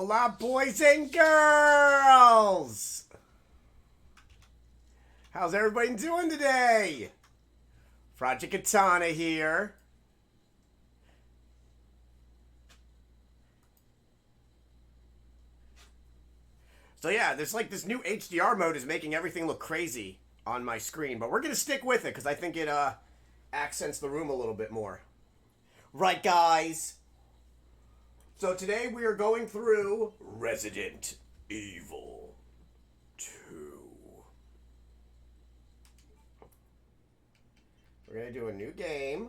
Hola, boys and girls! How's everybody doing today? Project Katana here. So yeah, there's like this new HDR mode is making everything look crazy on my screen, but we're gonna stick with it because I think it accents the room a little bit more. Right, guys? So today we are going through Resident Evil 2. We're gonna do a new game.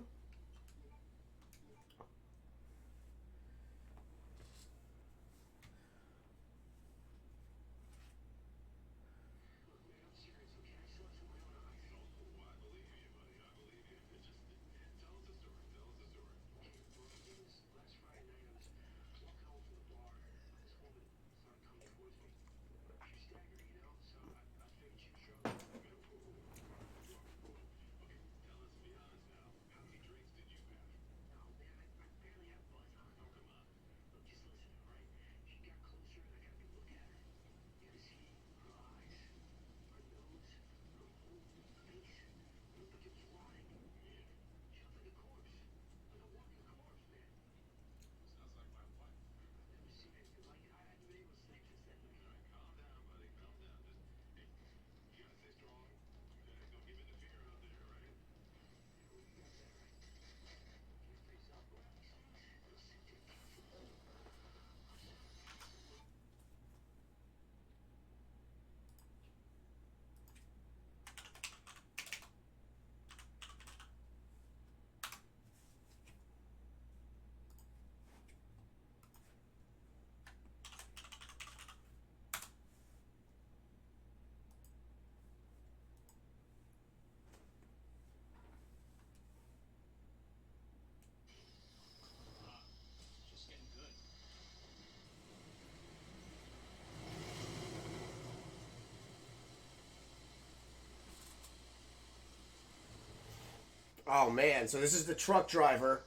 Oh man, so this is the truck driver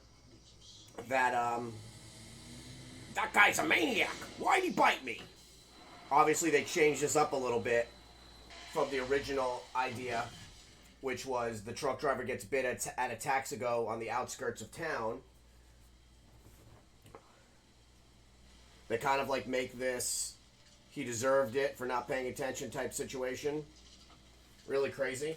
that that guy's a maniac. Why'd he bite me? Obviously they changed this up a little bit from the original idea, which was the truck driver gets bit at a Taxigo on the outskirts of town. They kind of like make this he deserved it for not paying attention type situation. Really crazy.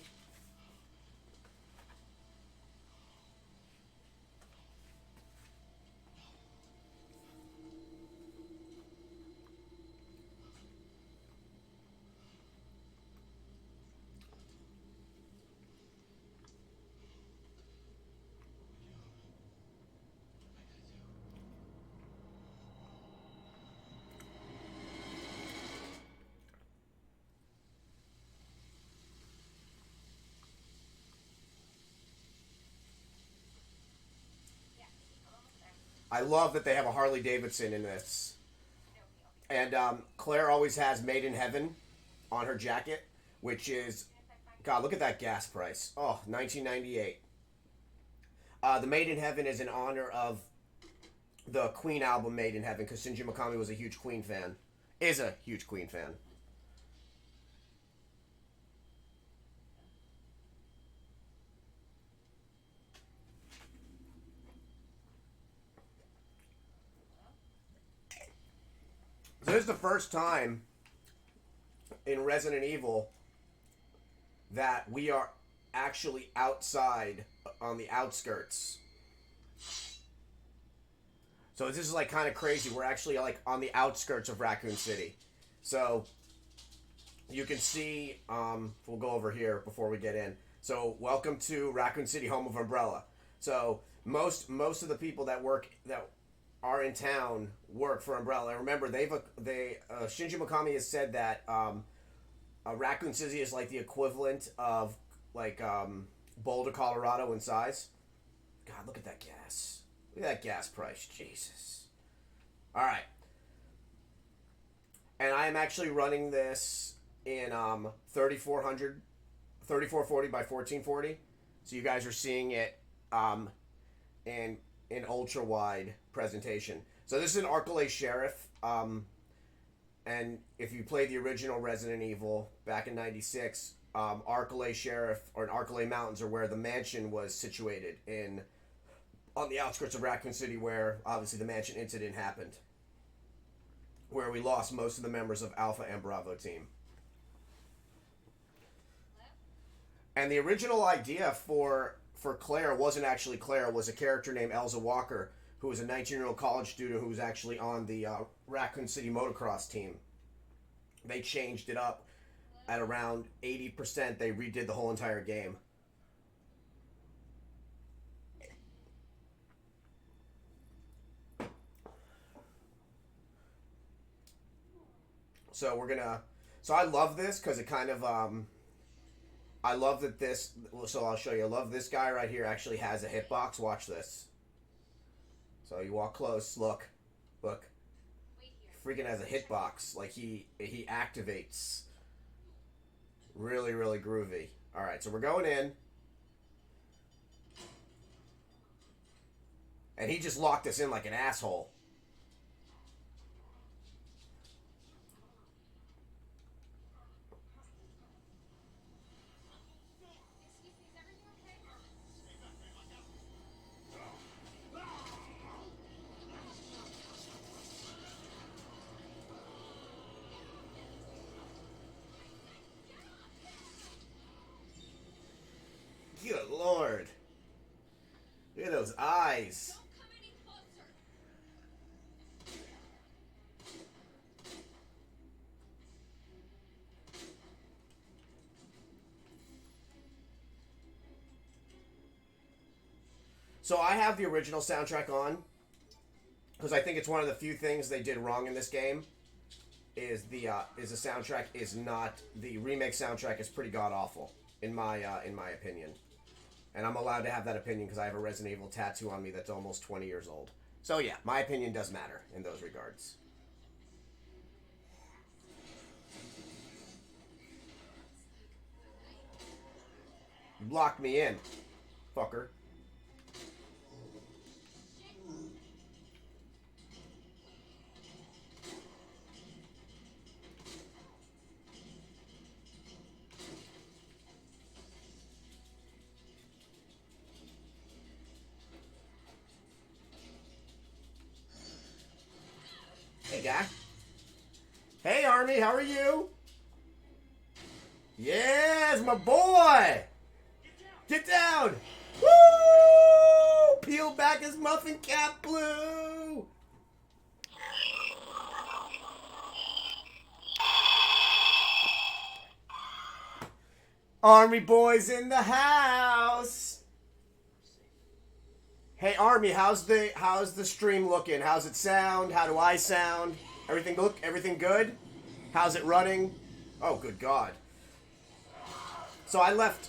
I love that they have a Harley Davidson in this. And Claire always has Made in Heaven on her jacket, which is, God, look at that gas price. Oh, 1998. The Made in Heaven is in honor of the Queen album Made in Heaven because Shinji Mikami was a huge Queen fan. Is a huge Queen fan. So this is the first time in Resident Evil that we are actually outside on the outskirts. So this is like kind of crazy. We're actually like on the outskirts of Raccoon City. So you can see, we'll go over here before we get in. So welcome to Raccoon City, home of Umbrella. So most of the people that are in town work for Umbrella. Remember, Shinji Mikami has said that Raccoon City is like the equivalent of like Boulder, Colorado in size. God, look at that gas. Look at that gas price. Jesus. All right. And I am actually running this in 3440 by 1440. So you guys are seeing it in ultra wide presentation. So this is an Arcalay Sheriff And if you played the original Resident Evil back in '96, Arkalay Sheriff or Arkalay Mountains are where the mansion was situated in on the outskirts of Raccoon City, where obviously the mansion incident happened, where we lost most of the members of Alpha and Bravo team. And the original idea for Claire wasn't actually Claire. It was a character named Elza Walker, who was a 19-year-old college student who was actually on the Raccoon City motocross team. They changed it up at around 80%. They redid the whole entire game. So we're gonna. So I love this because it kind of. I love that this. So I'll show you. I love this guy right here actually has a hitbox. Watch this. So you walk close. Look. Freaking has a hitbox. Like he activates. Really, really groovy. All right, so we're going in. And he just locked us in like an asshole. Good Lord. Look at those eyes. So I have the original soundtrack on because I think it's one of the few things they did wrong in this game. Is the soundtrack is not the remake soundtrack is pretty god awful in my opinion. And I'm allowed to have that opinion because I have a Resident Evil tattoo on me that's almost 20 years old. So yeah, my opinion does matter in those regards. You blocked me in, fucker. Hey, guy. Hey, Army, how are you? Yes, my boy! Get down! Woo! Peel back his muffin cap, Blue! Army boys in the house! Hey Army, how's the stream looking? How's it sound? How do I sound? Everything good? How's it running? Oh, good God. So I left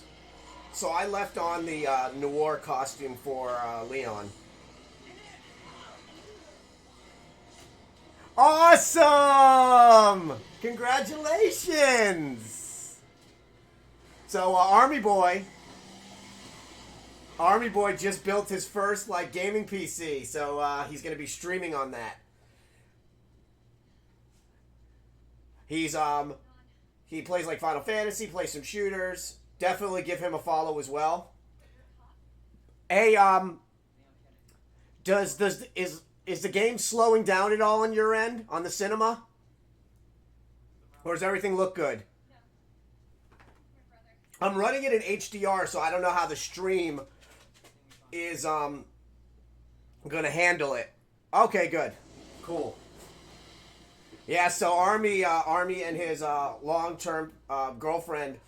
on the Noir costume for Leon. Awesome! Congratulations! So Army Boy just built his first gaming PC, so he's gonna be streaming on that. He plays Final Fantasy, plays some shooters. Definitely give him a follow as well. Hey, is the game slowing down at all on your end on the cinema, or does everything look good? I'm running it in HDR, so I don't know how the stream is gonna handle it. Okay, good, cool. Yeah, so Army and his long-term girlfriend,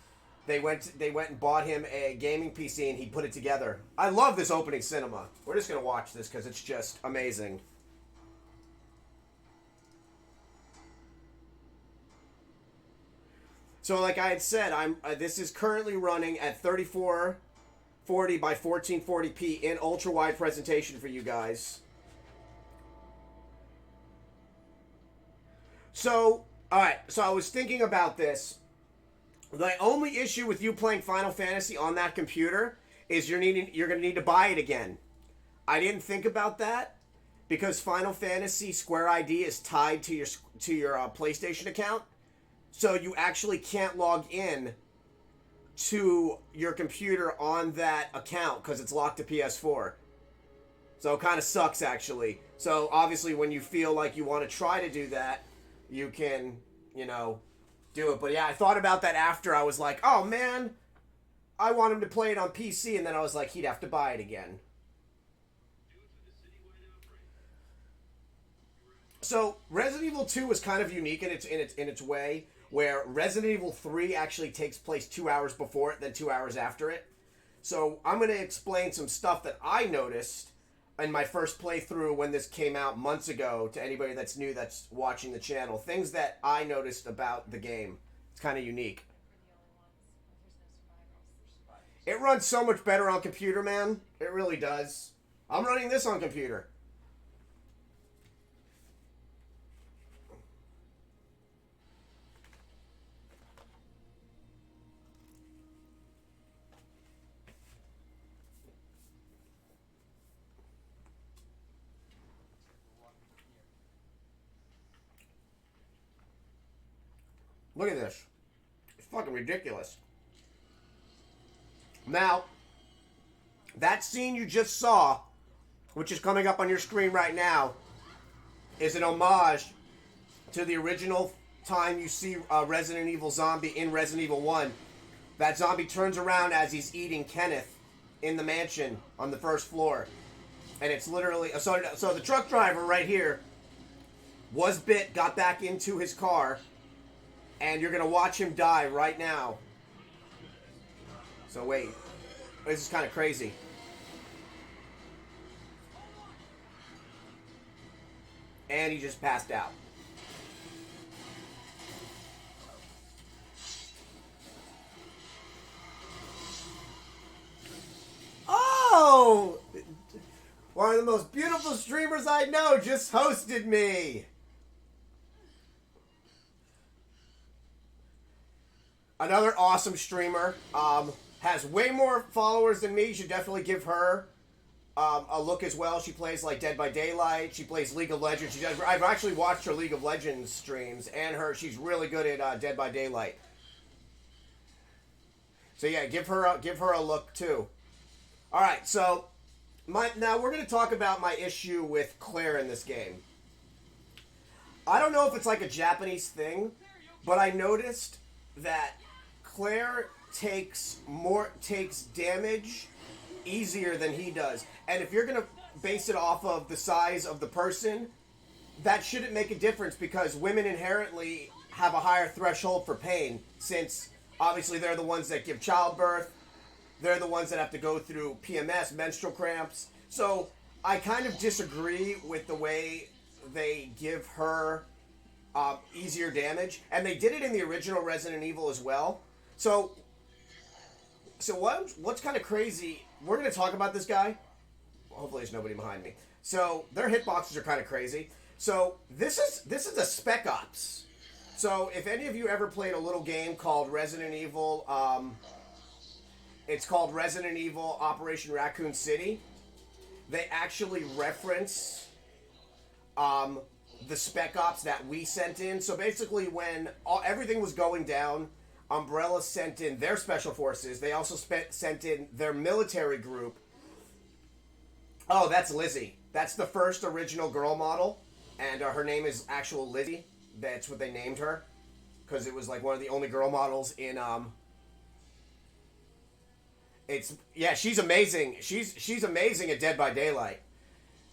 they went and bought him a gaming PC and he put it together. I love this opening cinema. We're just gonna watch this because it's just amazing. So, like I had said, this is currently running at 3440 by 1440p in ultra wide presentation for you guys. So, alright, so I was thinking about this. The only issue with you playing Final Fantasy on that computer is you're going to need to buy it again. I didn't think about that, because Final Fantasy Square ID is tied to your PlayStation account, so you actually can't log in to your computer on that account because it's locked to PS4. So it kind of sucks, actually. So obviously, when you feel like you want to try to do that, you can, do it. But yeah, I thought about that after. I was like, oh man, I want him to play it on PC, and then I was like, he'd have to buy it again. So Resident Evil 2 was kind of unique in its way, where Resident Evil 3 actually takes place 2 hours before it, then 2 hours after it. So I'm going to explain some stuff that I noticed in my first playthrough when this came out months ago to anybody that's new that's watching the channel. Things that I noticed about the game. It's kind of unique. It runs so much better on computer, man. It really does. I'm running this on computer. Look at this. It's fucking ridiculous. Now, that scene you just saw, which is coming up on your screen right now, is an homage to the original time you see Resident Evil zombie in Resident Evil 1. That zombie turns around as he's eating Kenneth in the mansion on the first floor. And it's literally... So the truck driver right here was bit, got back into his car, and you're going to watch him die right now. So wait. This is kind of crazy. And he just passed out. Oh! One of the most beautiful streamers I know just hosted me. Another awesome streamer. Has way more followers than me. You should definitely give her a look as well. She plays like Dead by Daylight. She plays League of Legends. I've actually watched her League of Legends streams, and she's really good at Dead by Daylight. So yeah, give her a look too. All right, so now we're going to talk about my issue with Claire in this game. I don't know if it's like a Japanese thing, but I noticed that Claire takes damage easier than he does. And if you're going to base it off of the size of the person, that shouldn't make a difference because women inherently have a higher threshold for pain since obviously they're the ones that give childbirth. They're the ones that have to go through PMS, menstrual cramps. So I kind of disagree with the way they give her easier damage. And they did it in the original Resident Evil as well. So what's kind of crazy, we're going to talk about this guy. Hopefully there's nobody behind me. So their hitboxes are kind of crazy. So this is a Spec Ops. So if any of you ever played a little game called Resident Evil, it's called Resident Evil Operation Raccoon City. They actually reference the Spec Ops that we sent in. So basically when everything was going down, Umbrella sent in their special forces. They also sent in their military group. Oh, that's Lizzie. That's the first original girl model. And her name is actual Lizzie. That's what they named her. Because it was like one of the only girl models in... she's amazing. She's amazing at Dead by Daylight.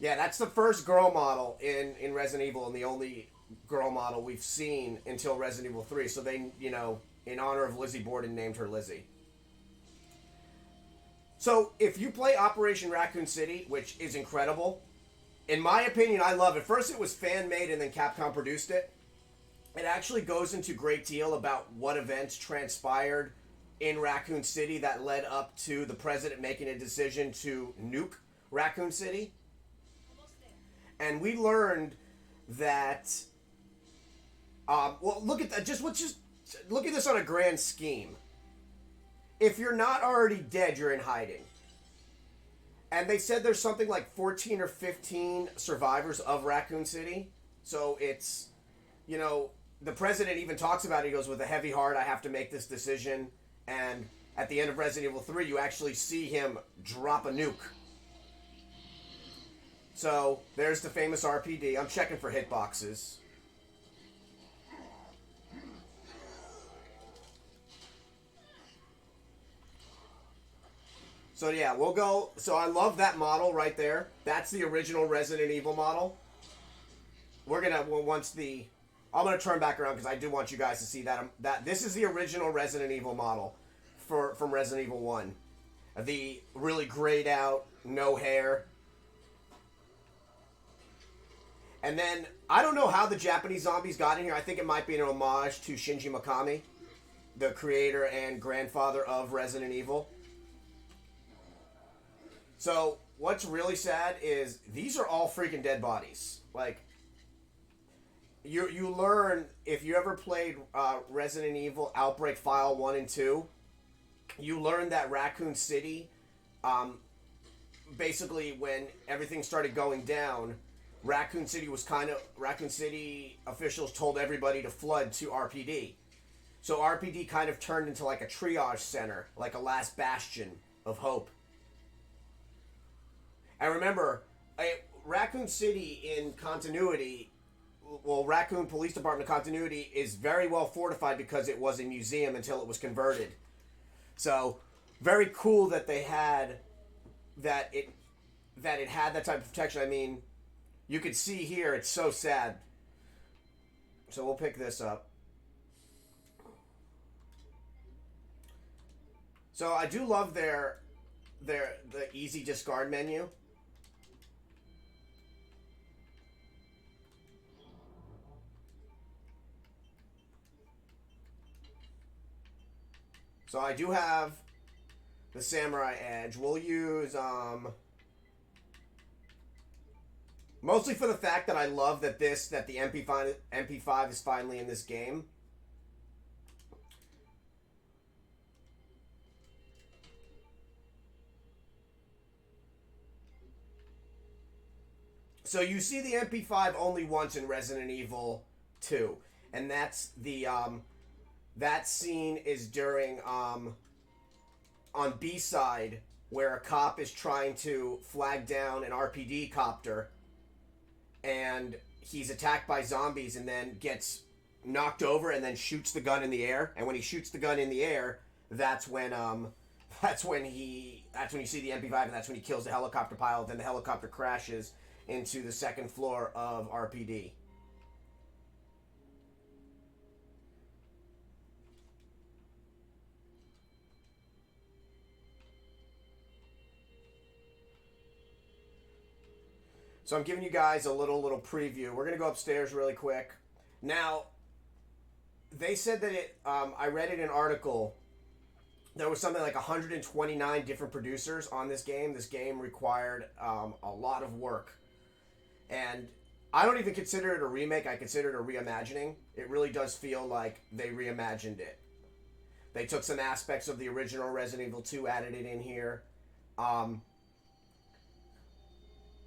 Yeah, that's the first girl model in Resident Evil and the only girl model we've seen until Resident Evil 3. So they, in honor of Lizzie Borden, named her Lizzie. So, if you play Operation Raccoon City, which is incredible, in my opinion, I love it. First, it was fan-made, and then Capcom produced it. It actually goes into great deal about what events transpired in Raccoon City that led up to the president making a decision to nuke Raccoon City. And we learned that... look at that. Just look at this on a grand scheme. If you're not already dead, you're in hiding. And they said there's something like 14 or 15 survivors of Raccoon City. So it's, you know, the president even talks about it. He goes, with a heavy heart, I have to make this decision. And at the end of Resident Evil 3, you actually see him drop a nuke. So there's the famous RPD. I'm checking for hitboxes. So yeah, we'll go. So I love that model right there. That's the original Resident Evil model. We're gonna I'm gonna turn back around because I do want you guys to see that this is the original Resident Evil model from Resident Evil 1. The really grayed out, no hair. And then I don't know how the Japanese zombies got in here. I think it might be an homage to Shinji Mikami, the creator and grandfather of Resident Evil. So, what's really sad is these are all freaking dead bodies. Like, you learn, if you ever played Resident Evil Outbreak File 1 and 2, you learn that Raccoon City, basically when everything started going down, Raccoon City officials told everybody to flood to RPD. So RPD kind of turned into like a triage center, like a last bastion of hope. And remember, Raccoon City in continuity, Raccoon Police Department continuity is very well fortified because it was a museum until it was converted. So, very cool that they had that it had that type of protection. I mean, you can see here, it's so sad. So we'll pick this up. So I do love the easy discard menu. So I do have the Samurai Edge. We'll use, mostly for the fact that I love that the MP5 is finally in this game. So you see the MP5 only once in Resident Evil 2. And that's the, that scene is during, on B-side, where a cop is trying to flag down an RPD copter, and he's attacked by zombies and then gets knocked over and then shoots the gun in the air. And when he shoots the gun in the air, that's when you see the MP5, and that's when he kills the helicopter pilot. Then the helicopter crashes into the second floor of RPD. So I'm giving you guys a little preview. We're going to go upstairs really quick. Now, they said that I read in an article, there was something like 129 different producers on this game. This game required a lot of work. And I don't even consider it a remake. I consider it a reimagining. It really does feel like they reimagined it. They took some aspects of the original Resident Evil 2, added it in here.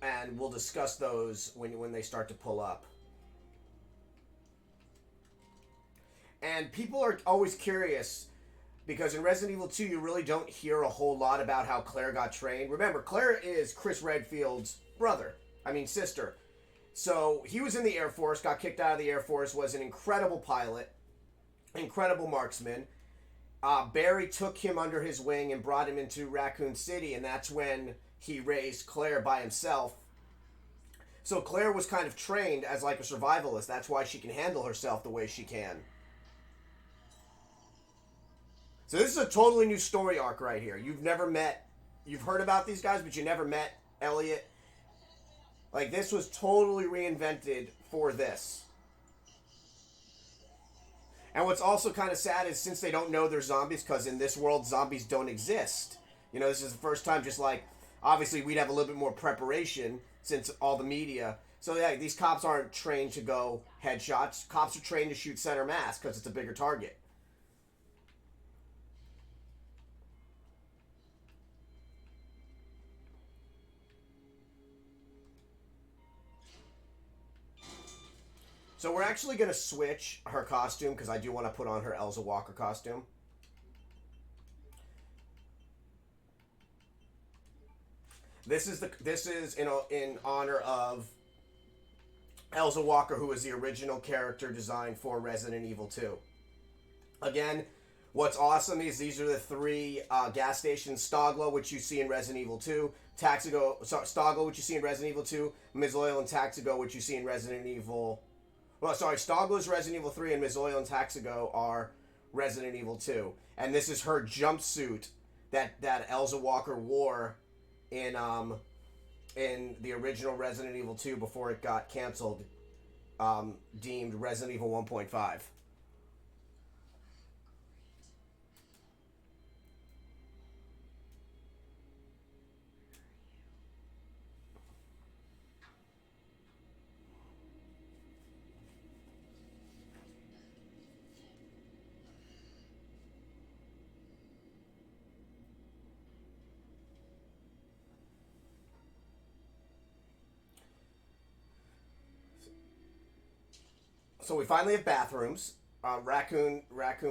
And we'll discuss those when they start to pull up. And people are always curious, because in Resident Evil 2, you really don't hear a whole lot about how Claire got trained. Remember, Claire is Chris Redfield's sister. So he was in the Air Force, got kicked out of the Air Force, was an incredible pilot, incredible marksman. Barry took him under his wing and brought him into Raccoon City, and that's when he raised Claire by himself. So Claire was kind of trained as like a survivalist. That's why she can handle herself the way she can. So this is a totally new story arc right here. You've heard about these guys, but you never met Elliot. Like, this was totally reinvented for this. And what's also kind of sad is, since they don't know they're zombies, because in this world, zombies don't exist. You know, this is the first time, just like, obviously we'd have a little bit more preparation since all the media. So yeah, these cops aren't trained to go headshots. Cops are trained to shoot center mass because it's a bigger target. So we're actually going to switch her costume because I do want to put on her Elsa Walker costume. This is in honor of Elsa Walker, who is the original character design for Resident Evil 2. Again, what's awesome is these are the three gas stations: Stoglo, which you see in Resident Evil 2, Stoglo, which you see in Resident Evil 2, Ms. Oil and Taxigo, which you see in Resident Evil. Well, sorry, Stoglo's Resident Evil 3, and Ms. Oil and Taxigo are Resident Evil 2. And this is her jumpsuit that Elsa Walker wore in the original Resident Evil 2 before it got canceled, deemed Resident Evil 1.5. So we finally have bathrooms. Raccoon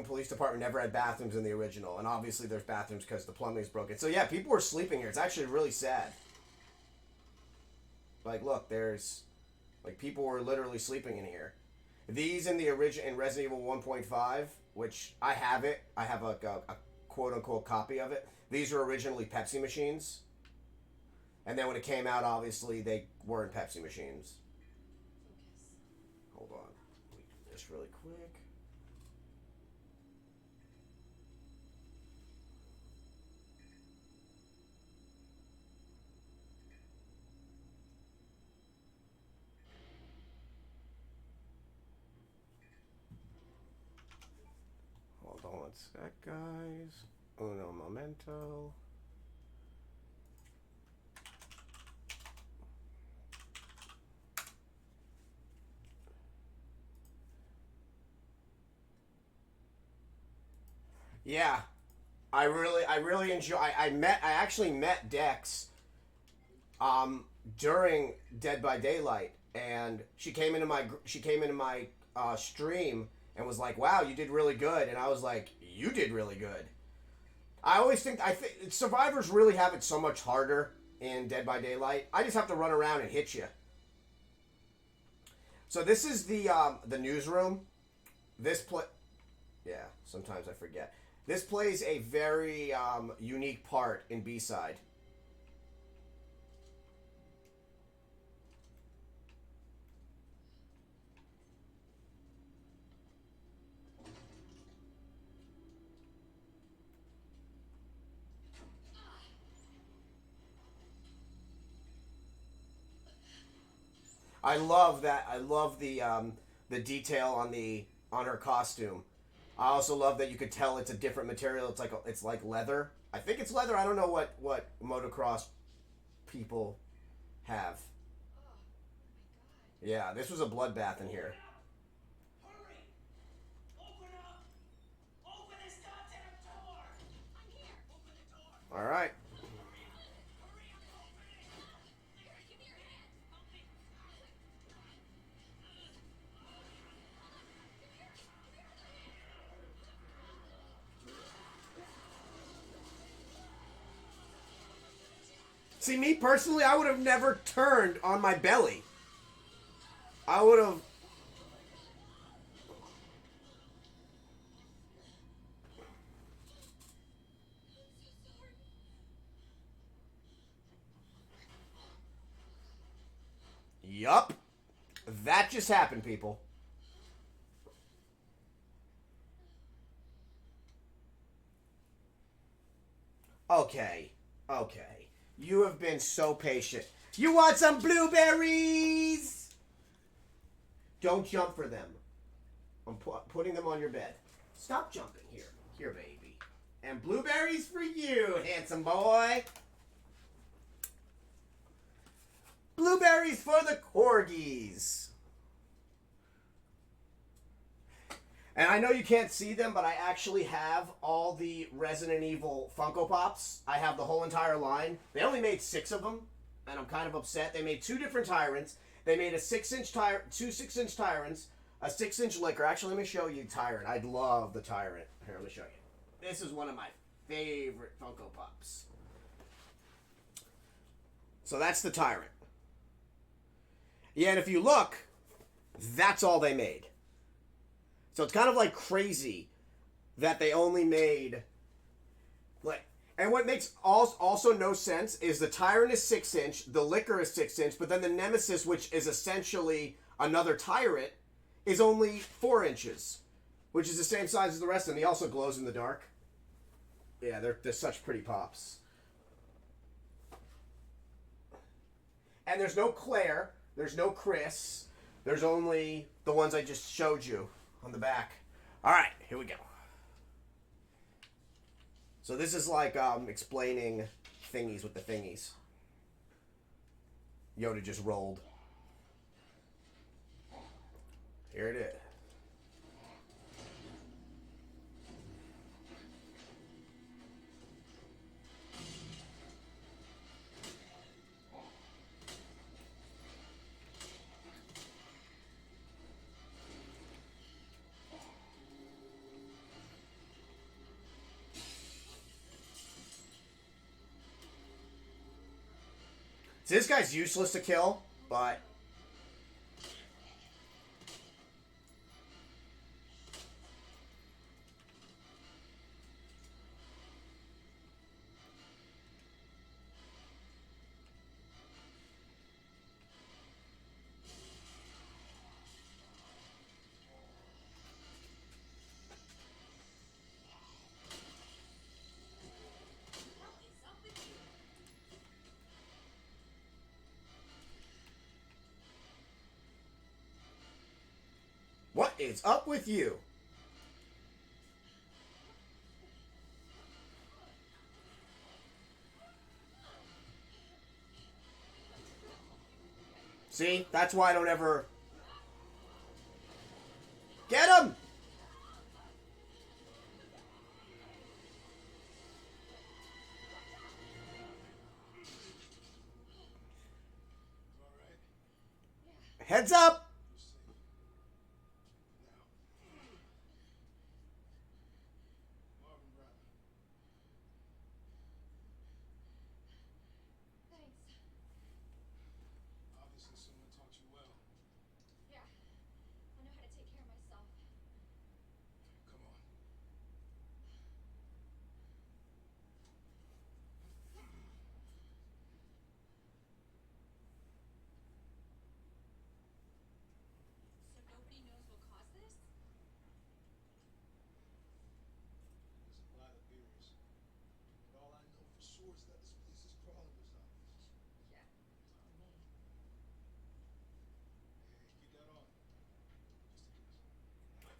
Police Department never had bathrooms in the original, and obviously there's bathrooms because the plumbing is broken. So yeah, people were sleeping here. It's actually really sad. Like, look, there's people were literally sleeping in here. These in Resident Evil 1.5, which I have it. I have a quote unquote copy of it. These were originally Pepsi machines, and then when it came out, obviously they weren't Pepsi machines. Hold on. Just really quick. Hold on one sec, guys. Uno momento. Yeah, I really enjoy. I actually met Dex, during Dead by Daylight, and she came into my stream and was like, "Wow, you did really good," and I was like, "You did really good." I think survivors really have it so much harder in Dead by Daylight. I just have to run around and hit you. So this is the newsroom. Yeah, sometimes I forget. This plays a very unique part in B-Side. I love that. I love the detail on her costume. I also love that you could tell it's a different material. It's like leather. I think it's leather. I don't know what motocross people have. Yeah, this was a bloodbath in here. Hurry! Open up! Open this goddamn door! I'm here! Open the door! All right. Hurry up! Open it! Give me your hand! Help me! See, me personally, I would have never turned on my belly. I would have. Yup. That just happened, people. Okay. Okay. You have been so patient. You want some blueberries? Don't jump for them. I'm putting them on your bed. Stop jumping here. Here, baby. And blueberries for you, handsome boy. Blueberries for the corgis. And I know you can't see them, but I actually have all the Resident Evil Funko Pops. I have the whole entire line. They only made 6 of them, and I'm kind of upset. They made 2 different tyrants. They made a 6-inch two 6-inch tyrants, A 6-inch liquor. Actually, let me show you Tyrant. I'd love the Tyrant. Here, let me show you. This is one of my favorite Funko Pops. So that's the Tyrant. Yeah, and if you look, that's all they made. So it's kind of like crazy that they only made like. And what makes also no sense is the Tyrant is 6-inch, the Liquor is 6-inch, but then the Nemesis, which is essentially another Tyrant, is only 4 inches, which is the same size as the rest of them. He also glows in the dark. Yeah, they're such pretty pops. And there's no Claire, there's no Chris, there's only the ones I just showed you on the back. All right, here we go. So this is like explaining thingies with the thingies. Yoda just rolled. Here it is. So this guy's useless to kill, but what is up with you? See? That's why I don't ever... Get him! Heads up!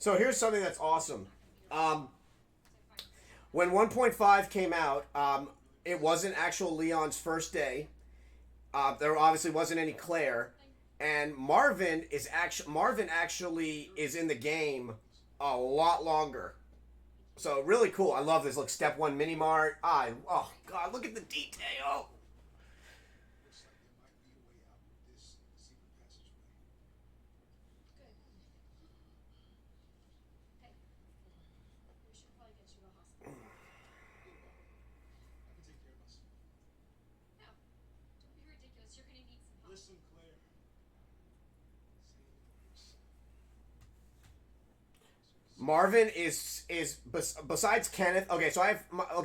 So here's something that's awesome. When 1.5 came out, it wasn't actual Leon's first day. There obviously wasn't any Claire, and Marvin actually is in the game a lot longer. So really cool. I love this. Look, Step 1 Mini Mart. Oh god, look at the detail. Marvin is besides Kenneth. Okay, so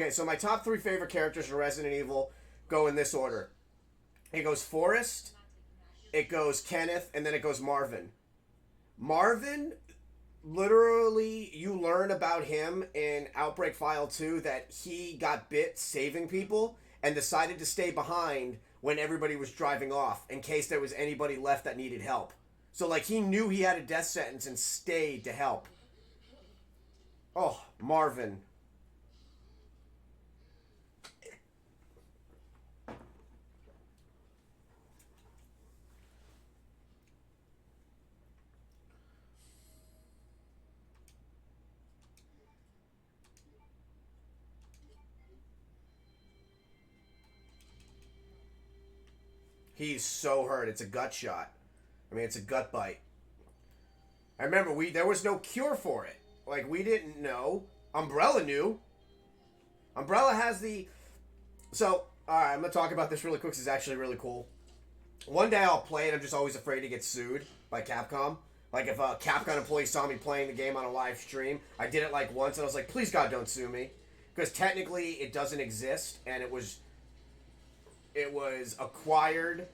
so my top 3 favorite characters in Resident Evil go in this order. It goes Forrest, it goes Kenneth, and then it goes Marvin. Marvin, literally, you learn about him in Outbreak File 2 that he got bit saving people and decided to stay behind when everybody was driving off in case there was anybody left that needed help. So like he knew he had a death sentence and stayed to help. Oh, Marvin. He's so hurt. It's a gut shot. I mean, it's a gut bite. I remember there was no cure for it. Like, we didn't know. Umbrella knew. Umbrella has the... So, alright, I'm going to talk about this really quick. This is actually really cool. One day I'll play it. I'm just always afraid to get sued by Capcom. Like, if a Capcom employee saw me playing the game on a live stream, I did it like once, and I was like, please God, don't sue me. Because technically it doesn't exist, and it was acquired.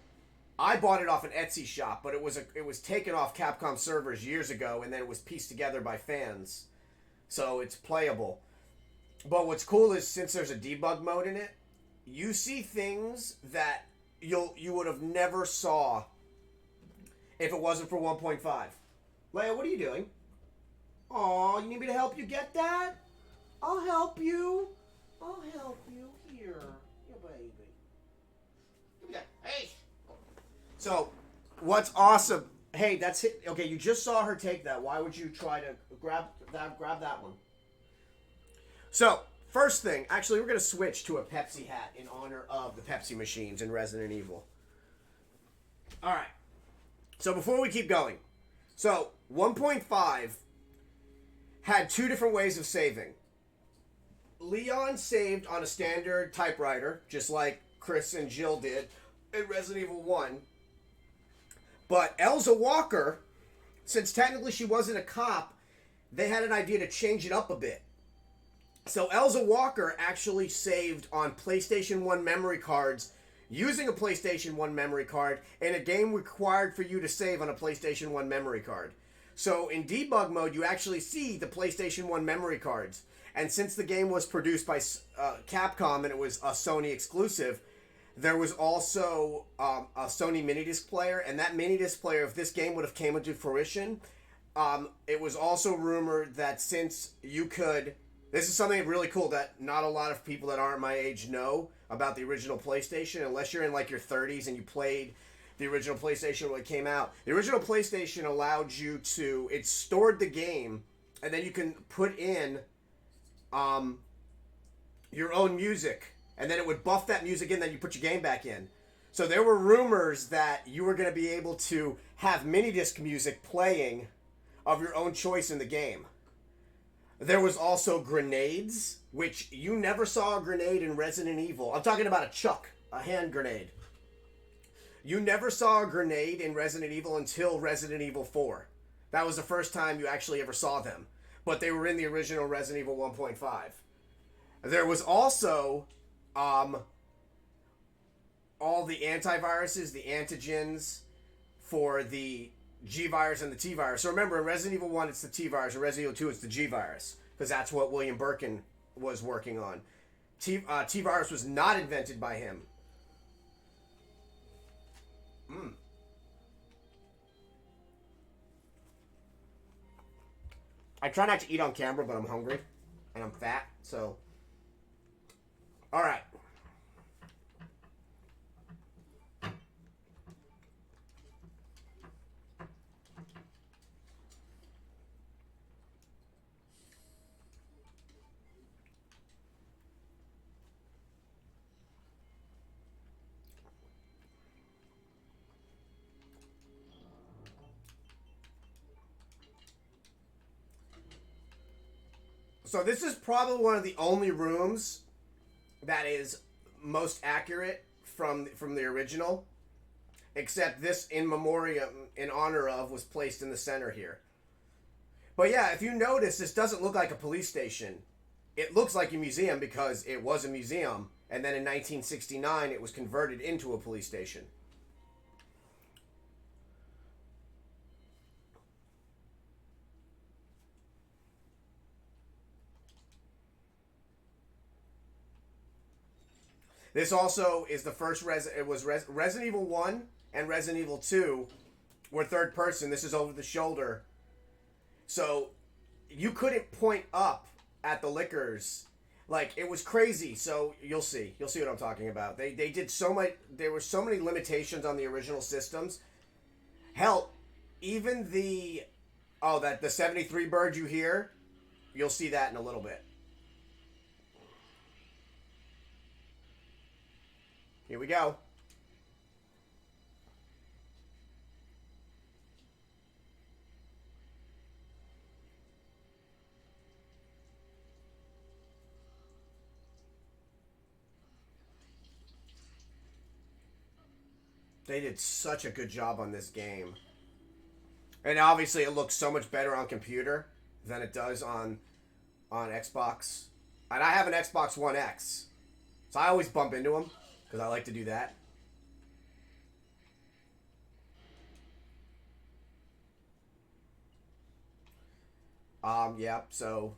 I bought it off an Etsy shop, but it was taken off Capcom servers years ago, and then it was pieced together by fans. So it's playable. But what's cool is, since there's a debug mode in it, you see things that you would have never saw if it wasn't for 1.5. Leia, what are you doing? Aw, you need me to help you get that? I'll help you. I'll help you. Here. Your baby. Give me that. Hey. So, what's awesome... Hey, that's it. Okay, you just saw her take that. Why would you try to grab that one? So, first thing, actually, we're going to switch to a Pepsi hat in honor of the Pepsi machines in Resident Evil. Alright. So, before we keep going. So, 1.5 had two different ways of saving. Leon saved on a standard typewriter, just like Chris and Jill did in Resident Evil 1. But Elza Walker, since technically she wasn't a cop, they had an idea to change it up a bit. So Elza Walker actually saved on PlayStation 1 memory cards using a PlayStation 1 memory card in a game required for you to save on a PlayStation 1 memory card. So in debug mode, you actually see the PlayStation 1 memory cards. And since the game was produced by Capcom and it was a Sony exclusive, there was also a Sony minidisc player. And that minidisc player, if this game would have came into fruition, it was also rumored that since you could... This is something really cool that not a lot of people that aren't my age know about the original PlayStation, unless you're in like your 30s and you played the original PlayStation when it came out. The original PlayStation allowed you to... It stored the game, and then you can put in your own music, and then it would buff that music in, then you put your game back in. So there were rumors that you were going to be able to have minidisc music playing of your own choice in the game. There was also grenades, which you never saw a grenade in Resident Evil. I'm talking about a chuck, a hand grenade. You never saw a grenade in Resident Evil until Resident Evil 4. That was the first time you actually ever saw them. But they were in the original Resident Evil 1.5. There was also all the antiviruses, the antigens for the G-Virus and the T-Virus. So remember, in Resident Evil 1, it's the T-Virus. In Resident Evil 2, it's the G-Virus. Because that's what William Birkin was working on. T-Virus was not invented by him. I try not to eat on camera, but I'm hungry. And I'm fat, so... Alright. So this is probably one of the only rooms that is most accurate from the original, except this in memoriam, in honor of, was placed in the center here. But yeah, if you notice, this doesn't look like a police station. It looks like a museum because it was a museum, and then in 1969 it was converted into a police station. This also is the first Resident Evil 1 and Resident Evil 2 were third person. This is over the shoulder. So you couldn't point up at the Lickers. Like, it was crazy. So you'll see. You'll see what I'm talking about. They did so much. There were so many limitations on the original systems. Hell, even the 73 bird you hear, you'll see that in a little bit. Here we go. They did such a good job on this game. And obviously it looks so much better on computer than it does on Xbox. And I have an Xbox One X. So I always bump into them because I like to do that. Yep, so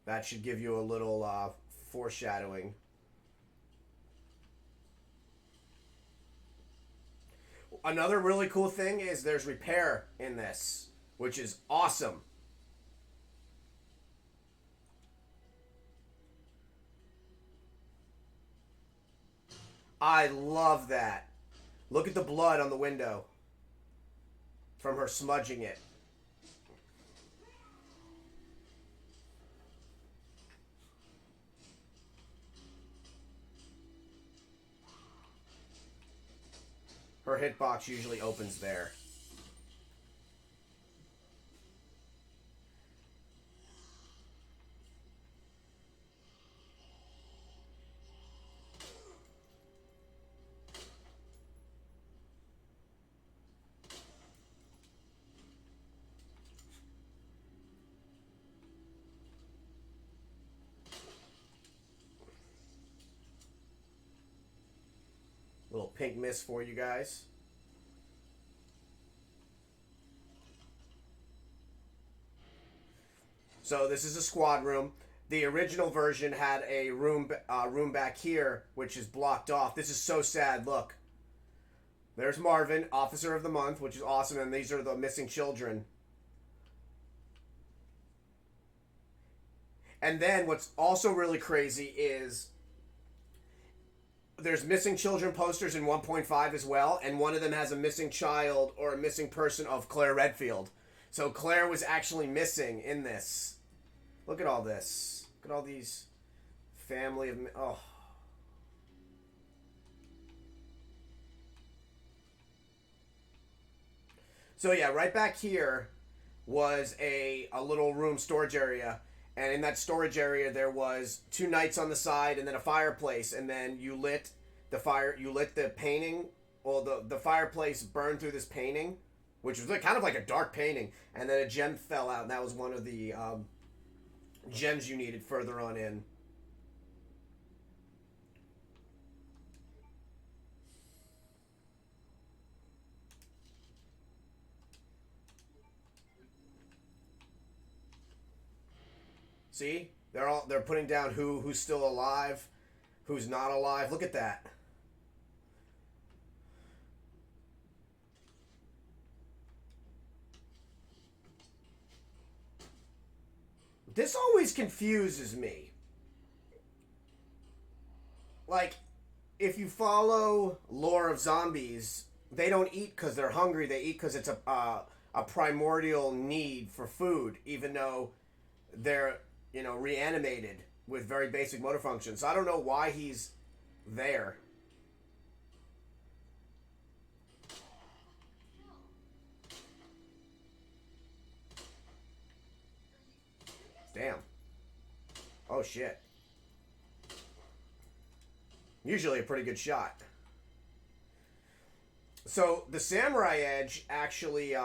that should give you a little foreshadowing. Another really cool thing is there's repair in this, which is awesome. I love that. Look at the blood on the window from her smudging it. Her hitbox usually opens there. Little pink mist for you guys. So this is a squad room. The original version had a room back here, which is blocked off. This is so sad. Look, there's Marvin, Officer of the Month, which is awesome, and these are the missing children. And then what's also really crazy is there's missing children posters in 1.5 as well, and one of them has a missing child or a missing person of Claire Redfield. So Claire was actually missing in this. Look at all this. Look at all these family of... Oh. So yeah, right back here was a little room storage area. And in that storage area, there was 2 knights on the side, and then a fireplace. And then you lit the fire. You lit the painting. Well, the fireplace burned through this painting, which was kind of like a dark painting. And then a gem fell out, and that was one of the gems you needed further on in. See? They're putting down who's still alive, who's not alive. Look at that. This always confuses me. Like, if you follow lore of zombies, they don't eat because they're hungry. They eat because it's a primordial need for food, even though they're, reanimated with very basic motor functions. So I don't know why he's there. Damn. Oh, shit. Usually a pretty good shot. So the Samurai Edge actually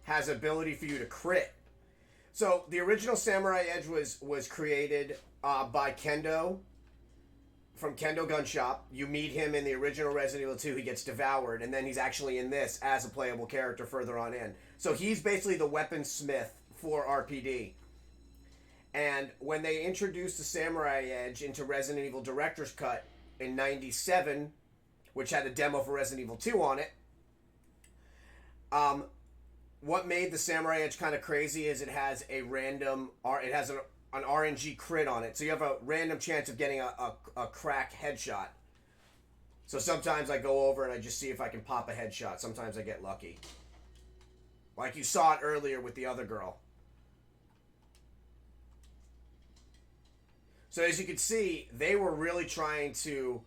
has ability for you to crit. So the original Samurai Edge was created by Kendo from Kendo Gun Shop. You meet him in the original Resident Evil 2. He gets devoured, and then he's actually in this as a playable character further on in. So he's basically the weaponsmith for RPD. And when they introduced the Samurai Edge into Resident Evil Director's Cut in 97, which had a demo for Resident Evil 2 on it, what made the Samurai Edge kind of crazy is it has a random, it has an RNG crit on it. So you have a random chance of getting a crack headshot. So sometimes I go over and I just see if I can pop a headshot. Sometimes I get lucky. Like you saw it earlier with the other girl. So as you can see, they were really trying to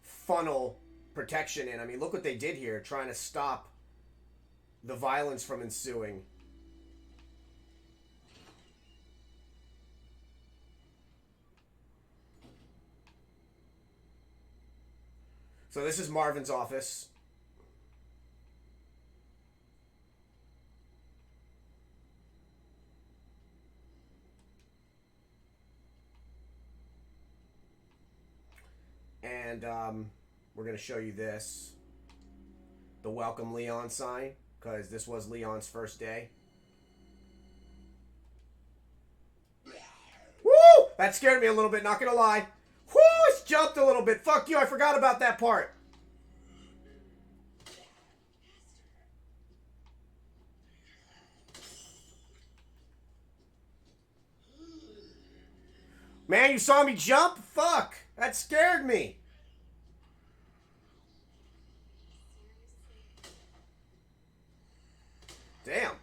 funnel protection in. I mean, look what they did here, trying to stop the violence from ensuing. So this is Marvin's office. And we're going to show you this. The Welcome Leon sign, because this was Leon's first day. Woo! That scared me a little bit, not going to lie. Woo! It's jumped a little bit. Fuck you, I forgot about that part. Man, you saw me jump? Fuck! That scared me. Damn.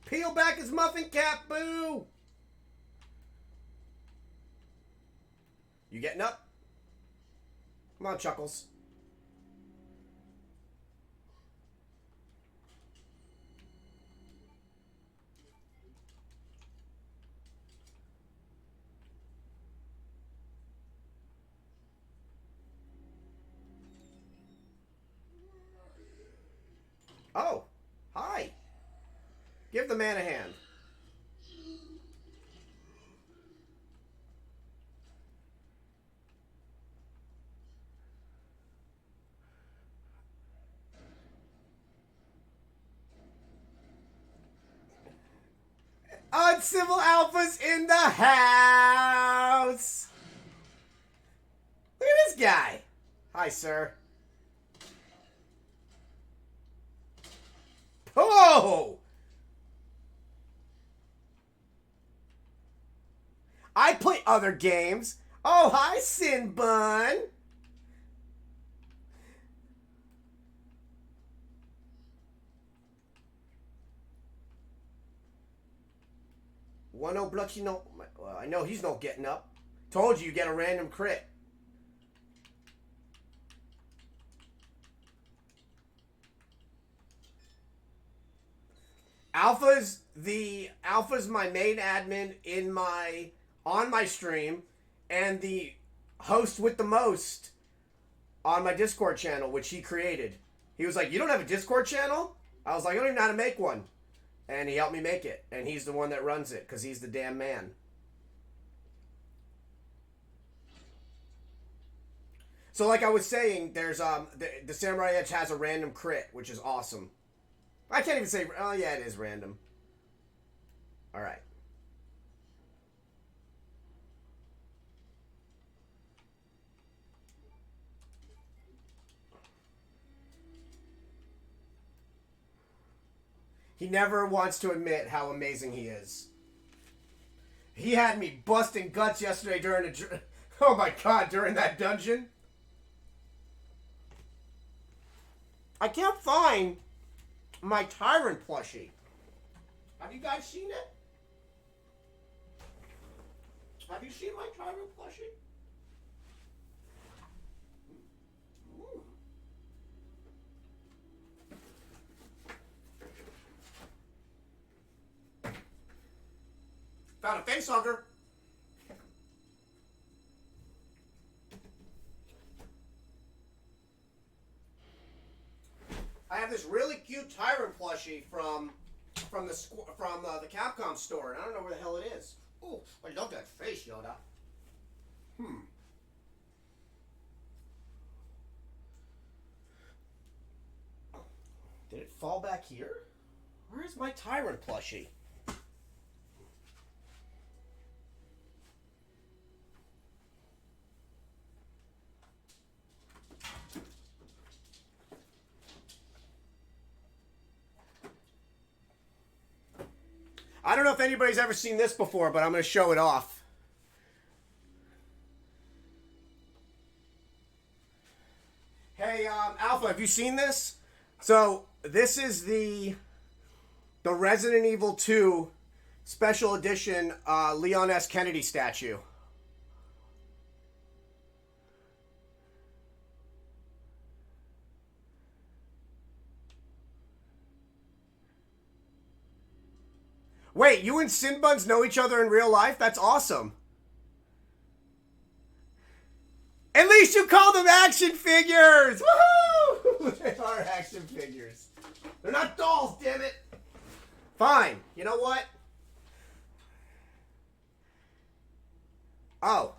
Peel back his muffin cap, boo! You getting up? Come on, Chuckles. Oh, hi. Give the man a hand. Uncivil Alpha's in the house. Look at this guy. Hi, sir. Oh! I play other games. Oh, hi, Sin Bun. One no blood, you know. Well, I know he's not getting up. Told you get a random crit. Alpha's my main admin on my stream, and the host with the most on my Discord channel, which he created. He was like, "You don't have a Discord channel?" I was like, "I don't even know how to make one," and he helped me make it. And he's the one that runs it because he's the damn man. So, like I was saying, there's the Samurai Edge has a random crit, which is awesome. I can't even say... Oh, yeah, it is random. Alright. He never wants to admit how amazing he is. He had me busting guts yesterday during a... Oh my god, during that dungeon. I can't find my Tyrant plushie. Have you guys seen it? Have you seen my Tyrant plushie? Found a face hugger. I have this really cute Tyrant plushie from the Capcom store, and I don't know where the hell it is. Oh, I love that face, Yoda. Did it fall back here? Where is my Tyrant plushie? I don't know if anybody's ever seen this before, but I'm going to show it off. Hey, Alpha, have you seen this? So, this is the Resident Evil 2 Special Edition Leon S. Kennedy statue. Wait, you and Sin Buns know each other in real life? That's awesome. least you call them action figures! Woohoo! They are action figures. They're not dolls, damn it. Fine. You know what? Oh.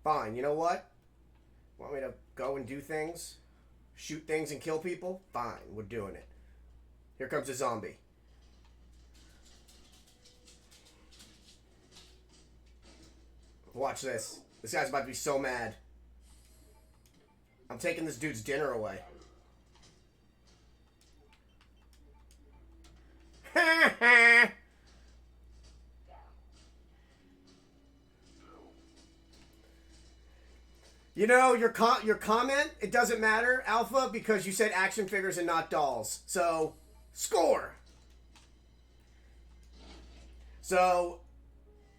Fine. You know what? Want me to go and do things? Shoot things and kill people? Fine. We're doing it. Here comes a zombie. Watch this. This guy's about to be so mad. I'm taking this dude's dinner away. You know, your comment, it doesn't matter, Alpha, because you said action figures and not dolls. So, score! So,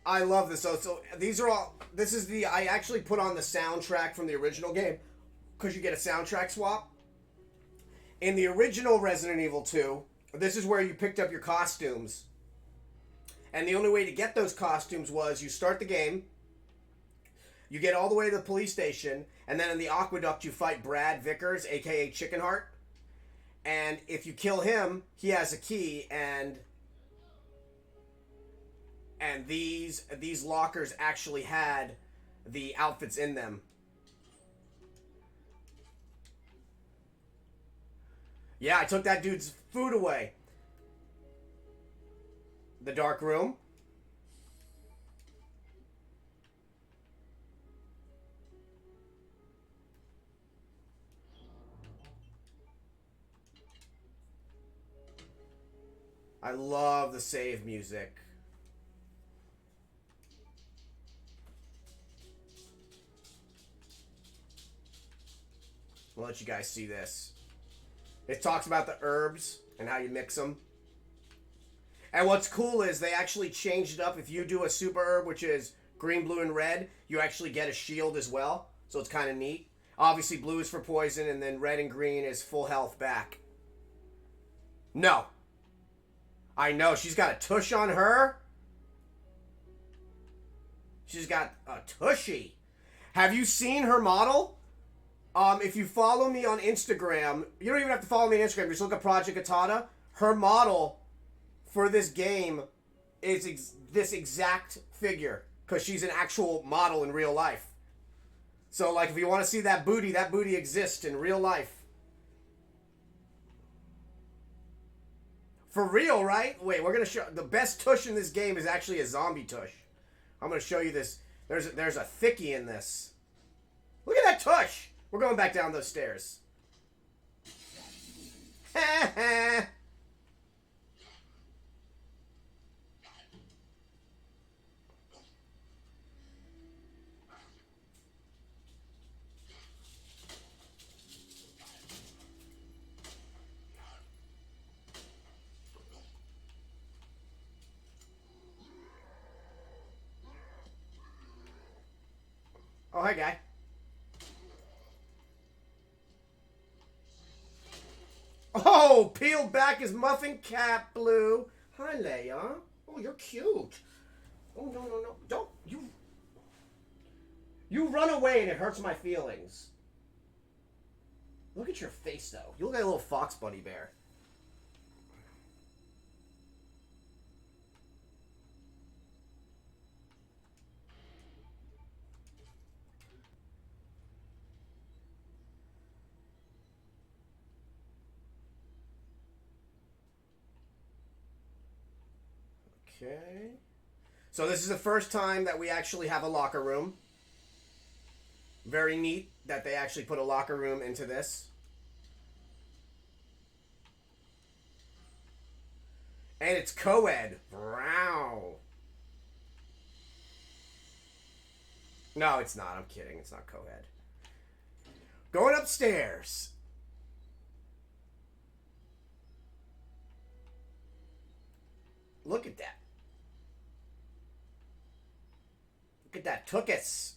I love this. So these are all, this is the, I actually put on the soundtrack from the original game, because you get a soundtrack swap. In the original Resident Evil 2, this is where you picked up your costumes. And the only way to get those costumes was you start the game, you get all the way to the police station, and then in the aqueduct you fight Brad Vickers, aka Chickenheart. And if you kill him, he has a key, and these lockers actually had the outfits in them. Yeah, I took that dude's food away. The dark room. I love the save music. I'll let you guys see this. It talks about the herbs and how you mix them. And what's cool is they actually changed it up. If you do a super herb, which is green, blue, and red, you actually get a shield as well. So it's kind of neat. Obviously, blue is for poison, and then red and green is full health back. No. I know. She's got a tush on her. She's got a tushy. Have you seen her model? If you follow me on Instagram, you don't even have to follow me on Instagram. Just look at Project Katana. Her model for this game is this exact figure, because she's an actual model in real life. So, like, if you want to see that booty exists in real life. For real, right? Wait, we're going to show... The best tush in this game is actually a zombie tush. I'm going to show you this. There's a thickie in this. Look at that tush! We're going back down those stairs. Oh, hi, guy. Oh, peeled back his muffin cap, Blue. Hi, Leia. Oh, you're cute. Oh, no, no, no. Don't. You run away and it hurts my feelings. Look at your face, though. You look like a little fox bunny bear. Okay. So this is the first time that we actually have a locker room. Very neat that they actually put a locker room into this. And it's co-ed. Wow. No, it's not. I'm kidding. It's not co-ed. Going upstairs. Look at that. Look at that tuchus.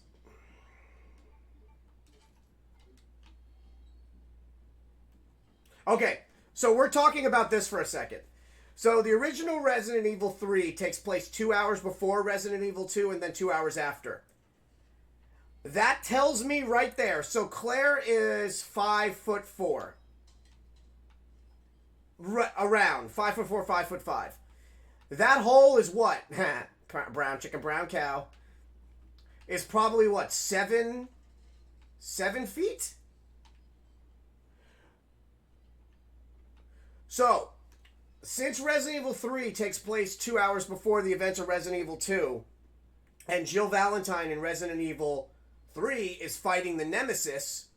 Okay, so we're talking about this for a second. So the original Resident Evil 3 takes place 2 hours before Resident Evil 2 and then 2 hours after. That tells me right there. So Claire is 5'4". Around 5'4", 5'5". That hole is what? Brown chicken, brown cow. Is probably what, 7 feet? So, since Resident Evil 3 takes place 2 hours before the events of Resident Evil 2, and Jill Valentine in Resident Evil 3 is fighting the Nemesis,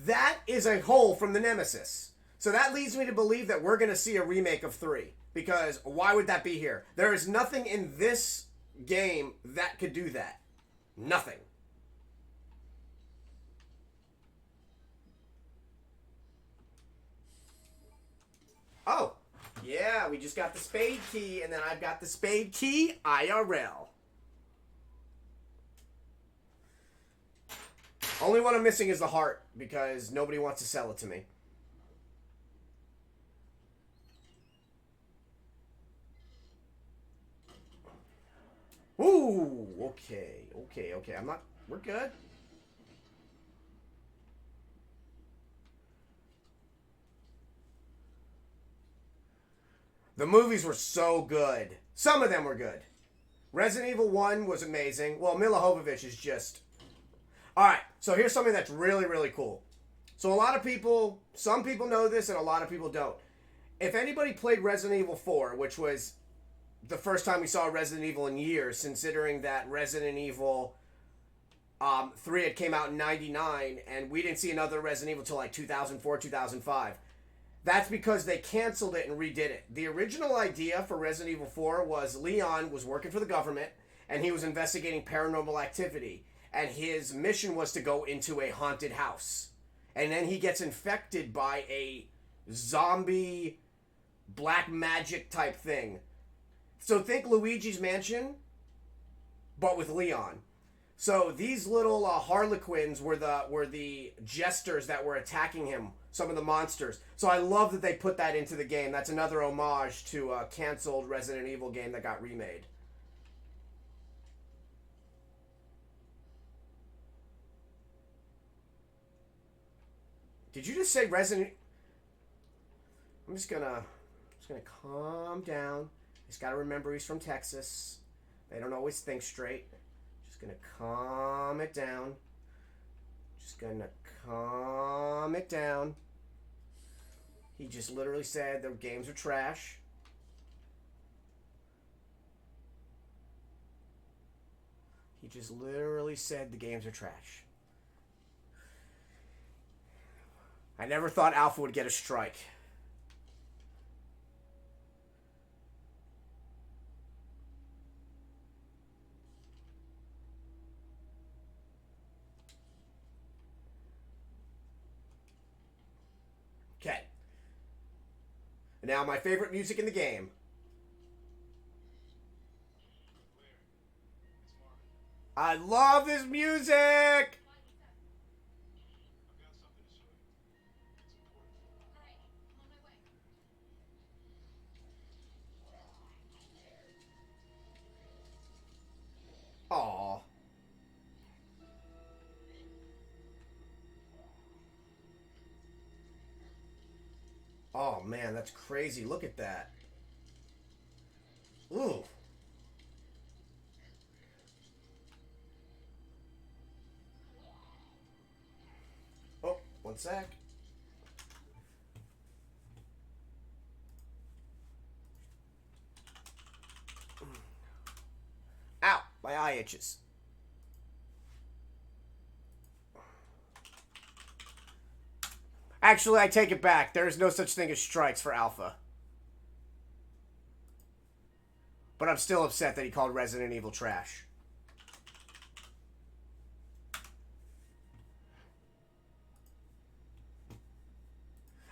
that is a hole from the Nemesis. So that leads me to believe that we're going to see a remake of 3. Because why would that be here? There is nothing in this game that could do that. Nothing. Oh, yeah, we just got the spade key, and then I've got the spade key IRL. Only one I'm missing is the heart, because nobody wants to sell it to me. Ooh, okay. I'm not... We're good. The movies were so good. Some of them were good. Resident Evil 1 was amazing. Well, Mila Jovovich is just... Alright, so here's something that's really, really cool. So a lot of people... Some people know this and a lot of people don't. If anybody played Resident Evil 4, which was the first time we saw Resident Evil in years, considering that Resident Evil 3 had came out in 99, and we didn't see another Resident Evil until like 2004, 2005. That's because they canceled it and redid it. The original idea for Resident Evil 4 was Leon was working for the government, and he was investigating paranormal activity, and his mission was to go into a haunted house. And then he gets infected by a zombie black magic type thing. So think Luigi's Mansion, but with Leon. So these little Harlequins were the jesters that were attacking him, some of the monsters. So I love that they put that into the game. That's another homage to a canceled Resident Evil game that got remade. Did you just say Resident... I'm just gonna calm down. He's got to remember he's from Texas. They don't always think straight. Just gonna calm it down. Just gonna calm it down. He just literally said the games are trash. He just literally said the games are trash. I never thought Alpha would get a strike. Okay. Now, my favorite music in the game. I love this music! Aww. Oh man, that's crazy. Look at that. Ooh. Oh, one sec. Ow, my eye itches. Actually, I take it back. There is no such thing as strikes for Alpha. But I'm still upset that he called Resident Evil trash.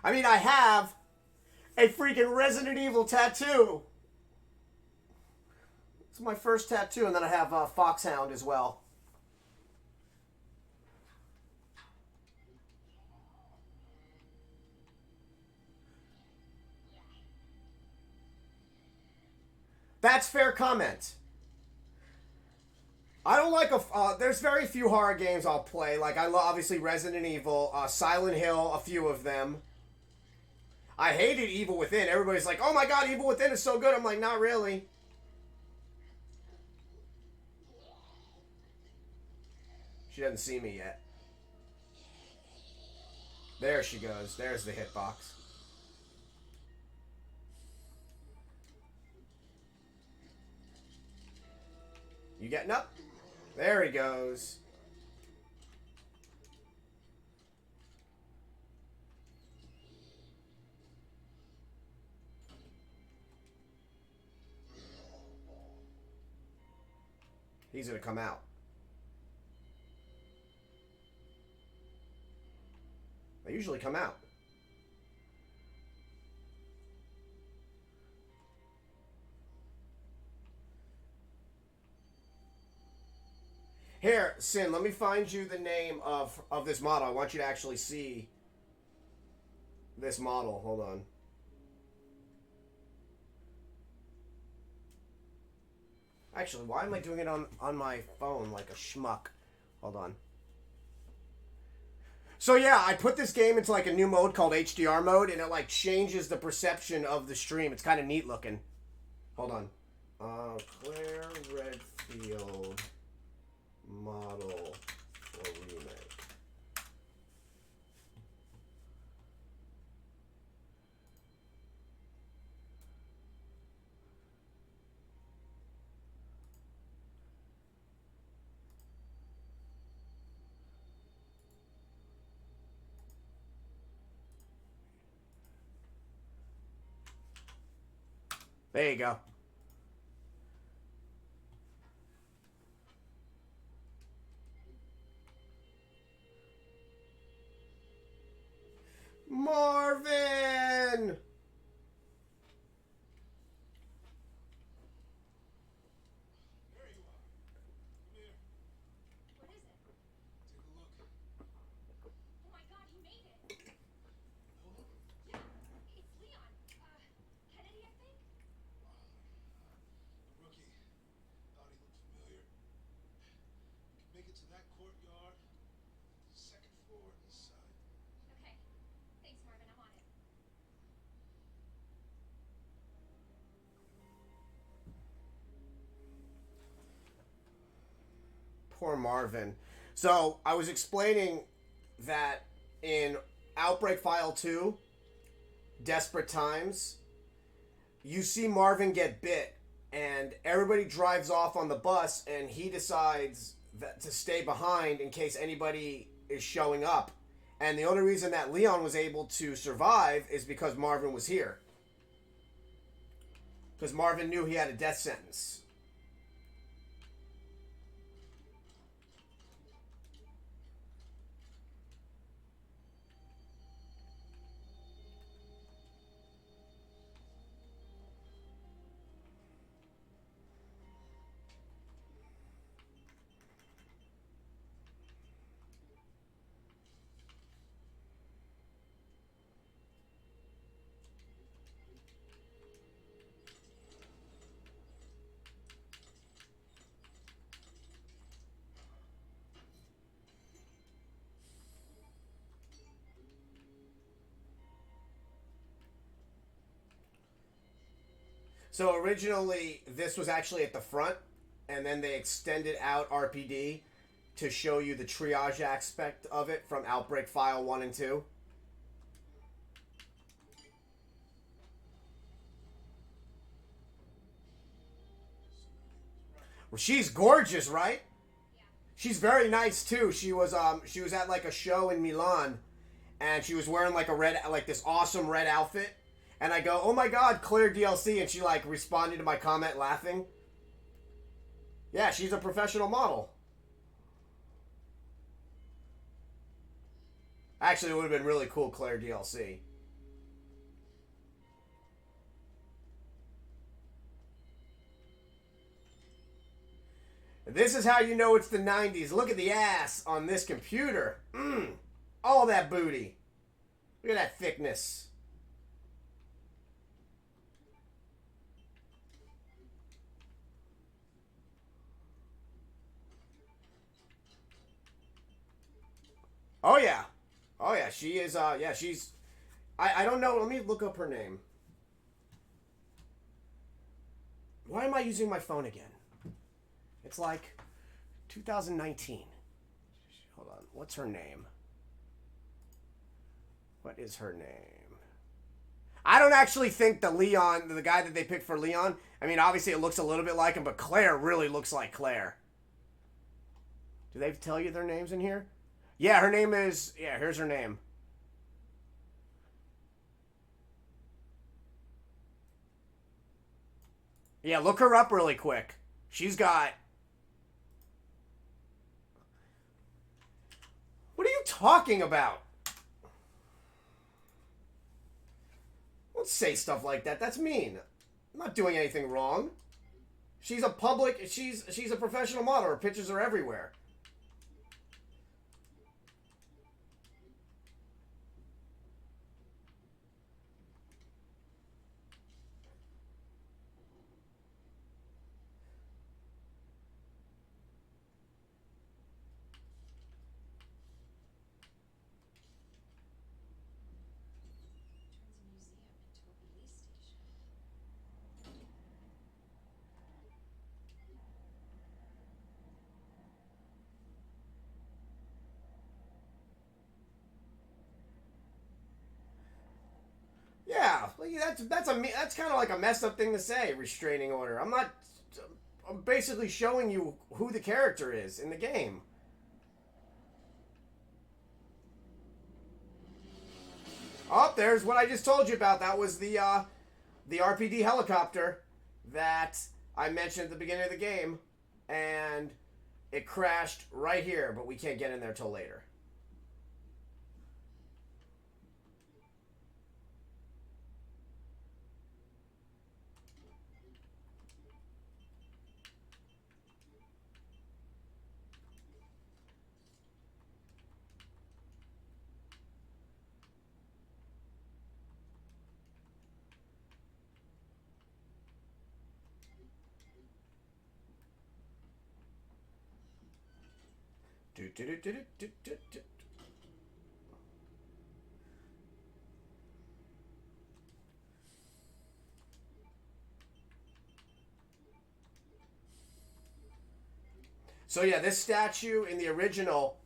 I mean, I have a freaking Resident Evil tattoo. It's my first tattoo, and then I have Foxhound as well. That's fair comment. I don't like there's very few horror games I'll play. Like, I love, obviously, Resident Evil, Silent Hill, a few of them. I hated Evil Within. Everybody's like, oh my god, Evil Within is so good. I'm like, not really. She doesn't see me yet. There she goes. There's the hitbox. You getting up? There he goes. He's gonna come out. They usually come out. Here, Sin, let me find you the name of this model. I want you to actually see this model. Hold on. Actually, why am I doing it on my phone like a schmuck? Hold on. So yeah, I put this game into like a new mode called HDR mode, and it like changes the perception of the stream. It's kind of neat looking. Hold on. Claire Redfield model for remake. There you go. Marvin! There you are. Come here. What is it? Take a look. Oh my god, he made it! No? Yeah, it's Leon. Kennedy, I think? A rookie. Thought he looked familiar. You can make it to that courtyard. Second floor, east side. Okay. Thanks, Marvin. I'm on it. Poor Marvin. So, I was explaining that in Outbreak File 2, Desperate Times, you see Marvin get bit, and everybody drives off on the bus, and he decides to stay behind in case anybody is showing up. And the only reason that Leon was able to survive is because Marvin was here. Because Marvin knew he had a death sentence. So originally, this was actually at the front, and then they extended out RPD to show you the triage aspect of it from Outbreak File 1 and 2. Well, she's gorgeous, right? Yeah. She's very nice too. She was at like a show in Milan, and she was wearing like this awesome red outfit. And I go, oh my god, Claire DLC, and she like responded to my comment laughing. Yeah, she's a professional model. Actually, it would have been really cool, Claire DLC. This is how you know it's the 90s. Look at the ass on this computer. All that booty. Look at that thickness. Oh yeah, oh yeah. She is. Yeah, she's. I don't know. Let me look up her name. Why am I using my phone again? It's like 2019. Hold on. What's her name? What is her name? I don't actually think the guy that they picked for Leon, I mean, obviously it looks a little bit like him, but Claire really looks like Claire. Do they tell you their names in here? Yeah, her name is, yeah, here's her name. Yeah, look her up really quick. She's got... What are you talking about? Don't say stuff like that. That's mean. I'm not doing anything wrong. She's a professional model. Her pictures are everywhere. Turns a museum into a police station. Yeah, like, that's kind of like a messed up thing to say. Restraining order. I'm basically showing you who the character is in the game. Oh, there's what I just told you about. That was the RPD helicopter that I mentioned at the beginning of the game, and it crashed right here, but we can't get in there till later. Do, do, do, do, do, do, do. So yeah, this statue in the original,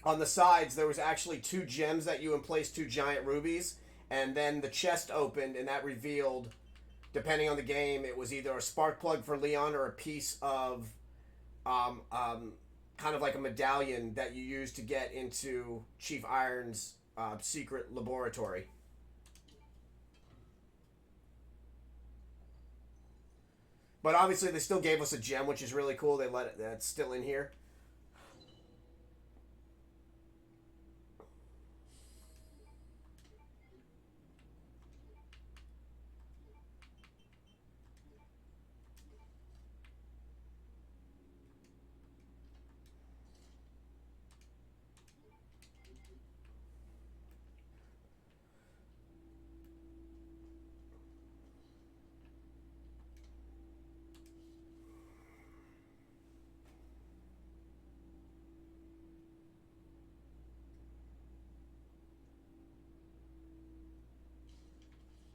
on the sides, there was actually two gems that you emplaced, two giant rubies, and then the chest opened, and that revealed, depending on the game, it was either a spark plug for Leon or a piece of, kind of like a medallion that you use to get into Chief Iron's secret laboratory. But obviously, they still gave us a gem, which is really cool. They let it. That's still in here.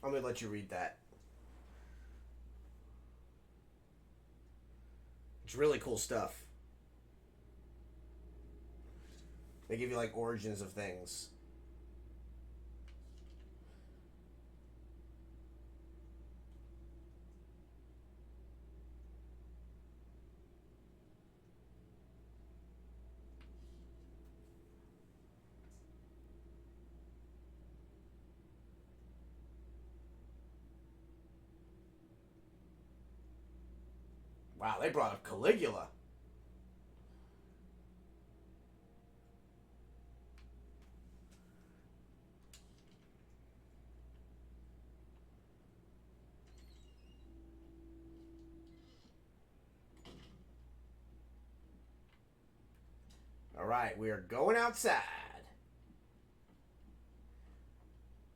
I'm gonna let you read that. It's really cool stuff. They give you like origins of things. Wow, they brought up Caligula. All right, we are going outside.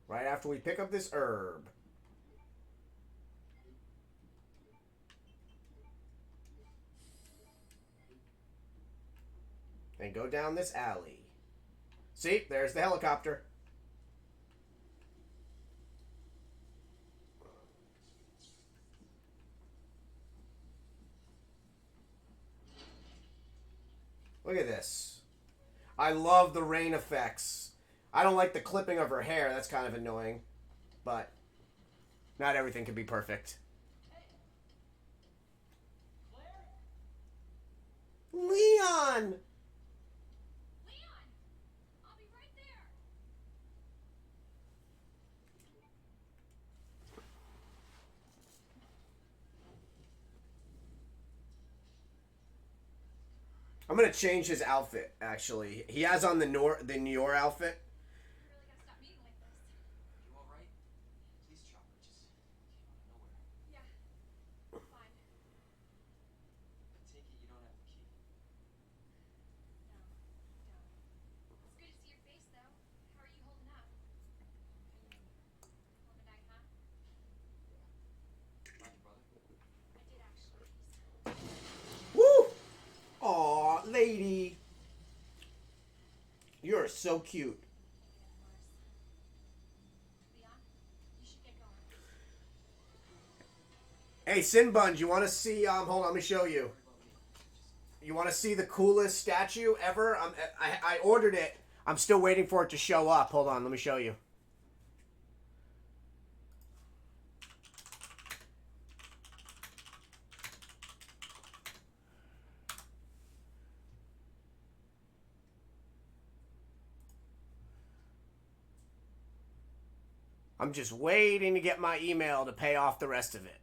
Right after we pick up this herb. And go down this alley. See, there's the helicopter. Look at this. I love the rain effects. I don't like the clipping of her hair. That's kind of annoying. But not everything can be perfect. Leon! Leon! I'll be right there! I'm gonna change his outfit. Actually, he has on the Noir outfit. You really gotta stop meeting like this. You alright? Police chopper just came out of nowhere. Yeah. Fine. I take it you don't have the key. No. Don't. It's good to see your face, though. How are you holding up? Hanging in there. Long a night, huh? Find your brother? I did actually. Woo! Aw, lady. You're so cute. Leon, you should get going. Hey, Sinbun, you want to see? Hold on, let me show you. You want to see the coolest statue ever? I ordered it. I'm still waiting for it to show up. Hold on, let me show you. I'm just waiting to get my email to pay off the rest of it.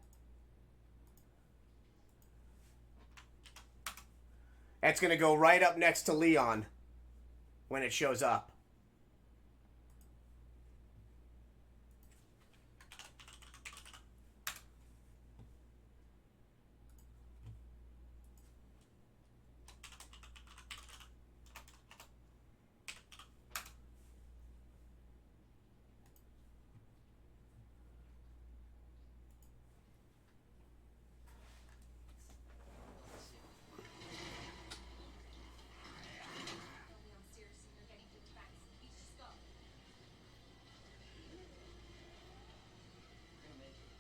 It's going to go right up next to Leon when it shows up. No, Leon, seriously, you're getting too defensive. You just go. We're gonna make it.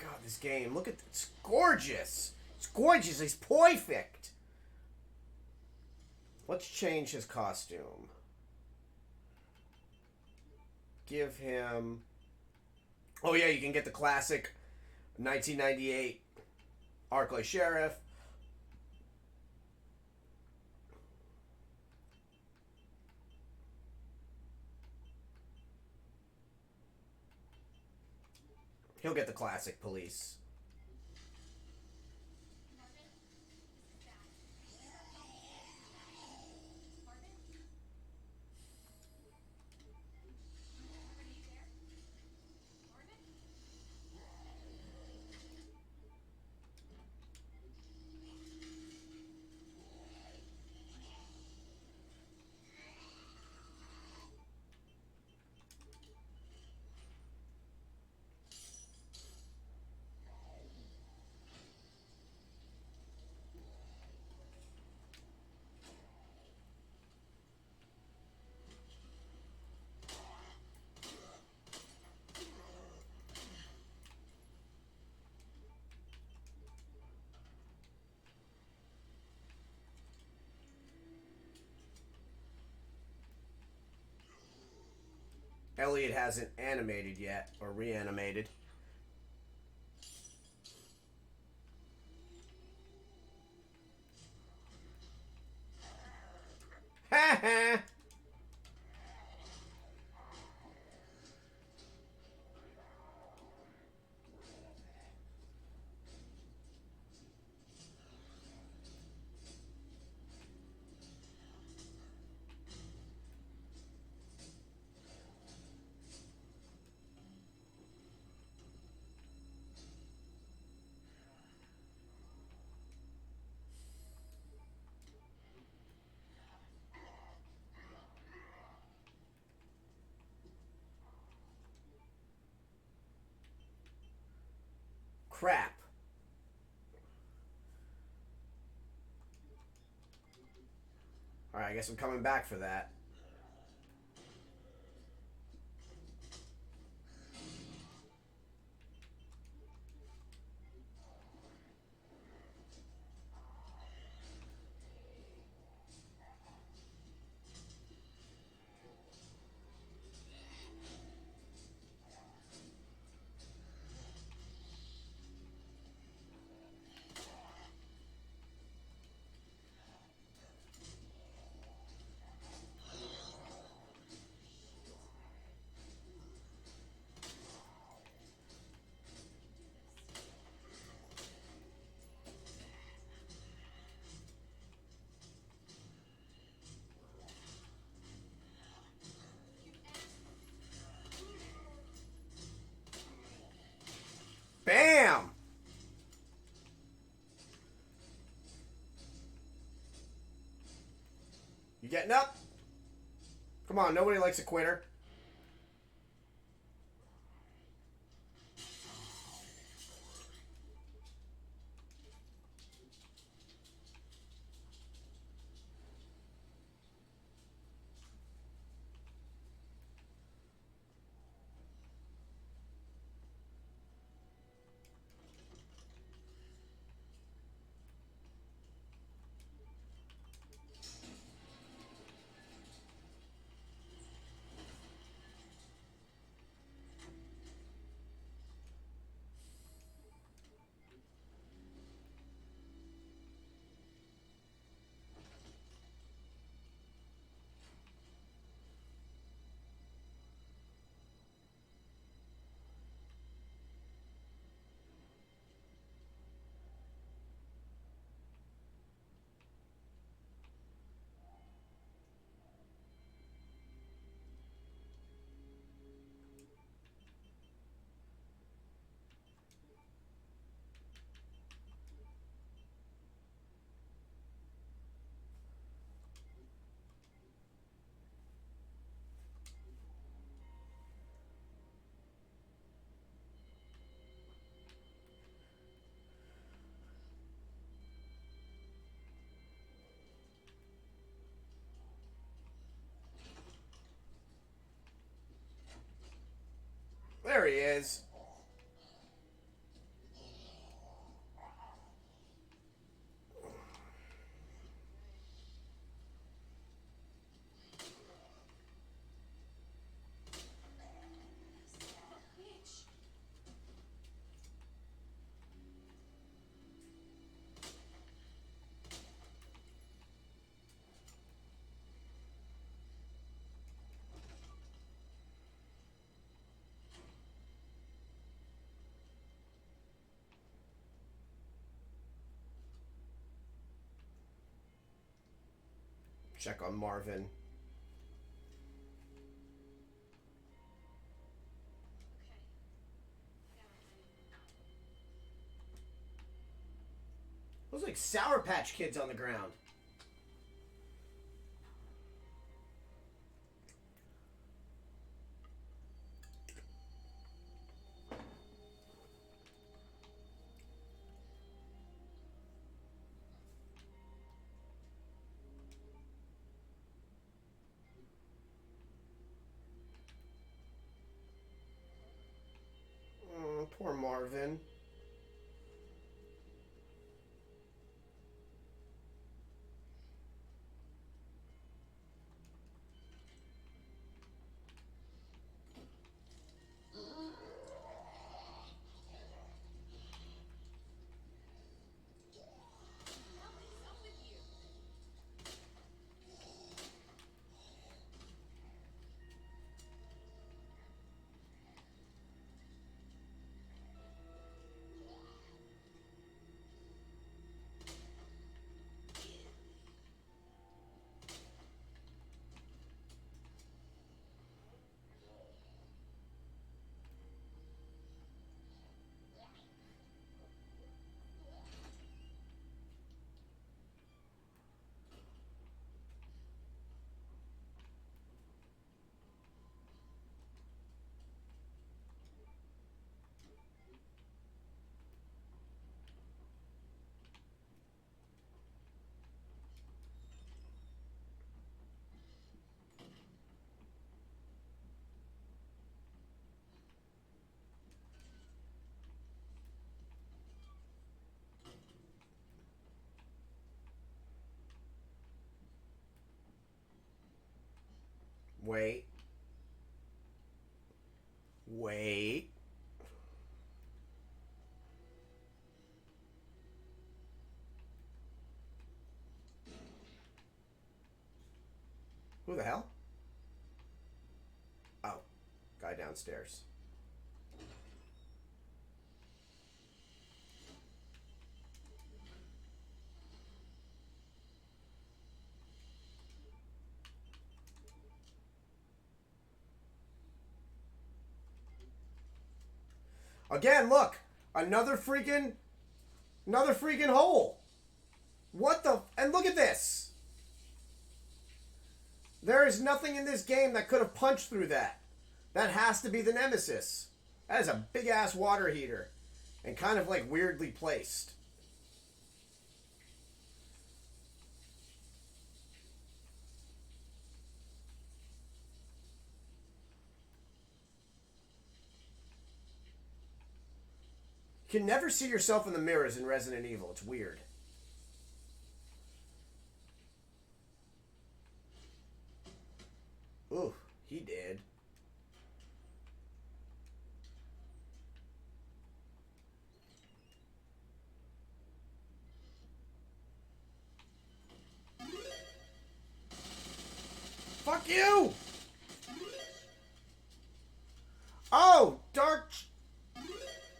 God, this game. Look at it's gorgeous. It's gorgeous. It's perfect. Let's change his costume. Give him... Oh, yeah, you can get the classic 1998 Arklay Sheriff. He'll get the classic police. Marvin, this is bad. Marvin? Marvin, are you there? Marvin? Elliot hasn't animated yet, or reanimated. Ha ha! Crap. Alright, I guess I'm coming back for that. Bam! You getting up? Come on, nobody likes a quitter. There he is. Bitch. Check on Marvin. Okay. Now Those like Sour Patch Kids on the ground. Poor Marvin. hell is up with you? Wait. Wait. Who the hell? Oh, guy downstairs. Again, look. Another freaking hole. What the... And look at this. There is nothing in this game that could have punched through that. That has to be the Nemesis. That is a big-ass water heater. And kind of, like, weirdly placed. You can never see yourself in the mirrors in Resident Evil. It's weird. Ooh, he did. Fuck you! Oh, Dark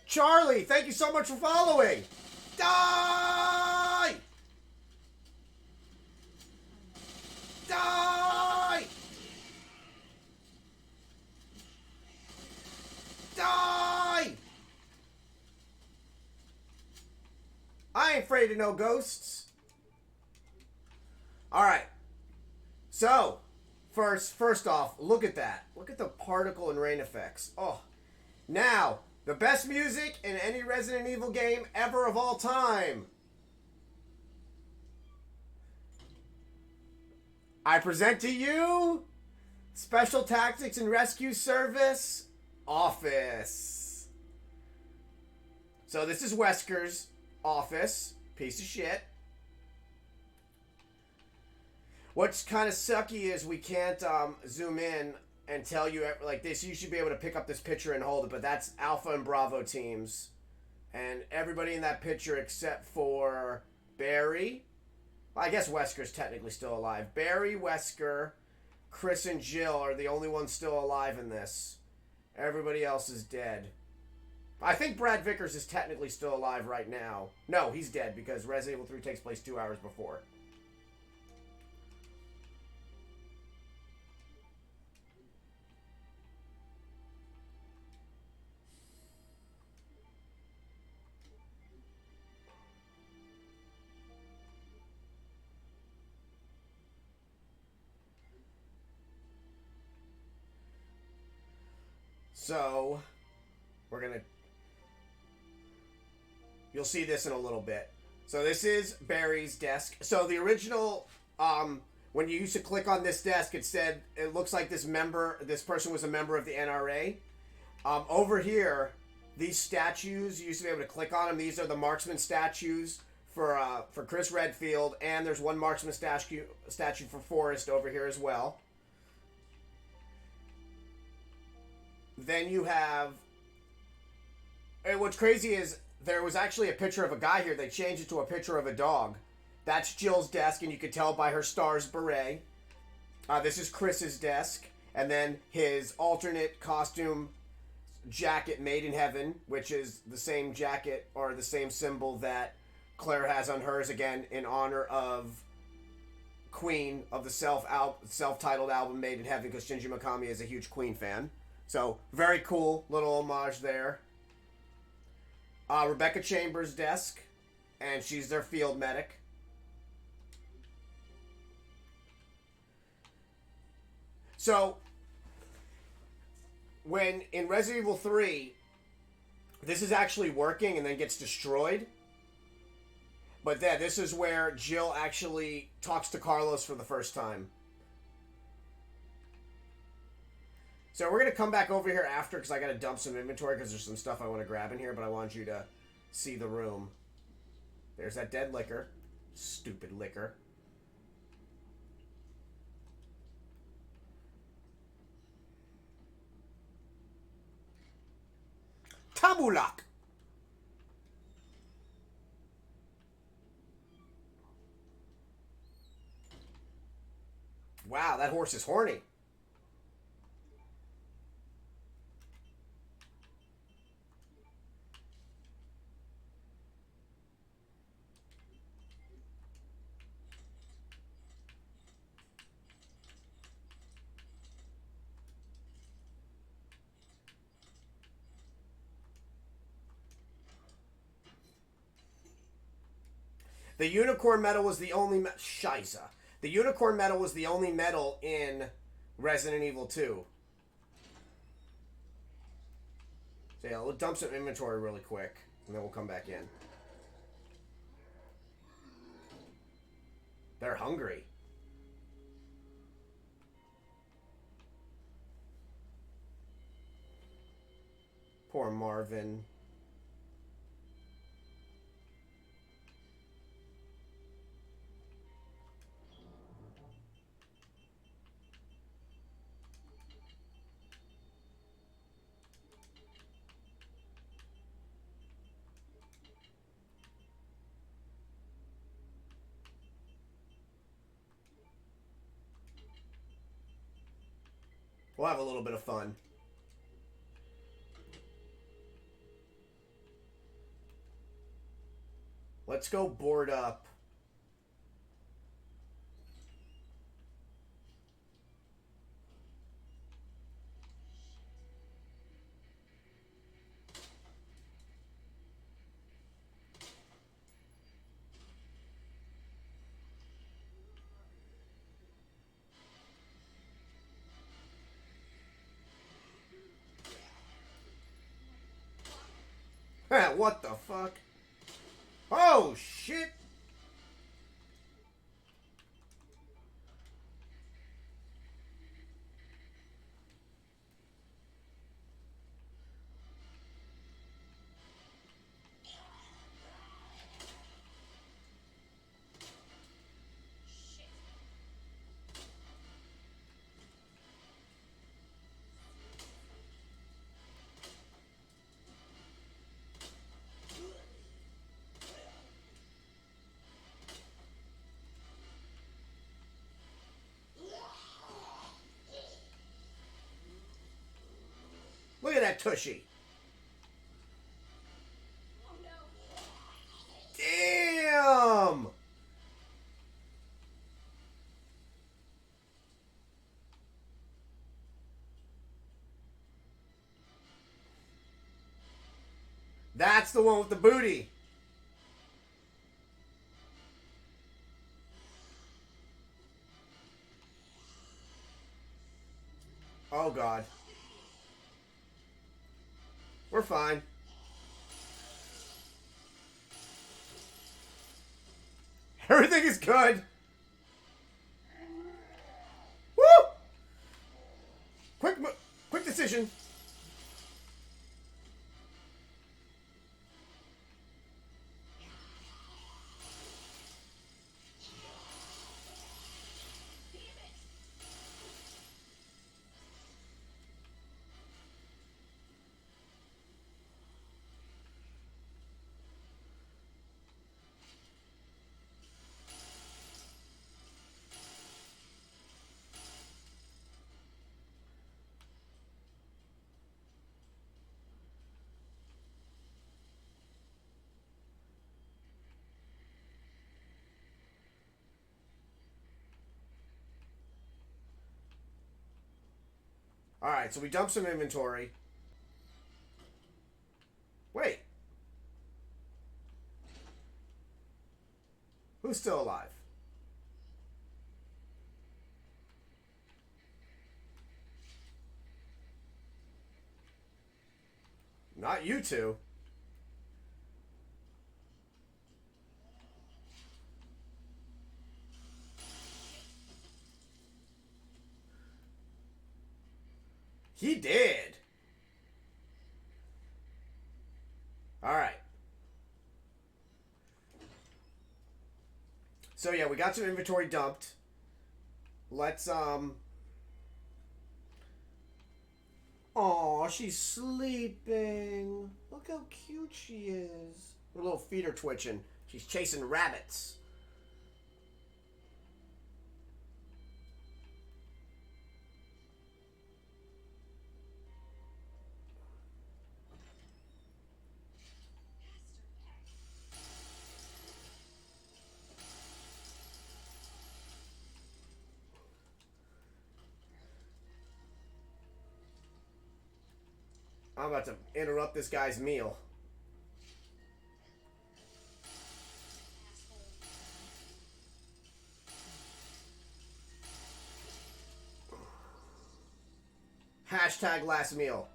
Charlie, thank you so much for following. Die! Die! Die! I ain't afraid of no ghosts. Alright. So, first off, look at that. Look at the particle and rain effects. Oh. Now, the best music in any Resident Evil game ever of all time. I present to you Special Tactics and Rescue Service office. So this is Wesker's office. Piece of shit. What's kind of sucky is we can't zoom in and tell you like this. You should be able to pick up this picture and hold it, but that's Alpha and Bravo teams. And everybody in that picture except for Barry. Well, I guess Wesker's technically still alive. Barry, Wesker, Chris, and Jill are the only ones still alive in this. Everybody else is dead. I think Brad Vickers is technically still alive right now. No, he's dead because Resident Evil 3 takes place 2 hours before. So, we're going to... You'll see this in a little bit. So this is Barry's desk. So the original, when you used to click on this desk, it said, it looks like this person was a member of the NRA. Over here, these statues, you used to be able to click on them. These are the marksman statues for Chris Redfield, and there's one marksman statue for Forrest over here as well. Then you have... And what's crazy is there was actually a picture of a guy here. They changed it to a picture of a dog. That's Jill's desk, and you can tell by her star's beret. This is Chris's desk. And then his alternate costume jacket made in heaven, which is the same jacket or the same symbol that Claire has on hers, again, in honor of Queen, of the self-titled album Made in Heaven, because Shinji Mikami is a huge Queen fan. So, very cool little homage there. Rebecca Chambers' desk, and she's their field medic. So, when in Resident Evil 3, this is actually working and then gets destroyed. But then, this is where Jill actually talks to Carlos for the first time. So we're going to come back over here after because I got to dump some inventory because there's some stuff I want to grab in here, but I want you to see the room. There's that dead liquor. Stupid liquor. Tabulak. Wow, that horse is horny. The unicorn medal was the only Scheisse. The unicorn medal was the only medal in Resident Evil 2. So yeah, we'll dump some inventory really quick, and then we'll come back in. They're hungry. Poor Marvin. We'll have a little bit of fun. Let's go board up. What the fuck? Oh, shit! Look at that tushy. Oh no. Damn! That's the one with the booty. Oh, God. We're fine. Everything is good. Woo! Quick decision. Alright, so we dumped some inventory. Wait. Who's still alive? Not you two. He did. All right. So yeah, we got some inventory dumped. Let's Aw, she's sleeping. Look how cute she is. Her little feet are twitching. She's chasing rabbits. I'm about to interrupt this guy's meal. Hashtag last meal.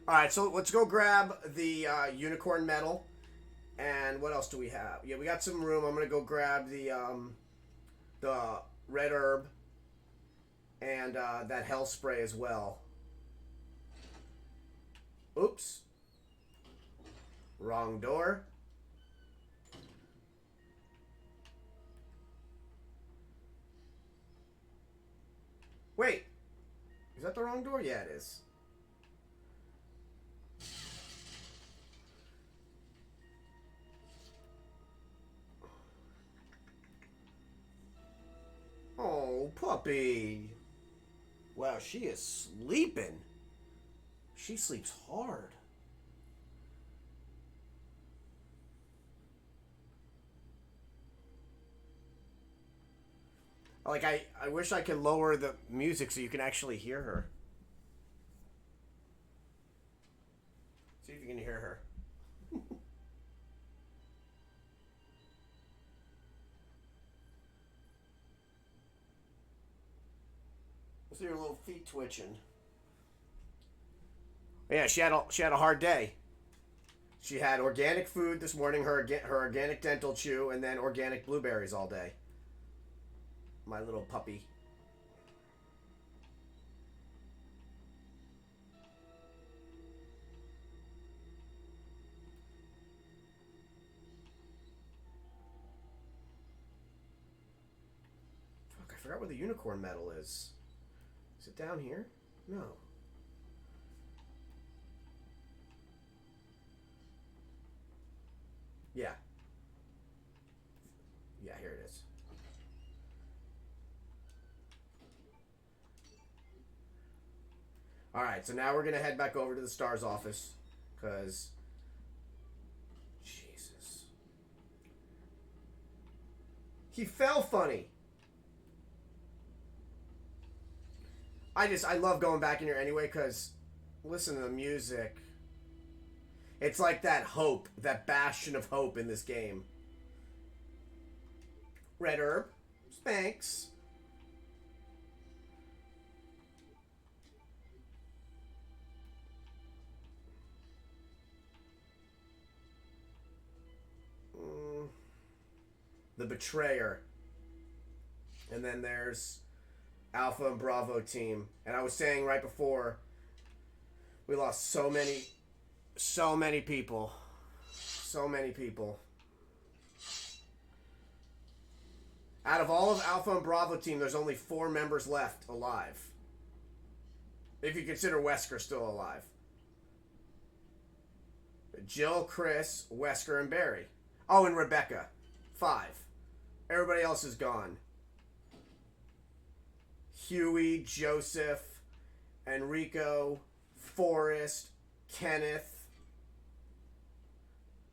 Alright, so let's go grab the unicorn medal. And what else do we have? Yeah, we got some room. I'm going to go grab the red herb and that hell spray as well. Oops. Wrong door. Wait. Is that the wrong door? Yeah, it is. Oh, puppy. Wow, she is sleeping. She sleeps hard. Like, I wish I could lower the music so you can actually hear her. See if you can hear her. See her little feet twitching. Yeah, she had a hard day. She had organic food this morning, her organic dental chew, and then organic blueberries all day. My little puppy. Fuck, I forgot where the unicorn medal is. Is it down here? No. Yeah. Yeah, here it is. Alright, so now we're going to head back over to the STARS office. Because... Jesus. He fell funny. I love going back in here anyway, because listen to the music. It's like that hope, that bastion of hope in this game. Red herb. Spanx. The Betrayer. And then there's Alpha and Bravo team. And I was saying right before, we lost so many people. So many people. Out of all of Alpha and Bravo team, there's only 4 members left alive. If you consider Wesker still alive. Jill, Chris, Wesker, and Barry. Oh, and Rebecca. 5. Everybody else is gone. Huey, Joseph, Enrico, Forrest, Kenneth,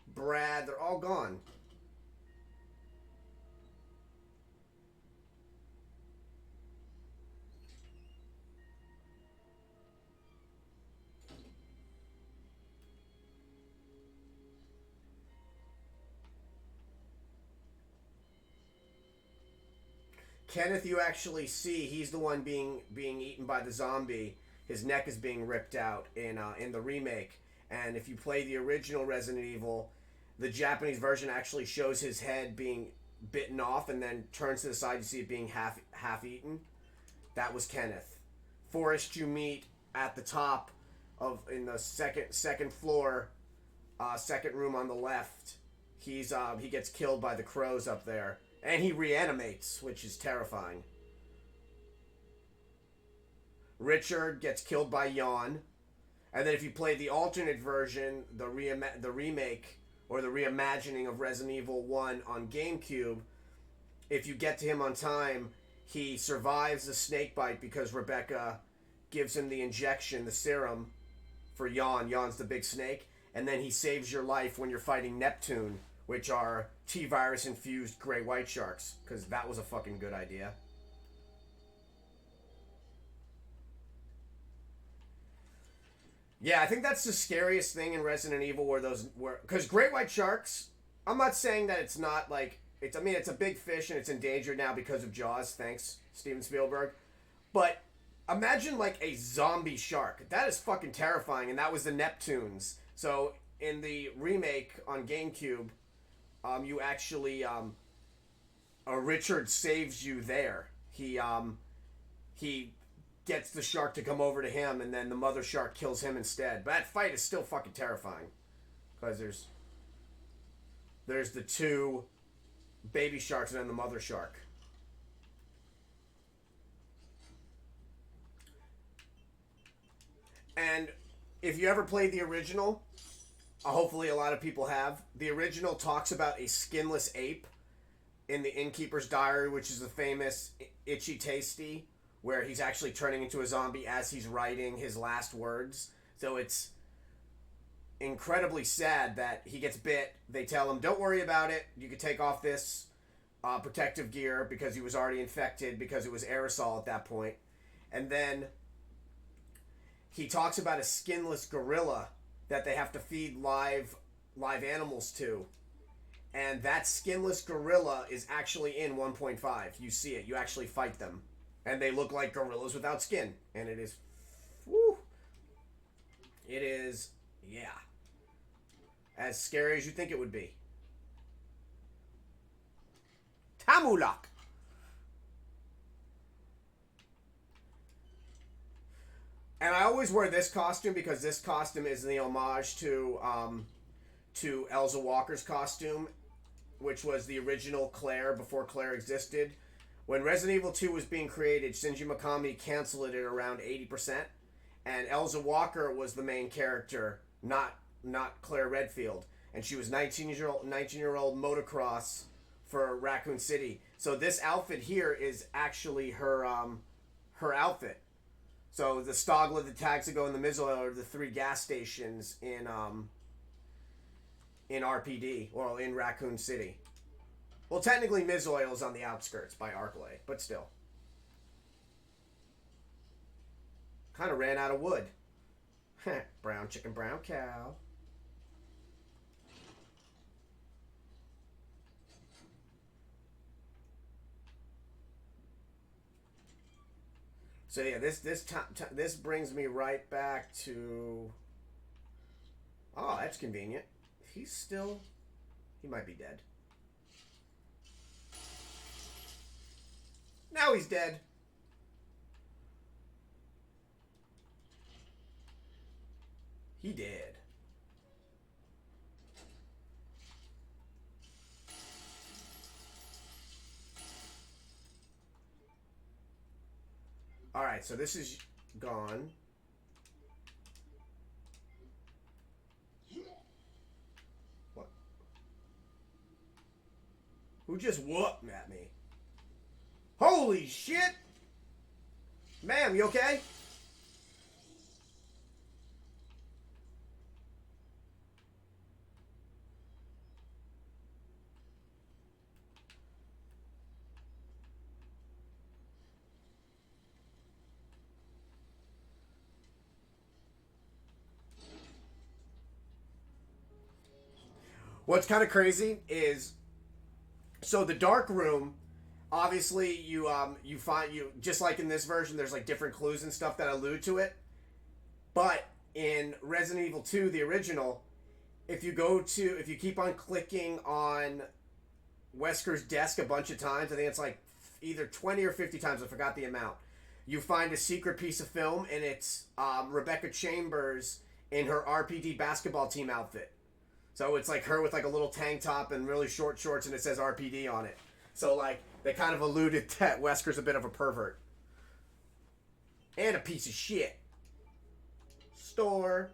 Brad, they're all gone. Kenneth, you actually see, he's the one being eaten by the zombie. His neck is being ripped out in the remake. And if you play the original Resident Evil, the Japanese version actually shows his head being bitten off and then turns to the side. You see it being half eaten. That was Kenneth. Forrest you meet at the top in the second floor, second room on the left. He gets killed by the crows up there. And he reanimates, which is terrifying. Richard gets killed by Yawn. And then if you play the alternate version, the remake or the reimagining of Resident Evil 1 on GameCube, if you get to him on time, he survives the snake bite because Rebecca gives him the injection, the serum, for Yawn. Yawn's the big snake. And then he saves your life when you're fighting Neptune, which are T-virus infused gray white sharks, because that was a fucking good idea. Yeah, I think that's the scariest thing in Resident Evil, because great white sharks, I'm not saying that it's not like, it's a big fish and it's endangered now because of Jaws, thanks Steven Spielberg. But imagine like a zombie shark. That is fucking terrifying, and that was the Neptunes. So in the remake on GameCube, you actually Richard saves you there. He gets the shark to come over to him, and then the mother shark kills him instead. But that fight is still fucking terrifying, because there's the two baby sharks and then the mother shark. And if you ever played the original, hopefully a lot of people have, the original talks about a skinless ape in the Innkeeper's Diary, which is the famous Itchy Tasty, where he's actually turning into a zombie as he's writing his last words. So it's incredibly sad that he gets bit. They tell him, don't worry about it. You can take off this protective gear, because he was already infected, because it was aerosol at that point. And then he talks about a skinless gorilla that they have to feed live animals to. And that skinless gorilla is actually in 1.5. You see it. You actually fight them. And they look like gorillas without skin. And it is... Whew, it is... Yeah. As scary as you think it would be. Tamulak! And I always wear this costume because this costume is the homage to Elza Walker's costume, which was the original Claire before Claire existed. When Resident Evil 2 was being created, Shinji Mikami canceled it at around 80%, and Elza Walker was the main character, not Claire Redfield, and she was 19-year-old motocross for Raccoon City. So this outfit here is actually her outfit. So the Stogla, the Taxigo, and the Mizzle are the three gas stations in RPD, or in Raccoon City. Well, technically Mizoil is on the outskirts by Arklay, but still. Kind of ran out of wood. Brown chicken, brown cow. So yeah, this brings me right back to... Oh, that's convenient. He might be dead. Now he's dead. He did. Alright, so this is gone. What? Who just whooped at me? Holy shit! Ma'am, you okay? What's kind of crazy is, so the dark room, obviously you find, just like in this version, there's like different clues and stuff that allude to it. But in Resident Evil 2, the original, if you keep on clicking on Wesker's desk a bunch of times, I think it's like either 20 or 50 times, I forgot the amount, you find a secret piece of film, and it's Rebecca Chambers in her RPD basketball team outfit. So it's like her with like a little tank top and really short shorts, and it says RPD on it. So like they kind of alluded that Wesker's a bit of a pervert. And a piece of shit. store.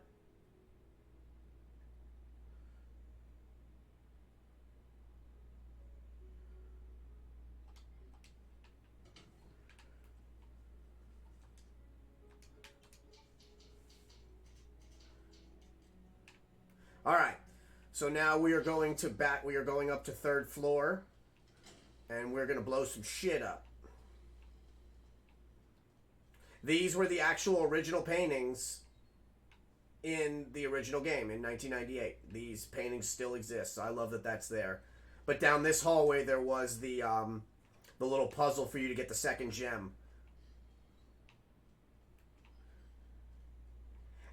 All right. So now we are going to back. We are going up to third floor, and we're gonna blow some shit up. These were the actual original paintings in the original game in 1998. These paintings still exist, so I love that that's there. But down this hallway, there was the little puzzle for you to get the second gem.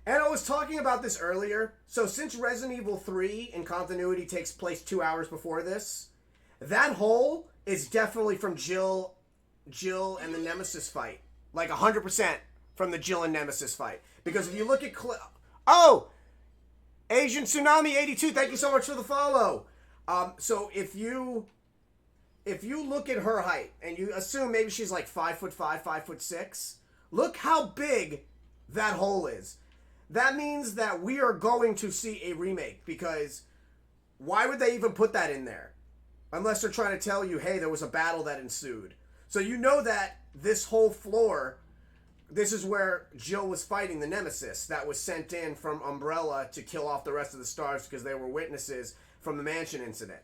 And I was talking about this earlier. So since Resident Evil 3 in continuity takes place 2 hours before this, that hole is definitely from Jill and the Nemesis fight. Like 100% from the Jill and Nemesis fight. Because if you look at... Oh! Asian Tsunami 82, thank you so much for the follow. So if you look at her height, and you assume maybe she's like 5'5", 5'6", look how big that hole is. That means that we are going to see a remake, because why would they even put that in there? Unless they're trying to tell you, hey, there was a battle that ensued. So you know that this whole floor, this is where Jill was fighting the Nemesis that was sent in from Umbrella to kill off the rest of the stars because they were witnesses from the mansion incident.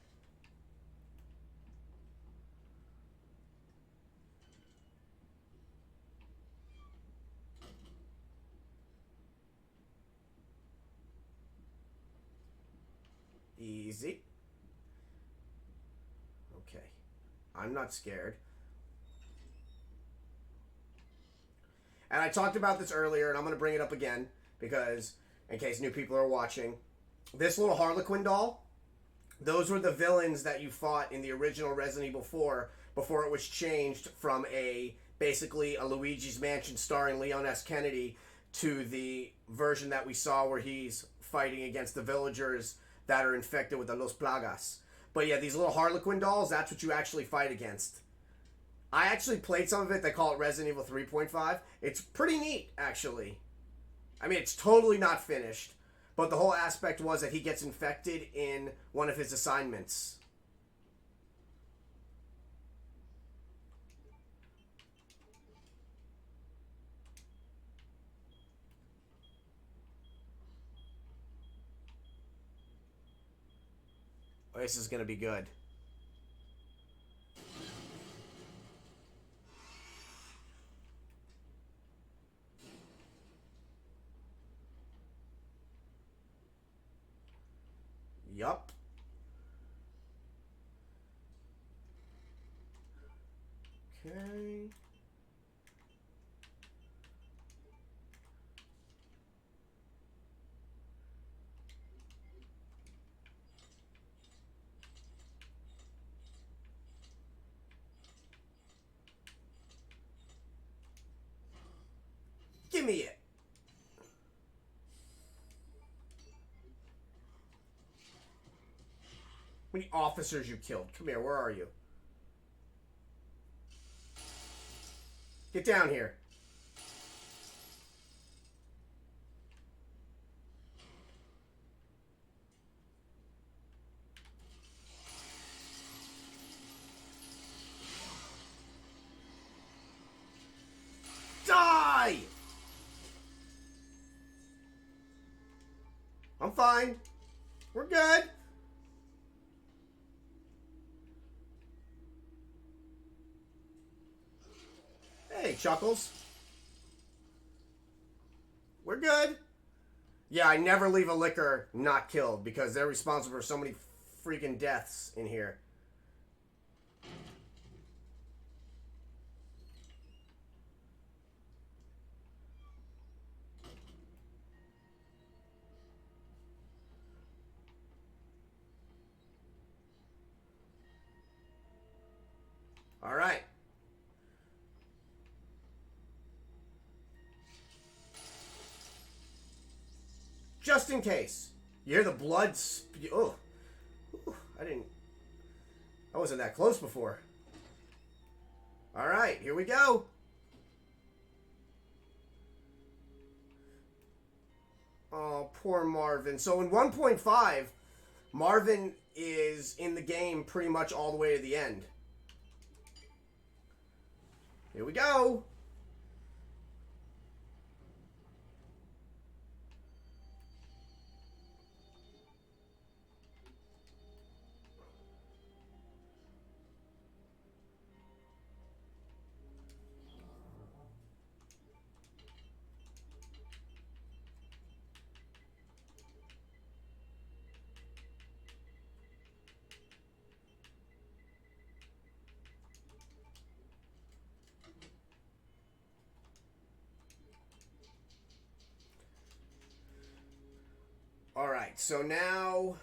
Easy. Okay. I'm not scared. And I talked about this earlier, and I'm going to bring it up again, because in case new people are watching, this little Harlequin doll, those were the villains that you fought in the original Resident Evil 4 before it was changed from basically a Luigi's Mansion starring Leon S. Kennedy to the version that we saw where he's fighting against the villagers that are infected with the Los Plagas. But yeah, these little Harlequin dolls, that's what you actually fight against. I actually played some of it. They call it Resident Evil 3.5. It's pretty neat, actually. I mean, it's totally not finished. But the whole aspect was that he gets infected in one of his assignments. Oh, this is going to be good. Yup. Okay. Give me it. How many officers you killed? Come here, where are you? Get down here. Die! I'm fine. We're good. Hey, Chuckles. We're good. Yeah, I never leave a licker not killed because they're responsible for so many freaking deaths in here. All right. Just in case. You hear the blood oh. Ooh, I wasn't that close before. Alright, here we go. Poor Marvin. So in 1.5, Marvin is in the game pretty much all the way to the end. Here we go. All right, so now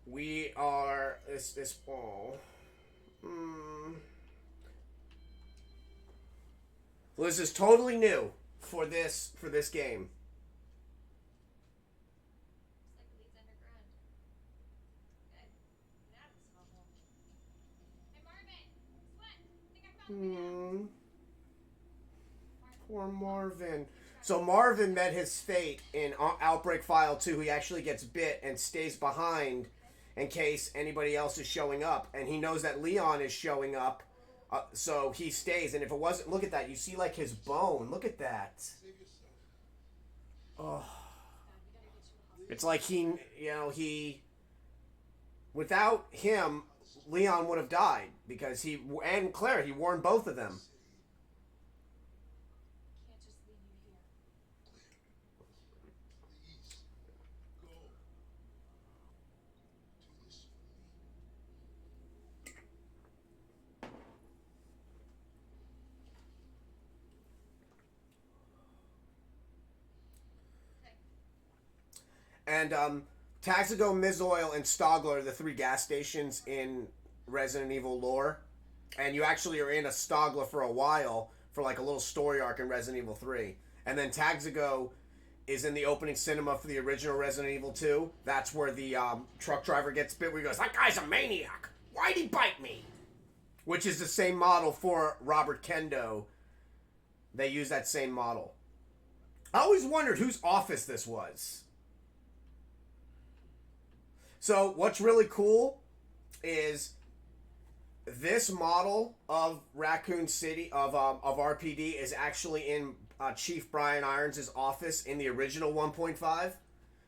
we are this all. Well, this is totally new for this game. Looks like it leads underground. Good. Get out of this hellhole. Hey, Marvin! Sweat! I think I found the Poor Marvin. So Marvin met his fate in Outbreak File 2. He actually gets bit and stays behind in case anybody else is showing up. And he knows that Leon is showing up, so he stays. And if it wasn't... Look at that. You see, like, his bone. Look at that. Save yourself. Oh. It's like he... Without him, Leon would have died. Because he... And Claire, he warned both of them. Can't just leave you here. Please. Go. Do this for me. And Taxigo, Mizoil, and Stogler are the three gas stations in Resident Evil lore. And you actually are in a Stogler for a while for like a little story arc in Resident Evil 3. And then Taxigo is in the opening cinema for the original Resident Evil 2. That's where the truck driver gets bit, where he goes, "That guy's a maniac. Why'd he bite me?" Which is the same model for Robert Kendo. They use that same model. I always wondered whose office this was. So what's really cool is this model of Raccoon City, of RPD, is actually in Chief Brian Irons' office in the original 1.5.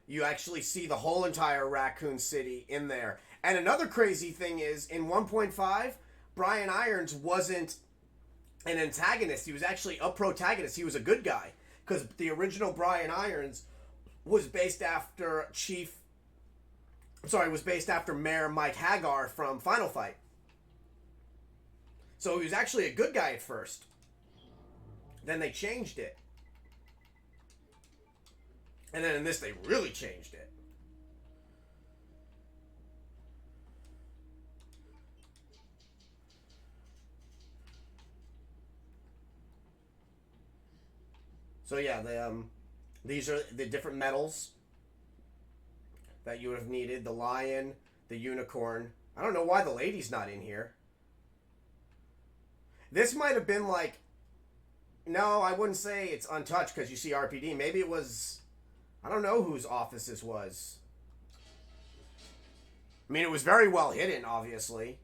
You actually see the whole entire Raccoon City in there. And another crazy thing is, in 1.5, Brian Irons wasn't an antagonist. He was actually a protagonist. He was a good guy. Because the original Brian Irons was based after was based after Mayor Mike Hagar from Final Fight. So he was actually a good guy at first. Then they changed it. And then in this, they really changed it. So yeah, these are the different metals that you would have needed. The lion, the unicorn. I don't know why the lady's not in here. This might have been like... No, I wouldn't say it's untouched because you see RPD. Maybe it was... I don't know whose office this was. I mean, it was very well hidden, obviously.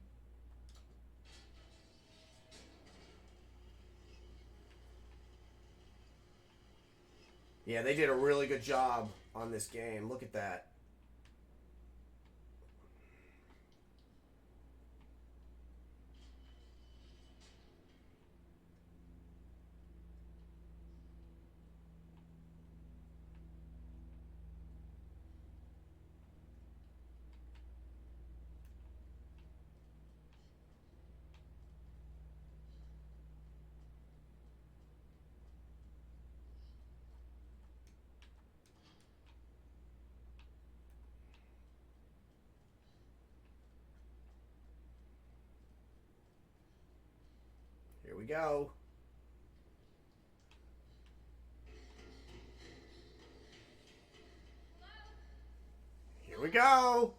Yeah, they did a really good job on this game. Look at that. Here we go. Here we go.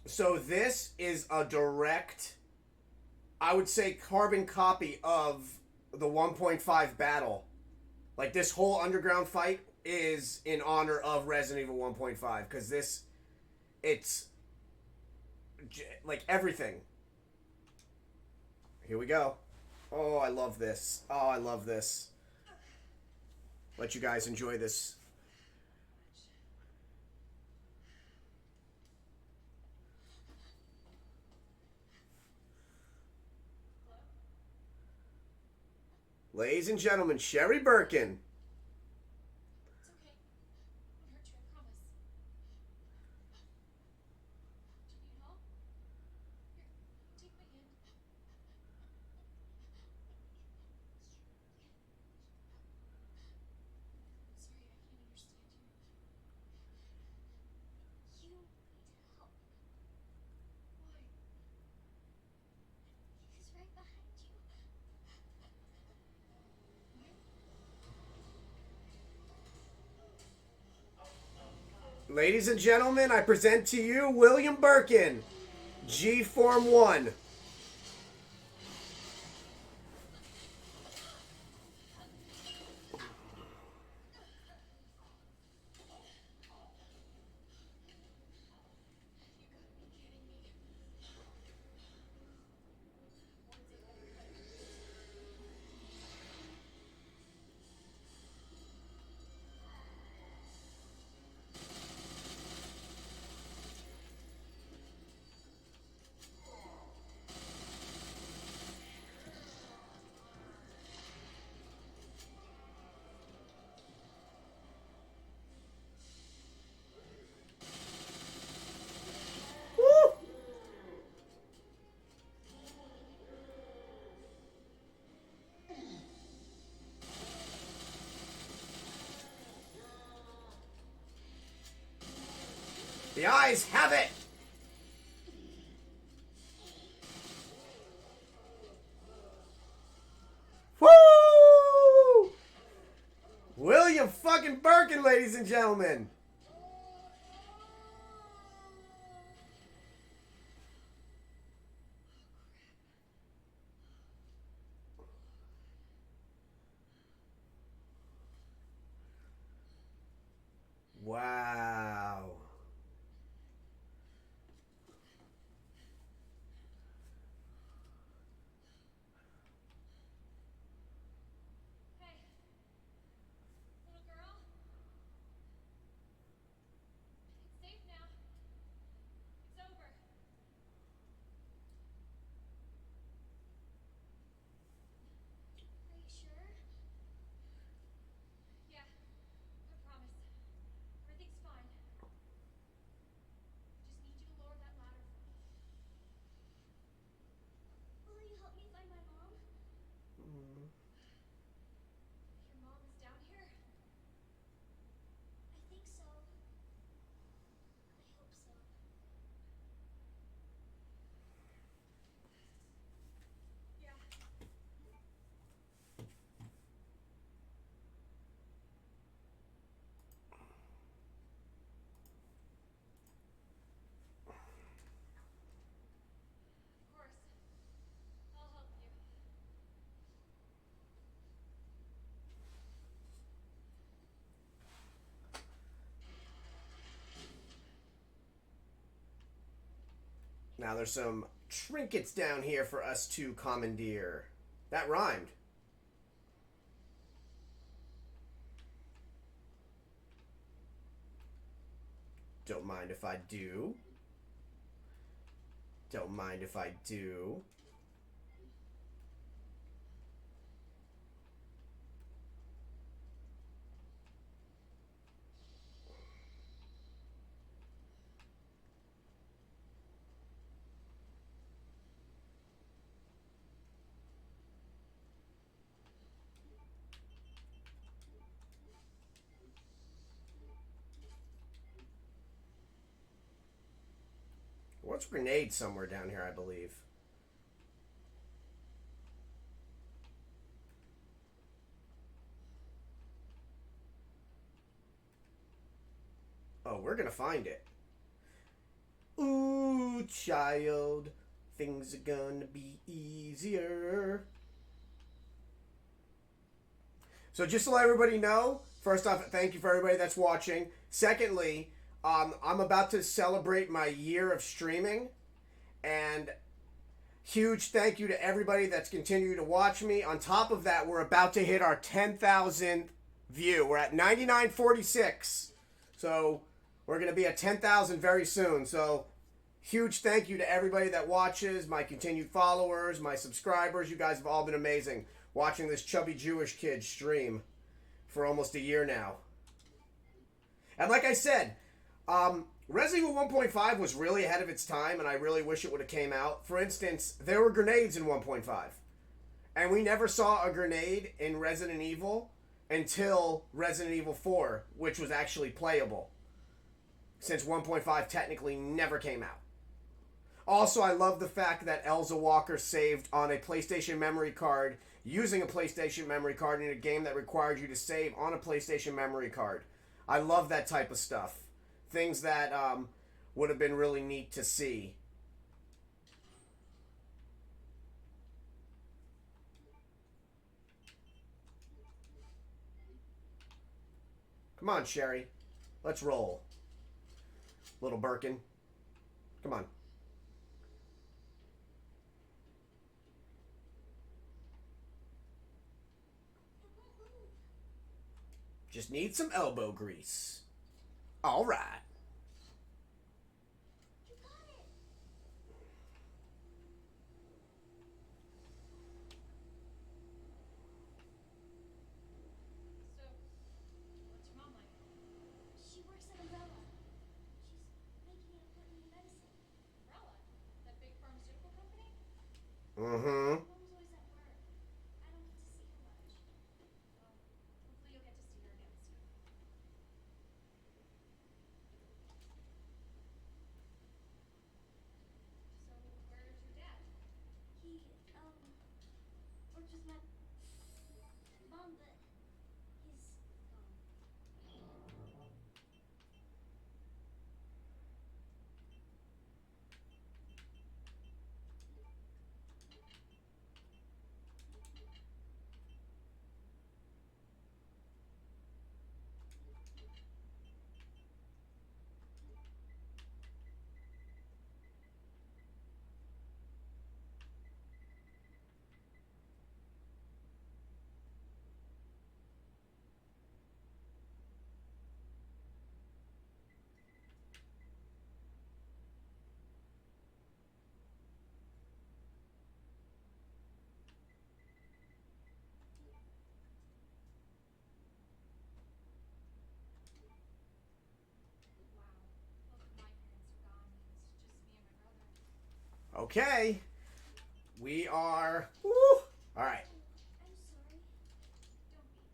So this is a direct I would say, carbon copy of the 1.5 battle. Like, this whole underground fight is in honor of Resident Evil 1.5, because it's like everything. Here we go. Oh, I love this. Oh, I love this. Let you guys enjoy this. Ladies and gentlemen, Sherry Birkin. It's okay. I won't hurt you, I promise. Do you need help? Here, take my hand. Sorry, I can't understand you. You need help. Why? He's right behind you. Ladies and gentlemen, I present to you William Birkin, G Form 1. You gotta be kidding me. Woo! The eyes have it! Woo! William fucking Birkin, ladies and gentlemen. Wow. Hey, little girl. It's safe now. It's over. Are you sure? Yeah, I promise. Everything's fine. I just need you to lower that ladder for me. Will you help me find my mom? Your mom is down here? I think so. I hope so. Yeah. Of course. I'll help you. Now there's some trinkets down here for us to commandeer. That rhymed. Don't mind if I do. Don't mind if I do. What's grenade somewhere down here, I believe. Oh, we're gonna find it. Ooh, child. Things are gonna be easier. So just to let everybody know, first off, thank you for everybody that's watching. Secondly, I'm about to celebrate my year of streaming, and huge thank you to everybody that's continued to watch me. On top of that, we're about to hit our 10,000th view. We're at 9946. So we're going to be at 10,000 very soon. So huge thank you to everybody that watches, my continued followers, my subscribers. You guys have all been amazing watching this chubby Jewish kid stream for almost a year now. And like I said, Resident Evil 1.5 was really ahead of its time, and I really wish it would have came out. For instance, there were grenades in 1.5. And we never saw a grenade in Resident Evil until Resident Evil 4, which was actually playable, since 1.5 technically never came out. Also, I love the fact that Elza Walker saved on a PlayStation memory card using a PlayStation memory card in a game that required you to save on a PlayStation memory card. I love that type of stuff. Things that would have been really neat to see. Come on, Sherry. Let's roll. Little Birkin. Come on. Just need some elbow grease. All right. You got it. So, what's your mom like? She works at Umbrella. She's making an appointment in medicine. Umbrella? That big pharmaceutical company? Mm-hmm. Mom's always at work. I don't get to see her much. Well, hopefully you'll get to see her again soon. So, where's your dad? He, works with my mom, but he's gone. Wow. Both of my parents are gone. It's just me and my brother. Okay. We are... Woo! All right. I'm sorry. Don't be.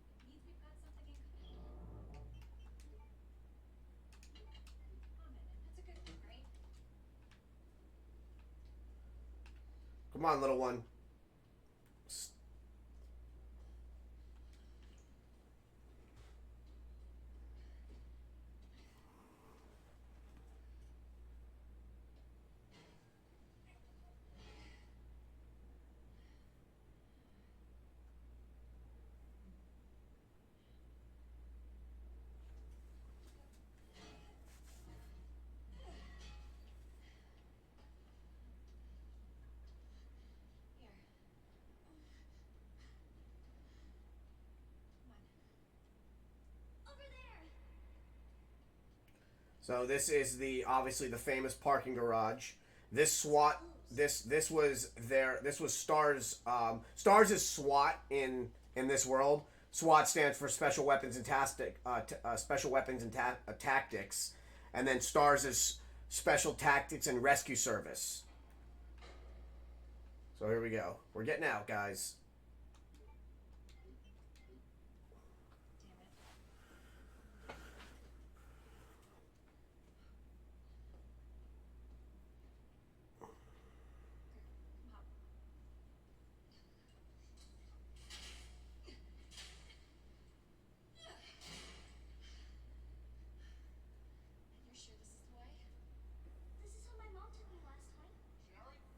It means we've got something in common. Amen. That's a good thing, right? Come on, little one. Here. Come on. Over there. So this is the obviously the famous parking garage. This SWAT this was STARS STARS is SWAT in this world. SWAT stands for Special Weapons and Tactics, and then STARS is Special Tactics and Rescue Service. So here we go. We're getting out, guys. Damn it. Come on. You're sure this is the way? This is how my mom took me last time. Sherry?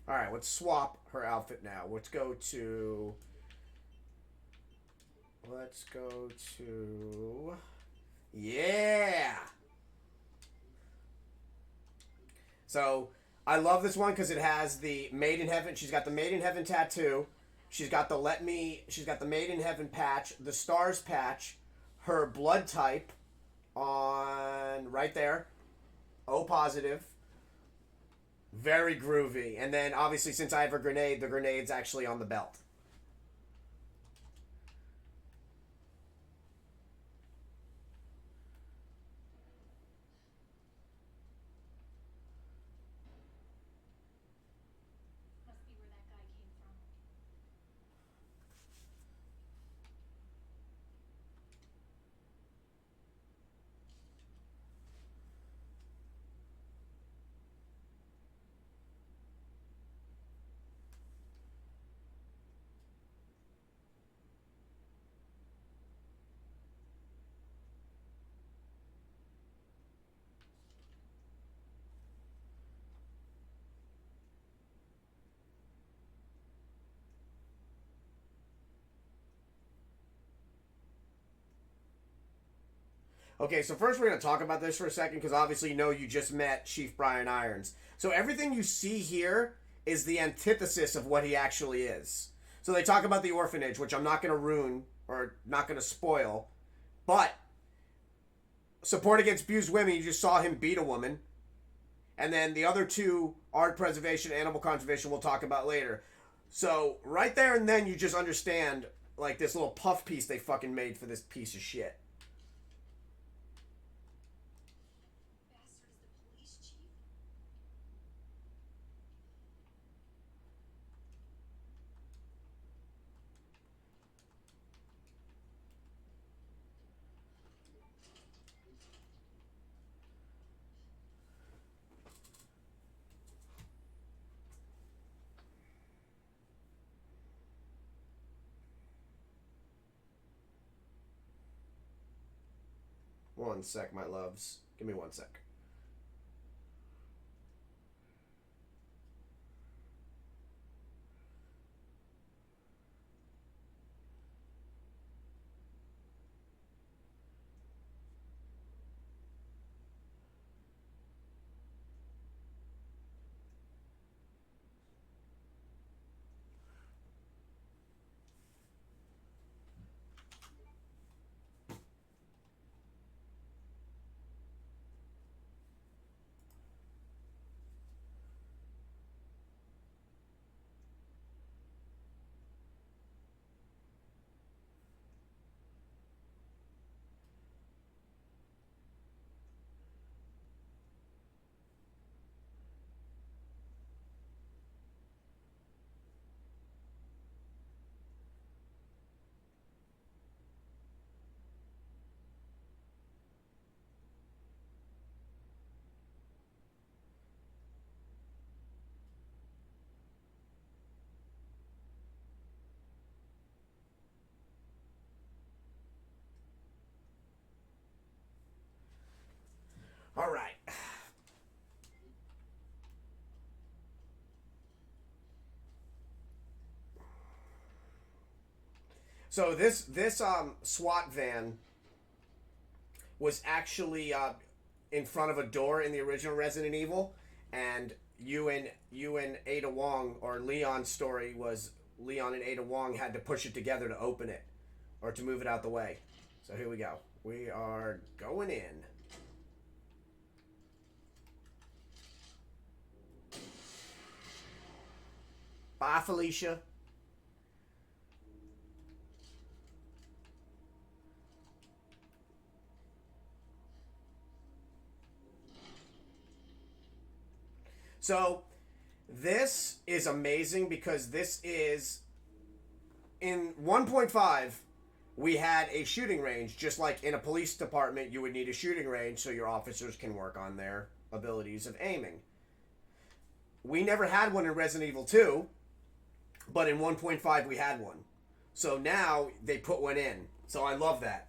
All right, let's swap her outfit now. Let's go to. Yeah. So I love this one because it has the Made in Heaven. She's got the Made in Heaven tattoo. She's got the She's got the Made in Heaven patch, the stars patch, her blood type on right there. O positive. Very groovy. And then obviously since I have a grenade, the grenade's actually on the belt. Must be where that guy came from. Okay, so first we're going to talk about this for a second because obviously you know you just met Chief Brian Irons. So everything you see here is the antithesis of what he actually is. So they talk about the orphanage, which I'm not going to ruin or not going to spoil, but support against abused women, you just saw him beat a woman. And then the other two, art preservation, animal conservation, we'll talk about later. So right there and then you just understand like this little puff piece they fucking made for this piece of shit. Bastard is the police chief. One sec, my loves. Give me one sec. All right. So this SWAT van was actually in front of a door in the original Resident Evil, and you and Ada Wong, or Leon's story was Leon and Ada Wong had to push it together to open it or to move it out the way. So here we go. We are going in. Bye, Felicia. So, this is amazing because this is in 1.5 we had a shooting range, just like in a police department you would need a shooting range so your officers can work on their abilities of aiming. We never had one in Resident Evil 2, but in 1.5 we had one. So now they put one in. So I love that.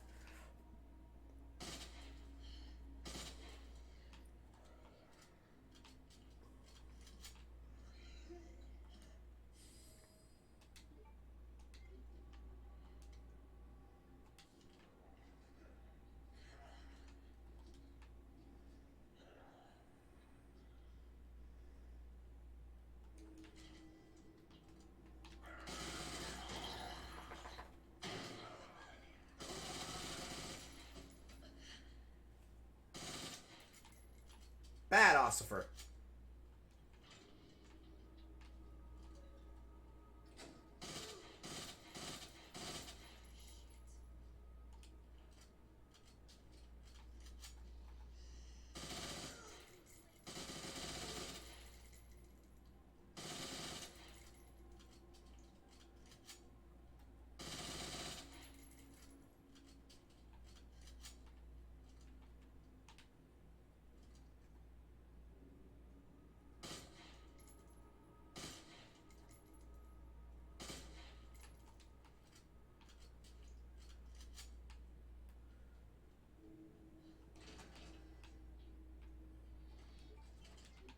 philosopher.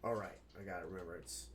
All right, I gotta remember it's.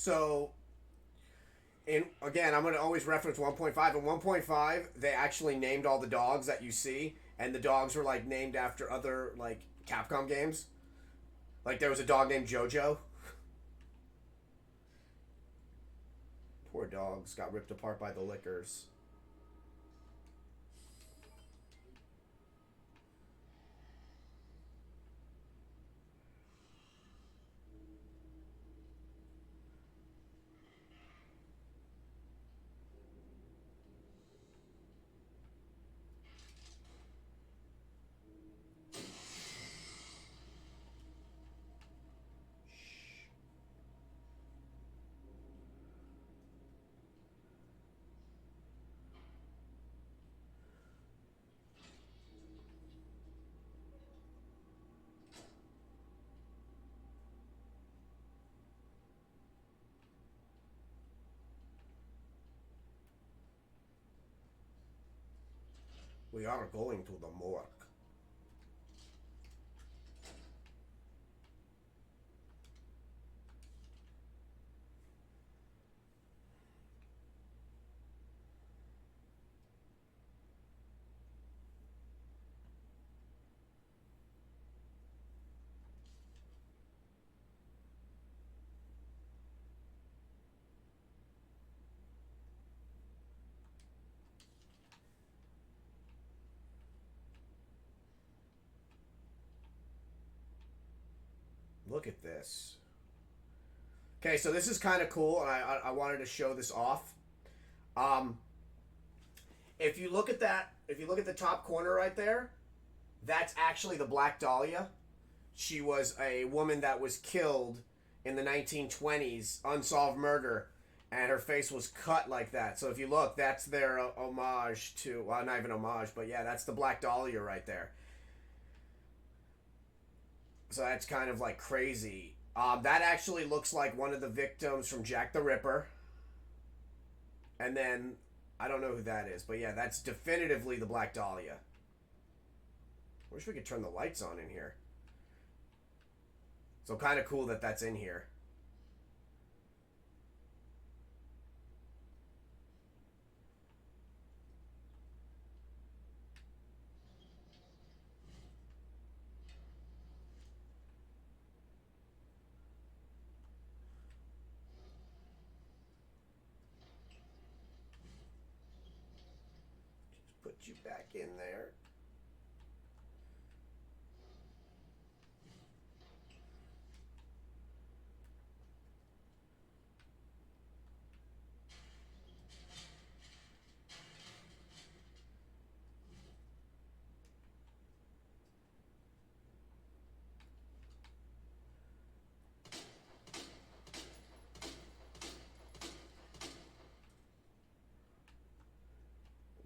So, and again, I'm going to always reference 1.5. In 1.5, they actually named all the dogs that you see, and the dogs were like named after other like Capcom games. Like there was a dog named JoJo. Poor dogs got ripped apart by the lickers. We are going to the morgue. Look at this. Okay, so this is kind of cool, and I wanted to show this off. Um, if you look at that, if you look at the top corner right there, that's actually the Black Dahlia. She was a woman that was killed in the 1920s, unsolved murder, and her face was cut like that. So if you look, that's their homage to, well, not even homage, but yeah, that's the Black Dahlia right there. So that's kind of like crazy. That actually looks like one of the victims from Jack the Ripper. And then, I don't know who that is, but yeah, that's definitively the Black Dahlia. I wish we could turn the lights on in here. So kind of cool that that's in here. you back in there.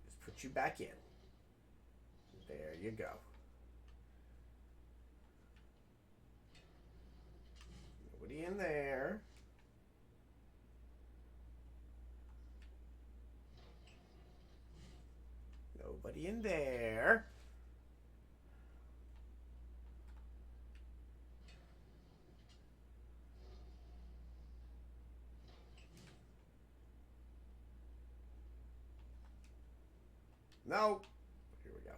Just put you back in. There you go. Nobody in there. Nobody in there. No. Here we go.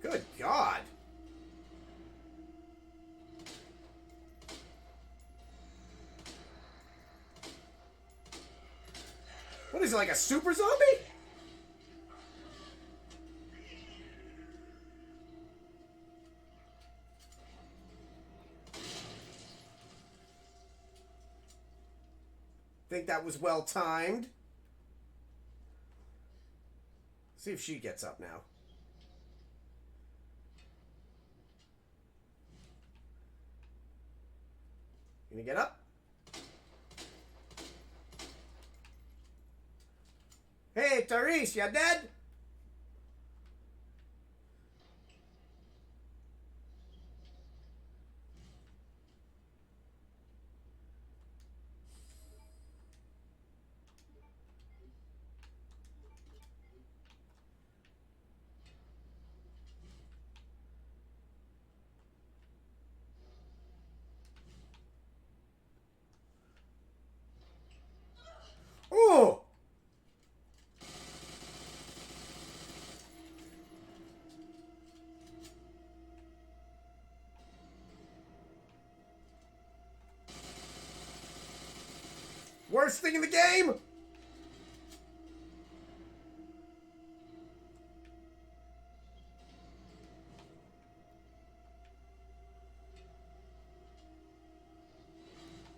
Good God. What is it, like a super zombie? Think that was well timed. See if she gets up now. Gonna get up? Hey, Therese, you dead? Oh! Worst thing in the game?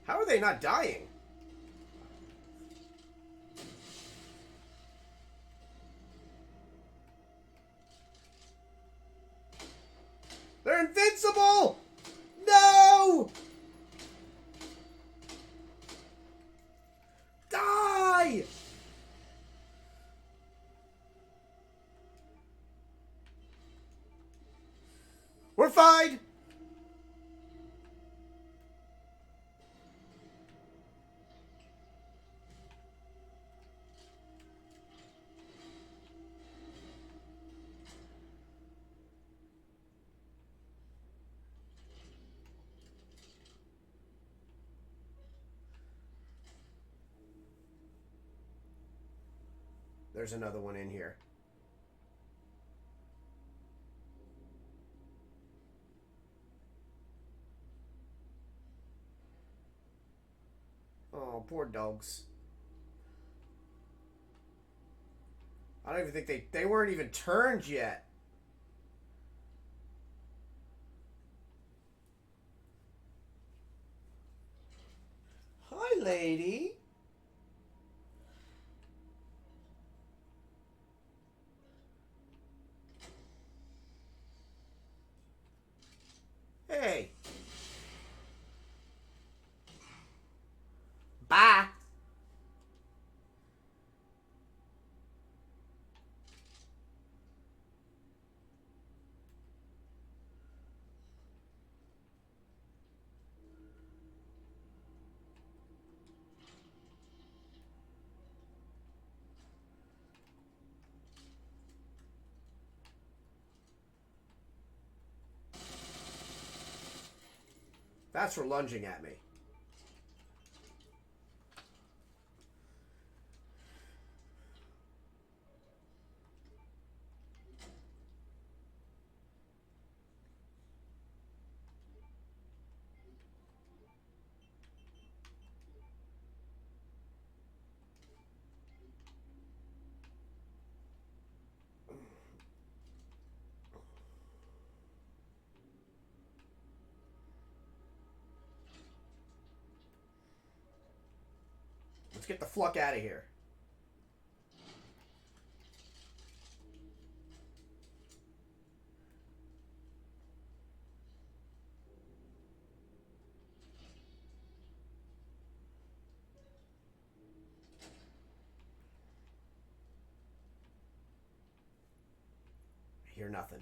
How are they not dying? They're invincible! No! Die! We're fine! There's another one in here. Oh, poor dogs. I don't even think they weren't even turned yet. Hi, lady. Hey. Bye. That's for lunging at me. Let's get the fuck out of here. I hear nothing.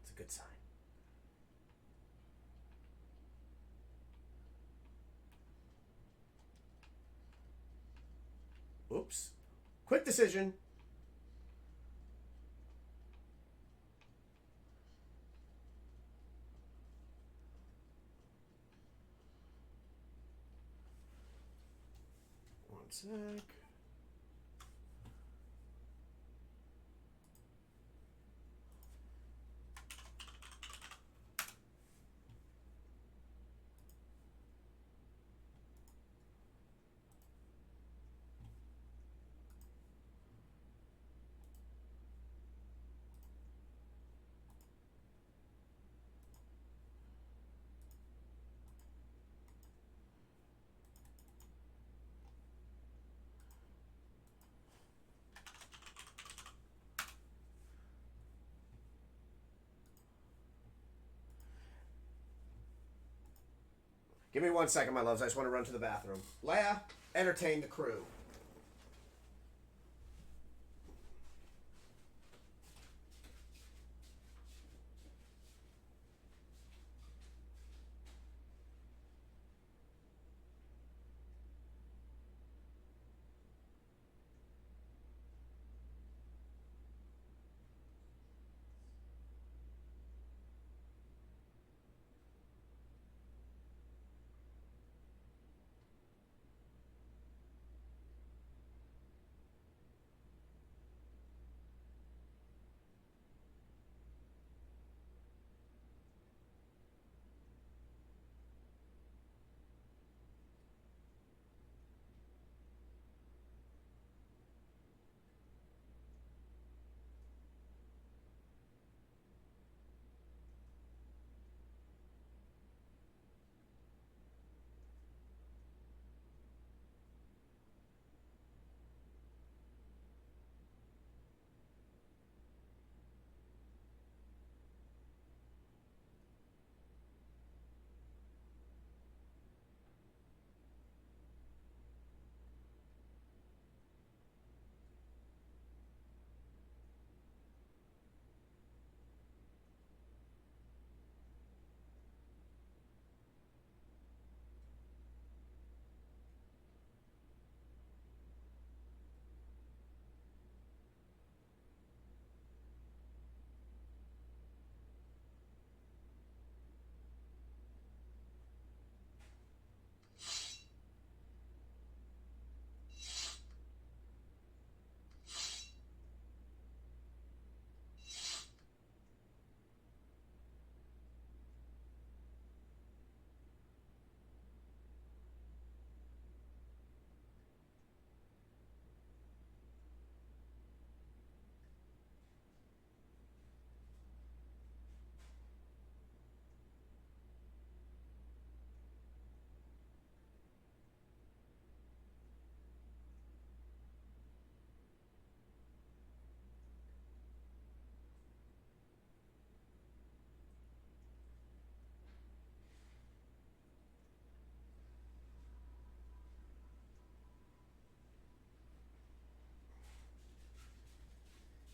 It's a good sign. Oops. Quick decision. One sec. Give me 1 second, my loves. I just want to run to the bathroom. Leia, entertain the crew.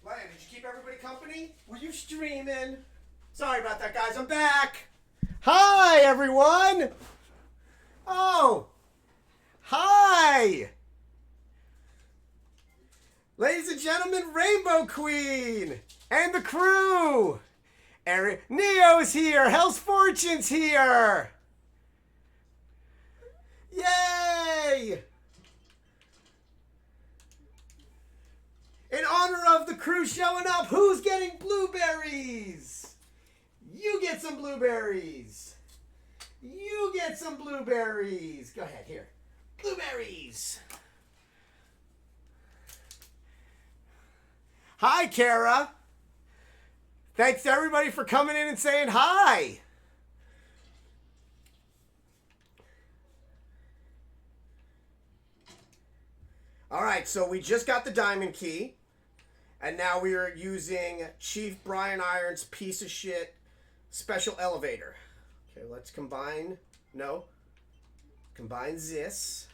Leia, did you keep everybody company? Were you streaming? Sorry about that, guys. I'm back. Hi, everyone. Oh. Hi. Ladies and gentlemen, Rainbow Queen and the crew. Neo's here. Hell's Fortune's here. crew showing up. Who's getting blueberries? You get some blueberries. You get some blueberries. Go ahead, here. Blueberries. Hi, Kara. Thanks to everybody for coming in and saying hi. All right, so we just got the diamond key, and now we are using Chief Brian Irons' piece of shit special elevator. Okay, let's combine. No. Combine this.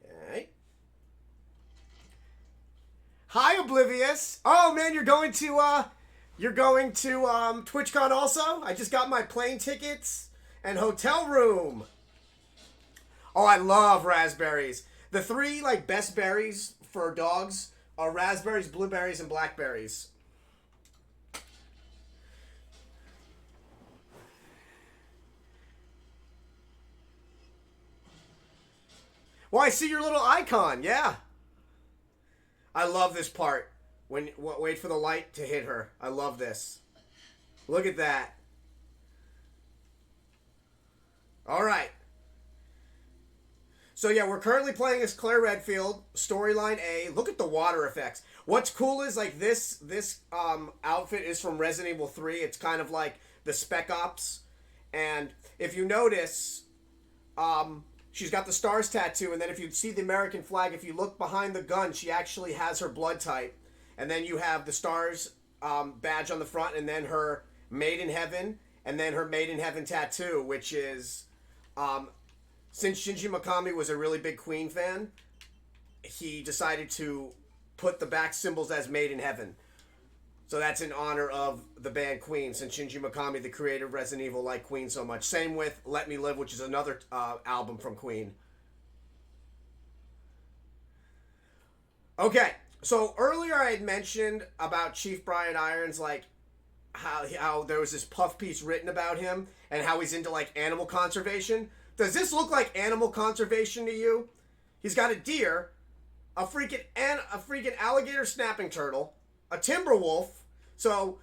Okay. Hi, Oblivious. Oh man, you're going to TwitchCon also? I just got my plane tickets and hotel room. Oh, I love raspberries. The three like best berries for dogs are raspberries, blueberries, and blackberries. Well, I see your little icon. Yeah. I love this part. Wait for the light to hit her. I love this. Look at that. All right. So yeah, we're currently playing as Claire Redfield, storyline A. Look at the water effects. What's cool is like this outfit is from Resident Evil 3. It's kind of like the Spec Ops. And if you notice, she's got the stars tattoo, and then if you see the American flag, if you look behind the gun, she actually has her blood type. And then you have the stars badge on the front, and then her Made in Heaven, and then her Made in Heaven tattoo, which is, since Shinji Mikami was a really big Queen fan, he decided to put the back symbols as Made in Heaven. So that's in honor of the band Queen, since Shinji Mikami, the creator of Resident Evil, liked Queen so much. Same with Let Me Live, which is another album from Queen. Okay, so earlier I had mentioned about Chief Brian Irons, like how there was this puff piece written about him and how he's into like animal conservation. Does this look like animal conservation to you? He's got a deer, a freaking alligator snapping turtle, a timber wolf. So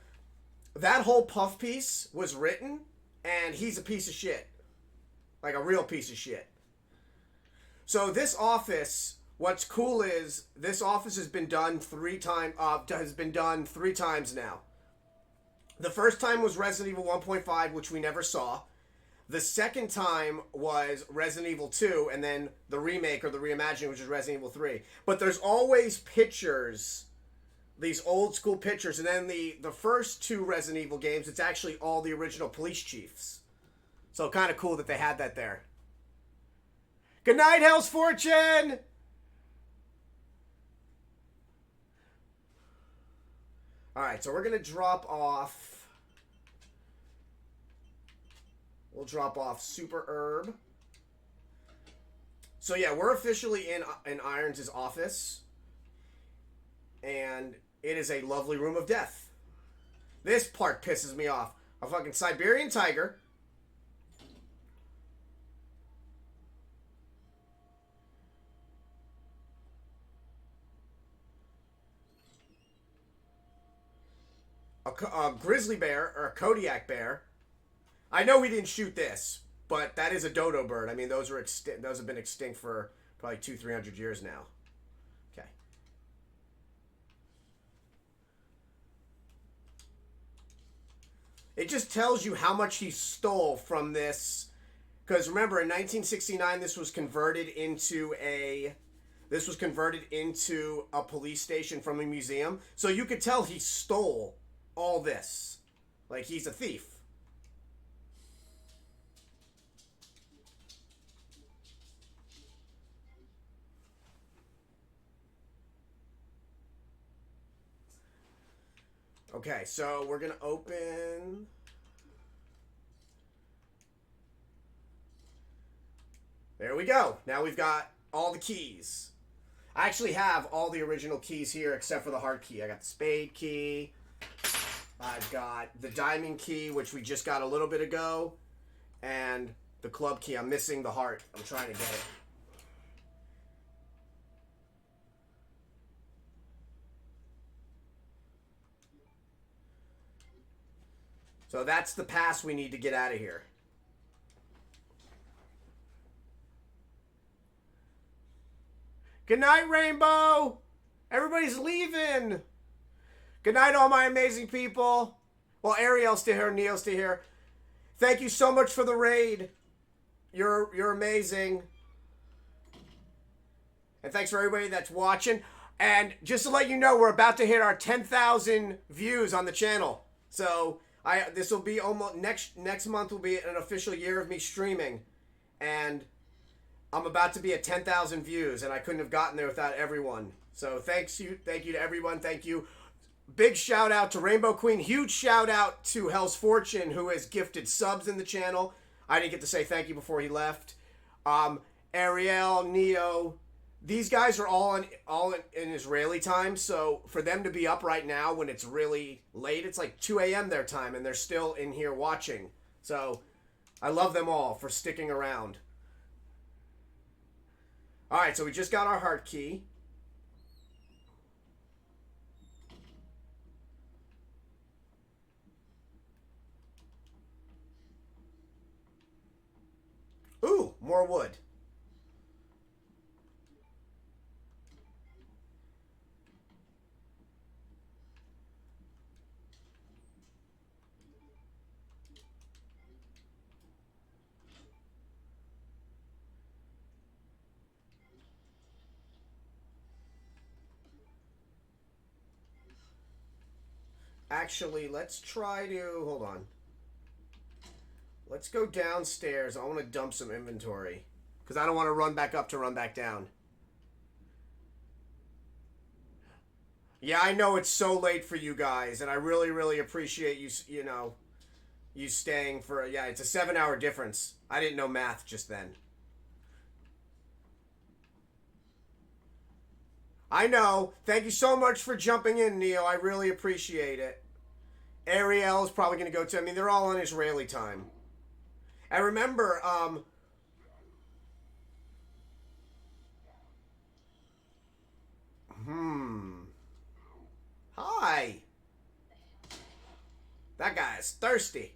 that whole puff piece was written, and he's a piece of shit, like a real piece of shit. So this office, what's cool is this office has been done three times now. The first time was Resident Evil 1.5, which we never saw. The second time was Resident Evil 2, and then the remake or the reimagining, which is Resident Evil 3. But there's always pictures, these old school pictures, and then the first two Resident Evil games, it's actually all the original police chiefs. So kind of cool that they had that there. Good night, Hell's Fortune! Alright, so we're going to drop off... We'll drop off Super Herb. So yeah, we're officially in Irons' office. And it is a lovely room of death. This part pisses me off. A fucking Siberian tiger. A grizzly bear, or a Kodiak bear. I know we didn't shoot this, but that is a dodo bird. I mean, those have been extinct for probably 200-300 years now. Okay. It just tells you how much he stole from this. Because remember, in 1969, this was converted into a police station from a museum. So you could tell he stole all this. Like, he's a thief. Okay, so we're going to open... There we go. Now we've got all the keys. I actually have all the original keys here except for the heart key. I got the spade key. I've got the diamond key, which we just got a little bit ago. And the club key. I'm missing the heart. I'm trying to get it. So that's the pass we need to get out of here. Good night, Rainbow. Everybody's leaving. Good night, all my amazing people. Well, Ariel's still here. Neo's still here. Thank you so much for the raid. You're amazing. And thanks for everybody that's watching. And just to let you know, we're about to hit our 10,000 views on the channel. So this will be almost next month will be an official year of me streaming, and I'm about to be at 10,000 views, and I couldn't have gotten there without everyone. So thank you to everyone. Thank you. Big shout out to Rainbow Queen. Huge shout out to Hell's Fortune, who has gifted subs in the channel. I didn't get to say thank you before he left. Ariel, Neo, these guys are all in Israeli time. So for them to be up right now when it's really late, it's like 2 a.m. their time, and they're still in here watching. So I love them all for sticking around. All right, so we just got our heart key. Ooh, more wood. Actually, let's try to... Hold on. Let's go downstairs. I want to dump some inventory, because I don't want to run back up to run back down. Yeah, I know it's so late for you guys, and I really, really appreciate you staying for... Yeah, it's a 7-hour difference. I didn't know math just then. I know. Thank you so much for jumping in, Neo. I really appreciate it. Ariel is probably going to go to... I mean, they're all on Israeli time. I remember, Hi. That guy is thirsty.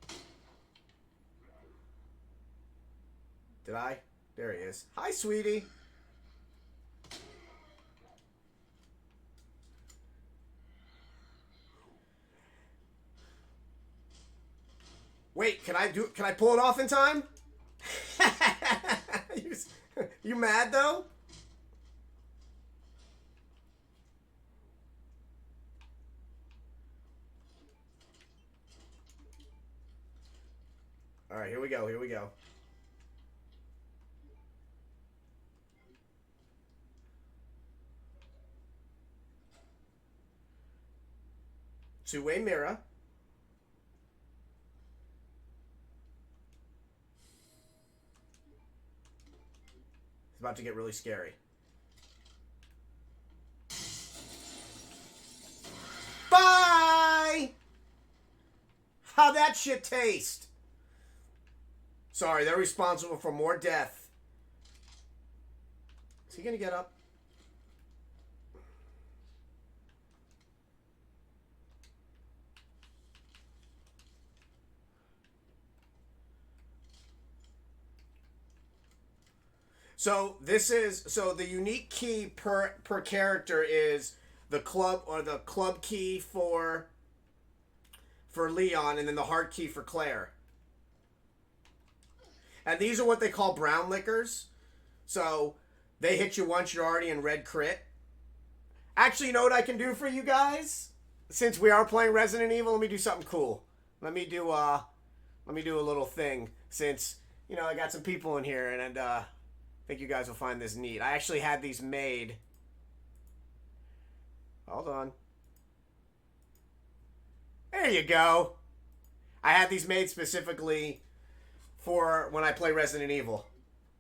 Did I? There he is. Hi, sweetie. Wait, can I pull it off in time? You mad though? All right, here we go. Here we go. Two-way mirror. It's about to get really scary. Bye! How'd that shit taste? Sorry, they're responsible for more death. Is he gonna get up? So the unique key per character is the club key for Leon, and then the heart key for Claire. And these are what they call brown liquors. So they hit you once, you're already in red crit. Actually, you know what I can do for you guys? Since we are playing Resident Evil, let me do something cool. Let me do a little thing. Since, I got some people in here, and I think you guys will find this neat. I actually had these made. Hold on. There you go. I had these made specifically for when I play Resident Evil.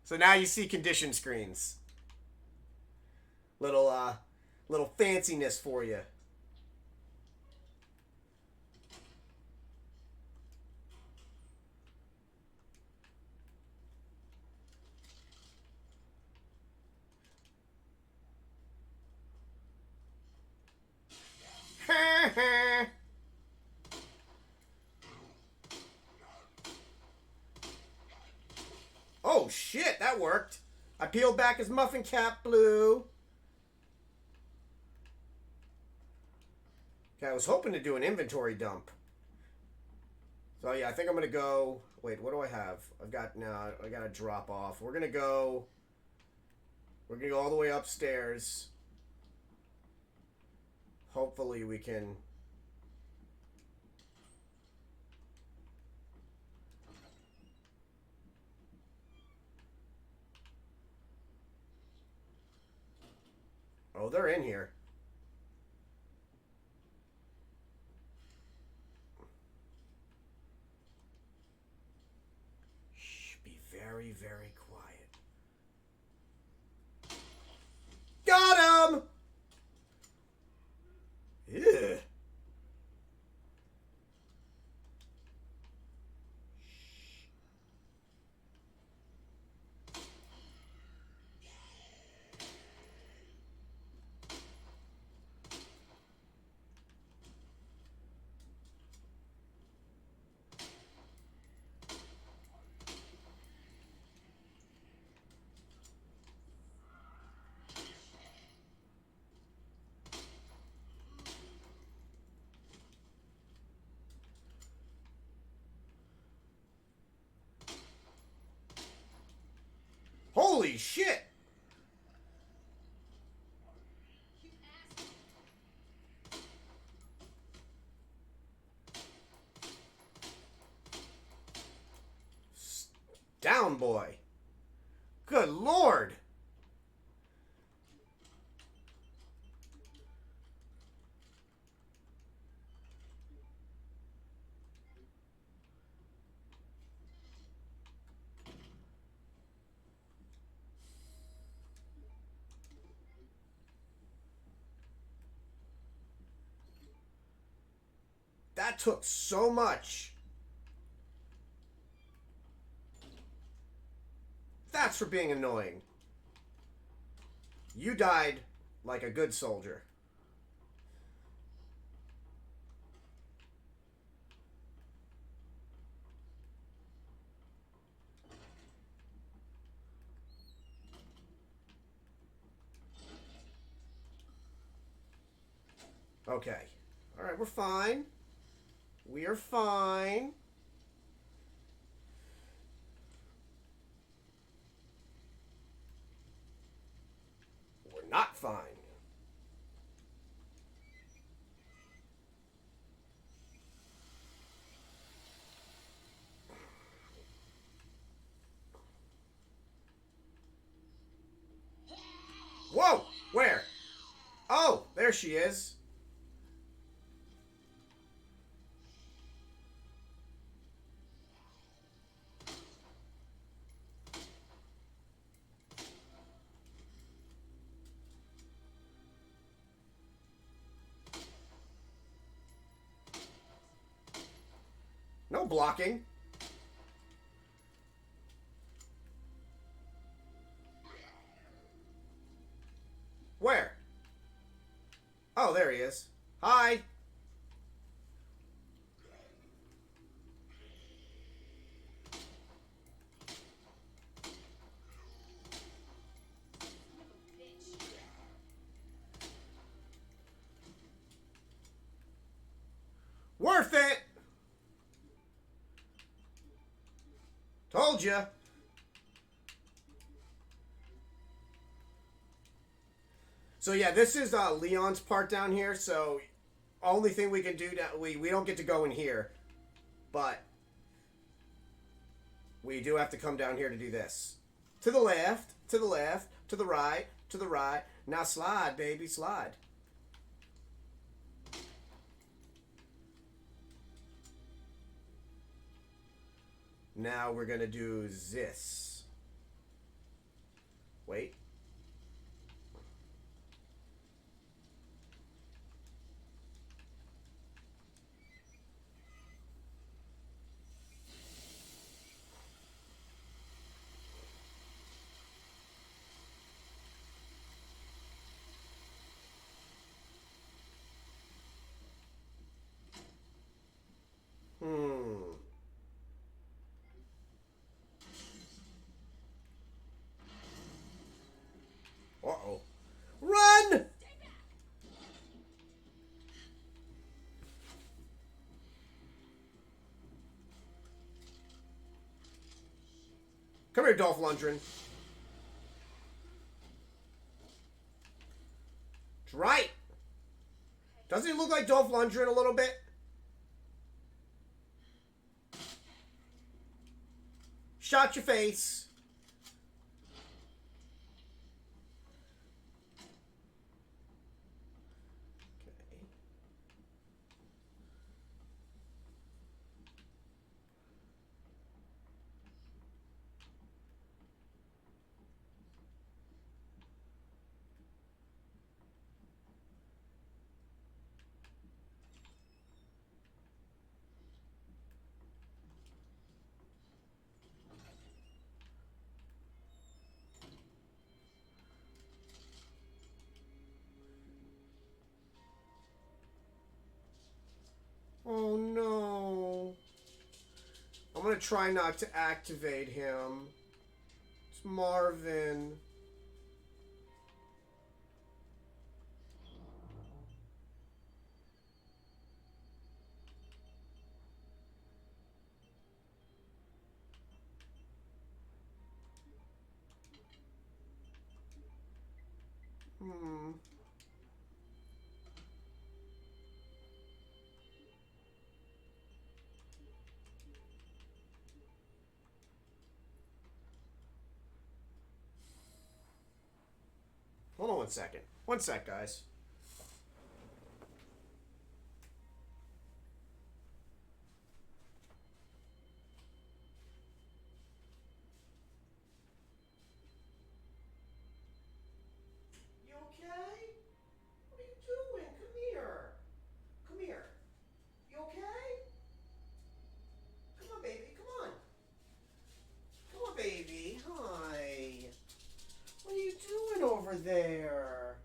So now you see condition screens. Little fanciness for you. shit, that worked. I peeled back his muffin cap, Blue. Okay, I was hoping to do an inventory dump. So yeah, I think I'm gonna go. Wait, what do I have? I got a drop off. We're gonna go all the way upstairs. Hopefully we can. Oh, they're in here. Shh, be very, very quiet. Got him! Ew. Holy shit! Down, boy. Good lord. That took so much. That's for being annoying. You died like a good soldier. Okay. Alright, we're fine. We are fine. We're not fine. Whoa! Where? Oh, there she is. No blocking. Where? Oh, there he is. Hi. Worth it. Told ya. So yeah, this is Leon's part down here. So only thing we can do that we don't get to go in here, but we do have to come down here to do this. To the left, to the left, to the right, to the right. Now slide, baby, slide. Now we're gonna do this. Wait. Come here, Dolph Lundgren. That's right. Doesn't he look like Dolph Lundgren a little bit? Shot your face. Okay. Oh no. I'm gonna try not to activate him. It's Marvin. Hmm. Hold on 1 second. 1 sec, guys. You okay? What are you doing? Come here. Come here. You okay? Come on, baby. Come on. Come on, baby. Hi. What are you doing over there?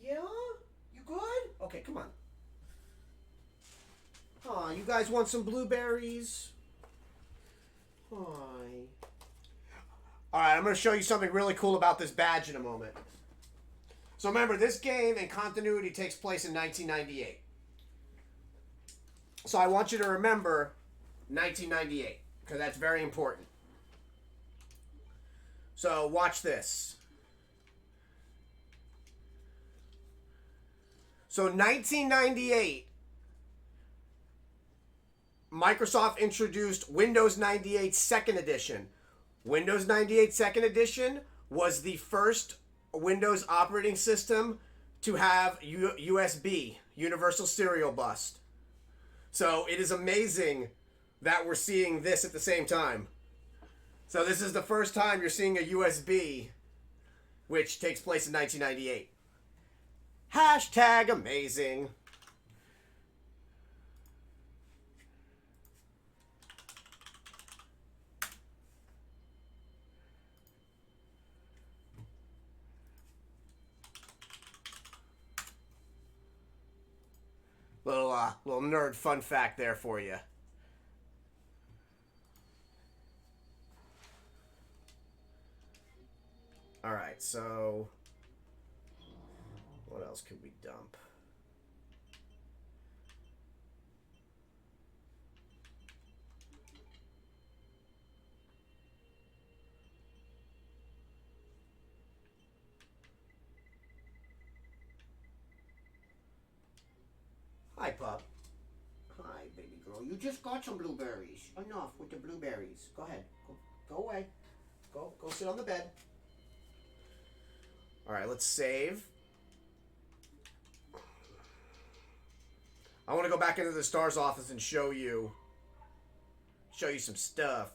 Yeah? You good? Okay, come on. Hi, you guys want some blueberries? Hi. Alright, I'm going to show you something really cool about this badge in a moment. So remember, this game and continuity takes place in 1998. So I want you to remember 1998, because that's very important. So watch this. So 1998, Microsoft introduced Windows 98 Second Edition. Windows 98 Second Edition was the first Windows operating system to have USB, Universal Serial Bus. So it is amazing that we're seeing this at the same time. So this is the first time you're seeing a USB, which takes place in 1998. Hashtag amazing. Little nerd fun fact there for you. All right, so what else could we dump? Hi, pup. Hi, baby girl. You just got some blueberries. Enough with the blueberries. Go ahead. Go away. Go sit on the bed. All right, let's save. I want to go back into the STARS office and show you some stuff.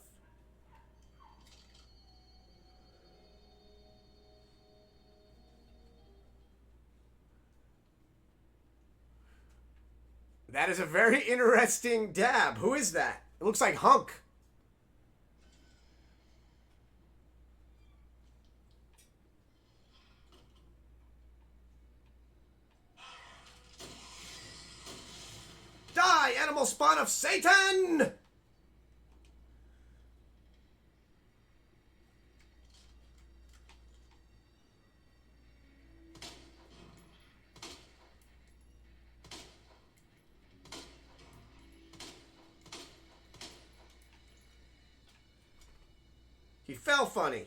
That is a very interesting dab. Who is that? It looks like Hunk. Die, animal spawn of Satan! He fell funny.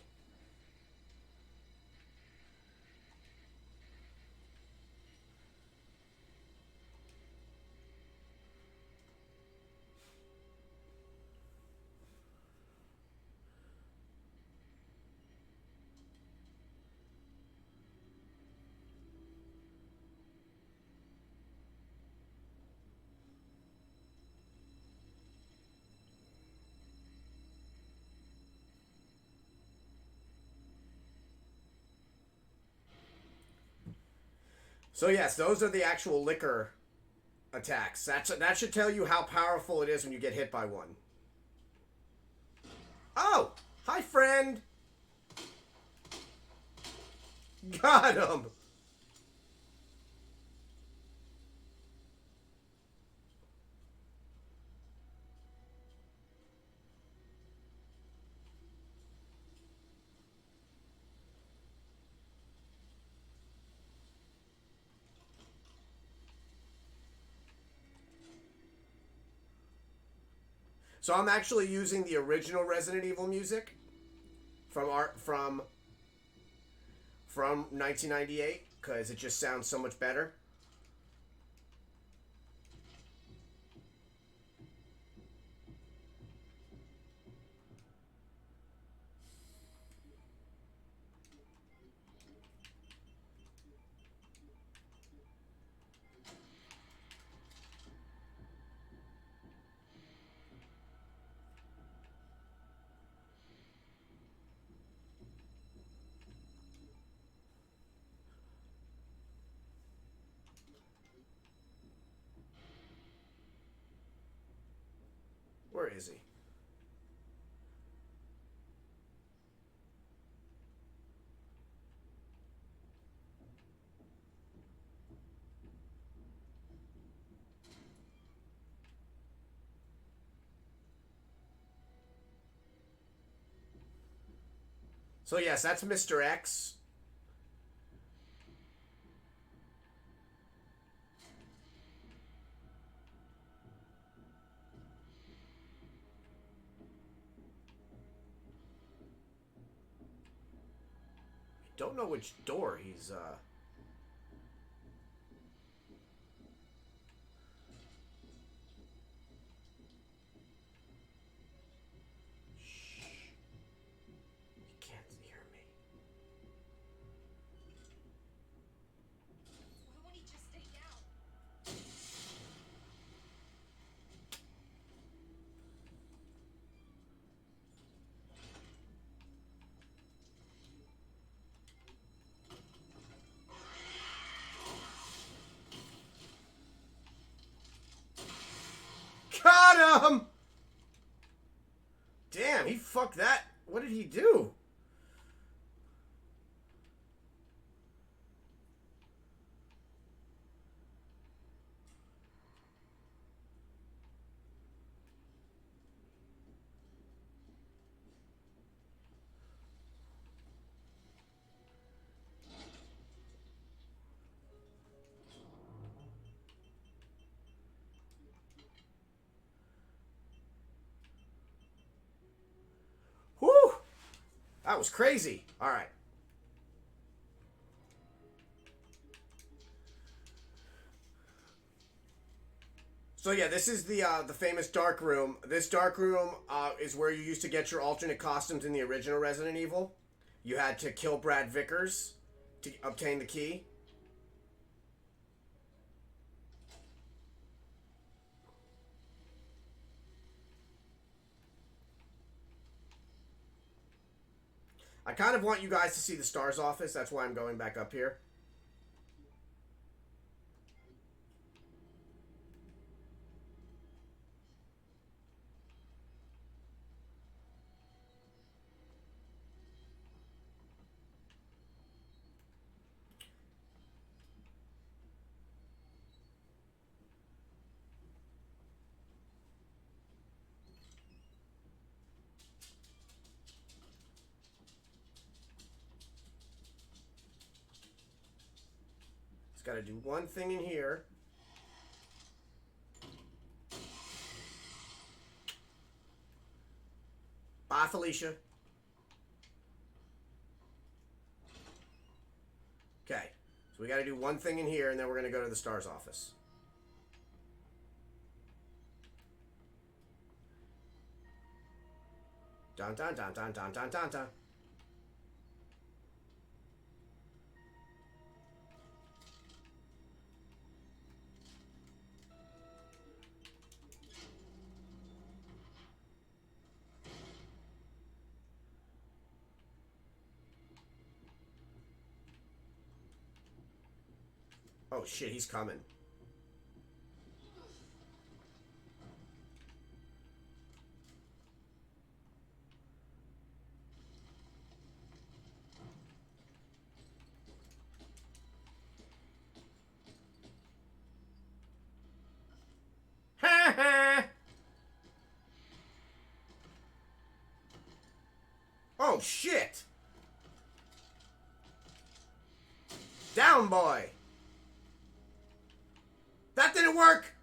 So yes, those are the actual liquor attacks. That should tell you how powerful it is when you get hit by one. Oh, hi friend. Got him. So I'm actually using the original Resident Evil music from 1998 because it just sounds so much better. Where is he? So yes, that's Mr. X. I don't know which door he's Shh. He can't hear me. Why won't he just stay down? Got him! Damn, he fucked that. What did he do? Whew! That was crazy. All right. So yeah, this is the famous dark room. This dark room is where you used to get your alternate costumes in the original Resident Evil. You had to kill Brad Vickers to obtain the key. I kind of want you guys to see the STARS office. That's why I'm going back up here. Just got to do one thing in here. Bye, Felicia. So we got to do one thing in here, and then we're going to go to the STARS office. Dun dun dun dun dun dun dun dun. Oh shit, he's coming. Ha ha! Oh shit! Down, boy! That didn't work!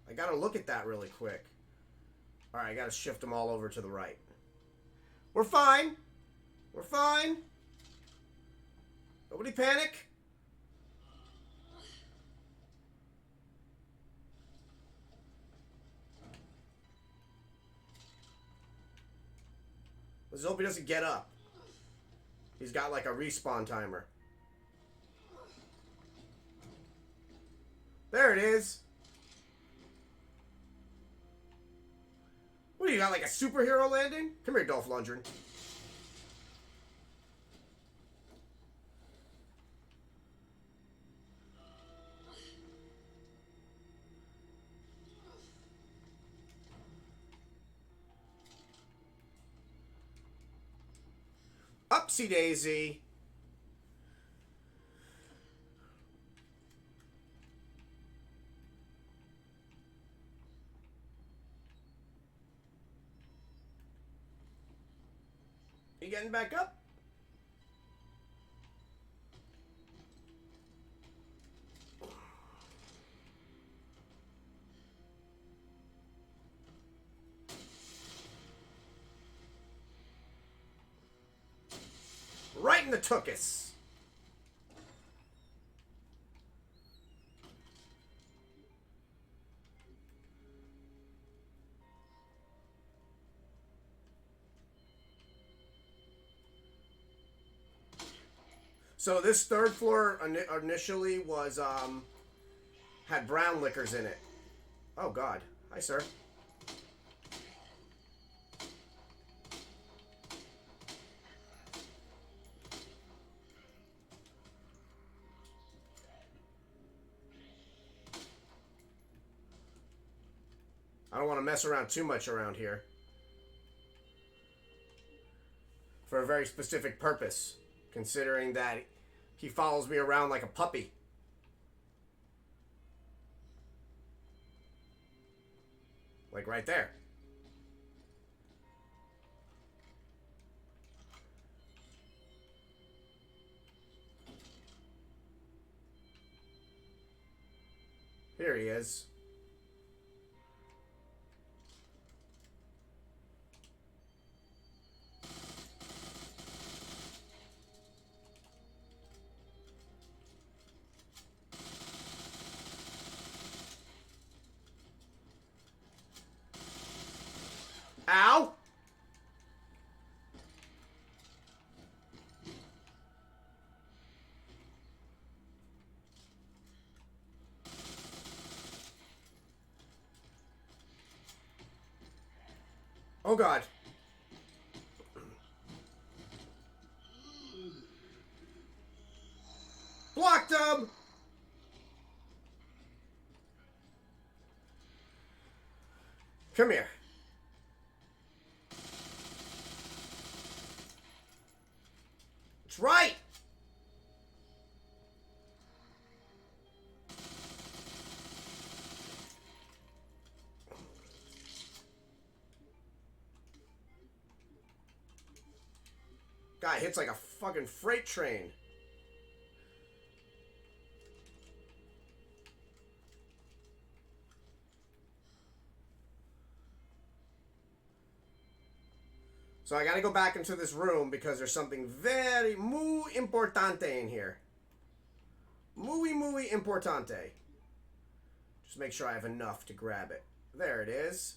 I gotta look at that really quick. Alright, I gotta shift them all over to the right. We're fine! We're fine! Nobody panic! Let's hope he doesn't get up. He's got like a respawn timer. There it is! What do you got, like a superhero landing? Come here, Dolph Lundgren. Upsy daisy. You getting back up? Right in the tuchus. So this third floor initially was had brown liquors in it. Oh God. Hi, sir. I don't want to mess around too much around here. For a very specific purpose. Considering that he follows me around like a puppy. Like right there. Here he is. Ow! Oh God. Blocked him! Come here. That's right! Guy hits like a fucking freight train. So I gotta go back into this room because there's something very muy importante in here. Muy importante. Just make sure I have enough to grab it. There it is.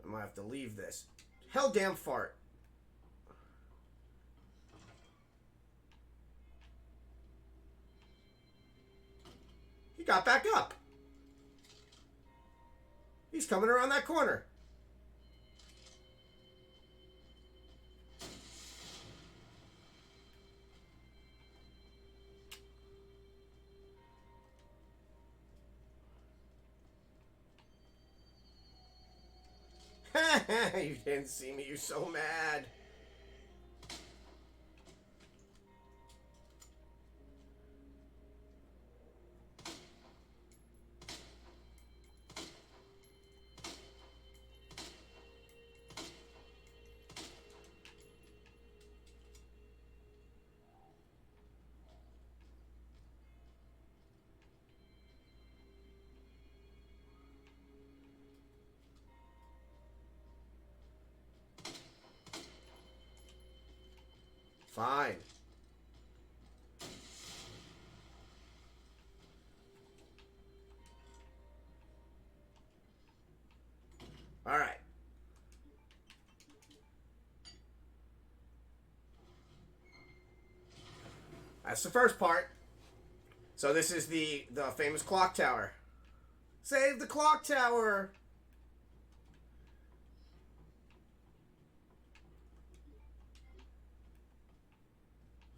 I might have to leave this. Hell damn fart. He got back up. He's coming around that corner. You didn't see me, you're so mad. Fine. All right. That's the first part. So this is the famous clock tower. Save the clock tower.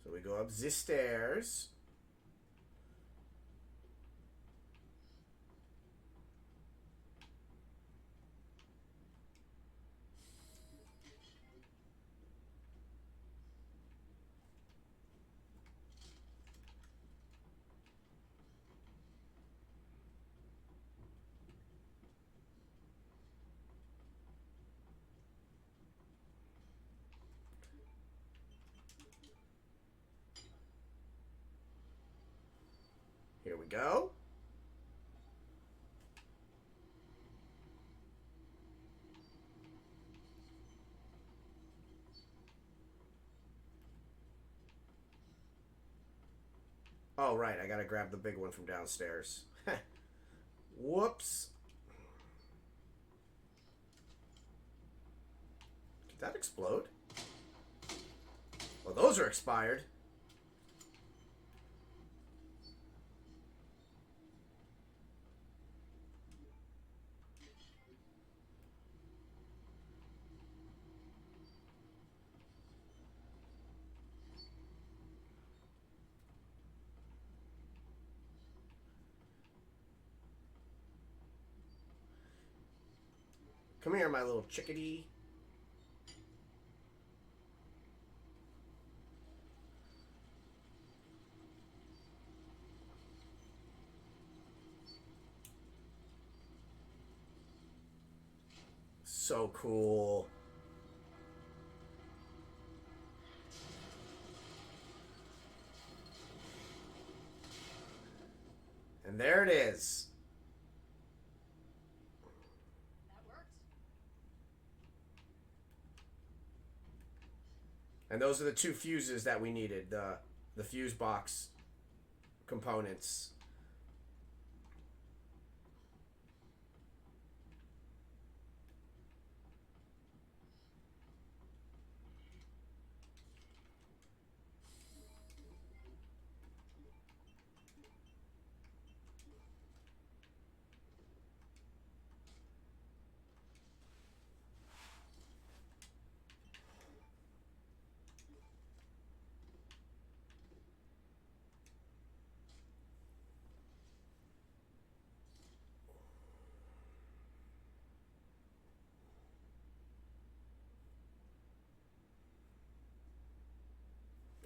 So we go up the stairs. Here we go. Oh, right. I gotta grab the big one from downstairs. Whoops. Did that explode? Well, those are expired. Come here, my little chickadee. So cool. And there it is. That worked. And those are the two fuses that we needed, the fuse box components.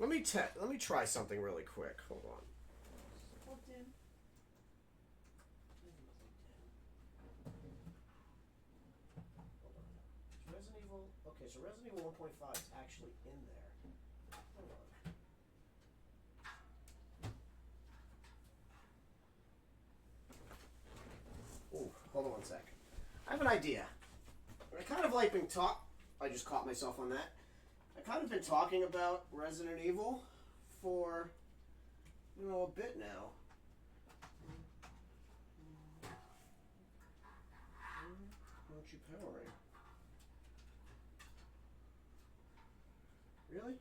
Let me try something really quick. Hold on. Resident Evil. Okay, so Resident Evil 1.5 is actually in there. Hold on. I have an idea. I kind of like been I just caught myself on that. I kind of been talking about Resident Evil for, a bit now. Why aren't you powering? Really?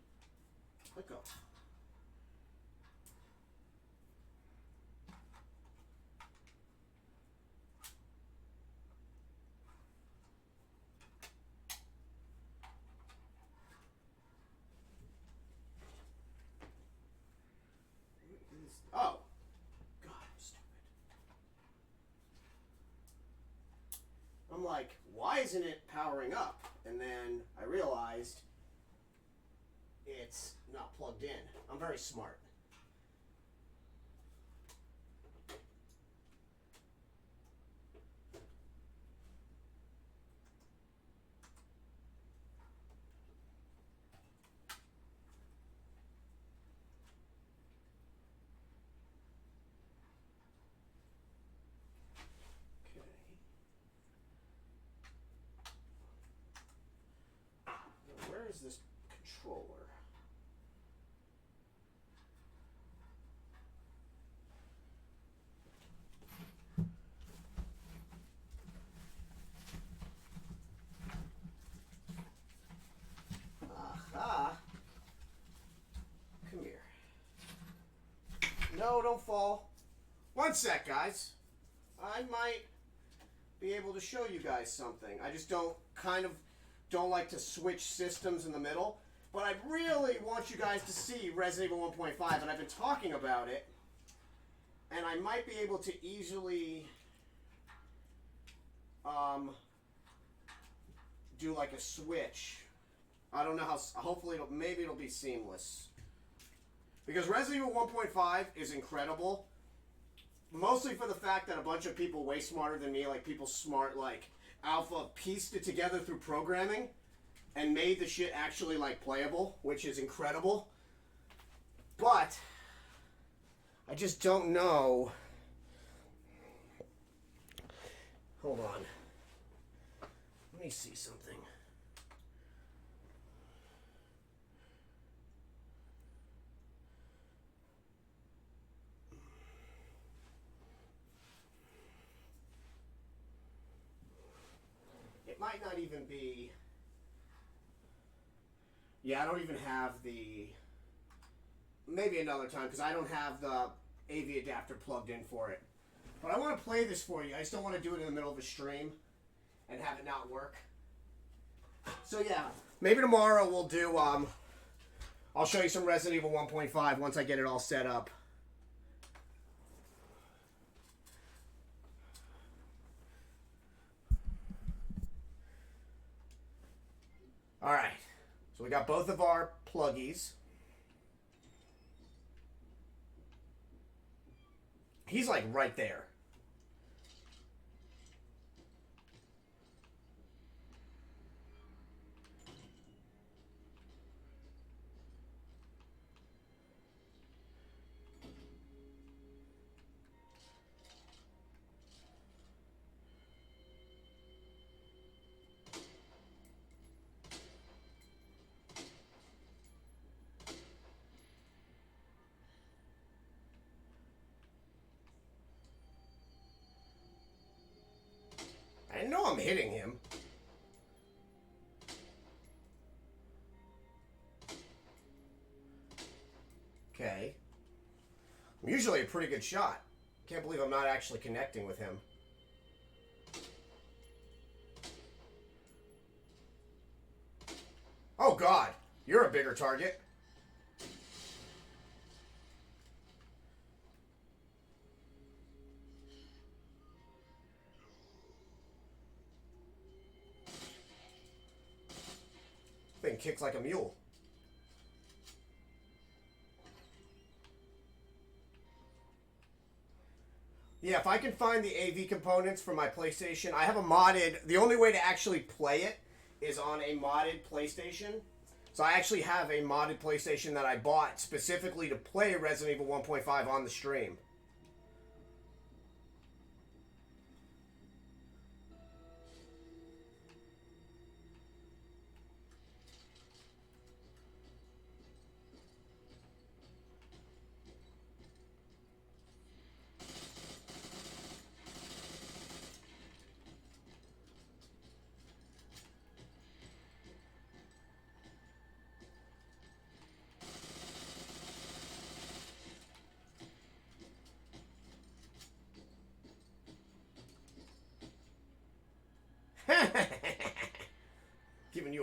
Let go. Oh. God, I'm stupid. I'm like, why isn't it powering up? And then I realized it's not plugged in. I'm very smart. Okay. Now, where is this controller? Aha! Come here. No, don't fall. One sec, guys. I might be able to show you guys something. I just don't like to switch systems in the middle. But I really want you guys to see Resident Evil 1.5, and I've been talking about it. And I might be able to easily do like a switch. I don't know how. Hopefully, maybe it'll be seamless. Because Resident Evil 1.5 is incredible. Mostly for the fact that a bunch of people way smarter than me, like people smart like Alpha, pieced it together through programming and made the shit actually like playable, which is incredible. But I just don't know. Hold on. Let me see something. It might not even be. Yeah, I don't even have the. Maybe another time, because I don't have the AV adapter plugged in for it. But I want to play this for you. I just don't want to do it in the middle of a stream and have it not work. So yeah, maybe tomorrow we'll do. I'll show you some Resident Evil 1.5 once I get it all set up. Alright, so we got both of our pluggies. He's like right there. I know I'm hitting him. Okay. I'm usually a pretty good shot. Can't believe I'm not actually connecting with him. Oh God, you're a bigger target. Thing kicks like a mule. Yeah, if I can find the AV components for my PlayStation, I have a modded. The only way to actually play it is on a modded PlayStation. So I actually have a modded PlayStation that I bought specifically to play Resident Evil 1.5 on the stream.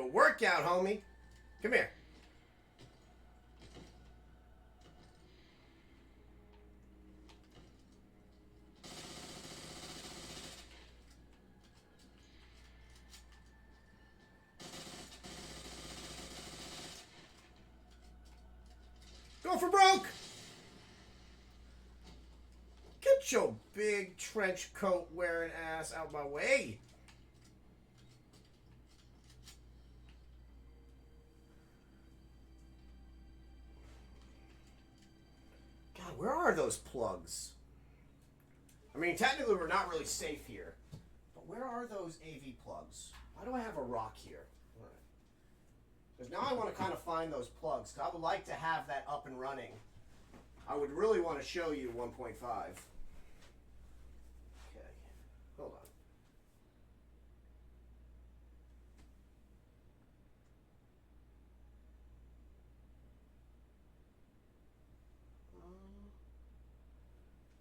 a workout, homie. Come here. Go for broke! Get your big trench coat wearing ass out my way. God, where are those plugs? I mean, technically we're not really safe here. But where are those AV plugs? Why do I have a rock here? Because now I want to kind of find those plugs. Cause I would like to have that up and running. I would really want to show you 1.5. Okay. Hold on.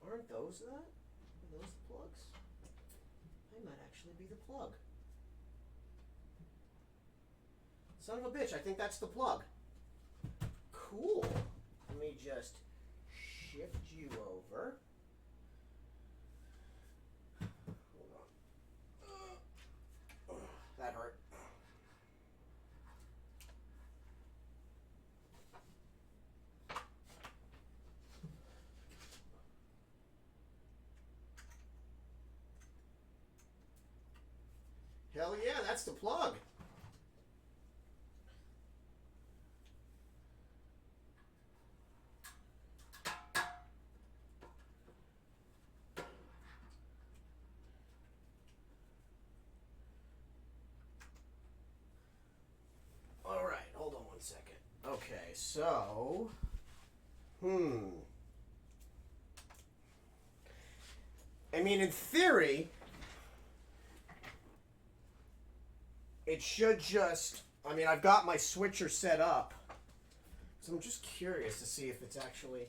Aren't those that? Are those the plugs? They might actually be the plug. Son of a bitch, I think that's the plug. Cool. Let me just shift you over. Hold on. That hurt. Hell yeah, that's the plug. Alright, hold on 1 second. Okay, so... I mean, in theory, it should just... I mean, I've got my switcher set up. So I'm just curious to see if it's actually...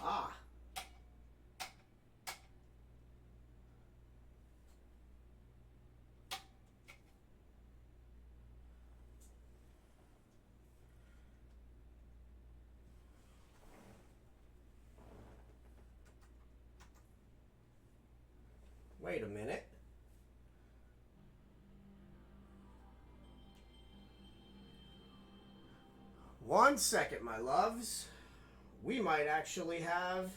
Aha. Wait a minute. One second, my loves. We might actually have...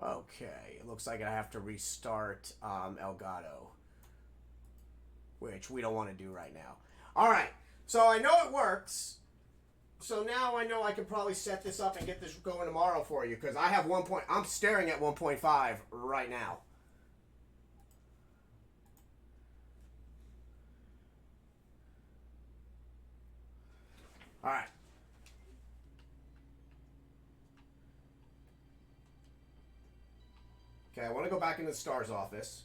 Okay, it looks like I have to restart Elgato, which we don't want to do right now. All right, so I know it works. So now I know I can probably set this up and get this going tomorrow for you because I have I'm staring at 1.5 right now. All right. Okay, I want to go back into the STARS office.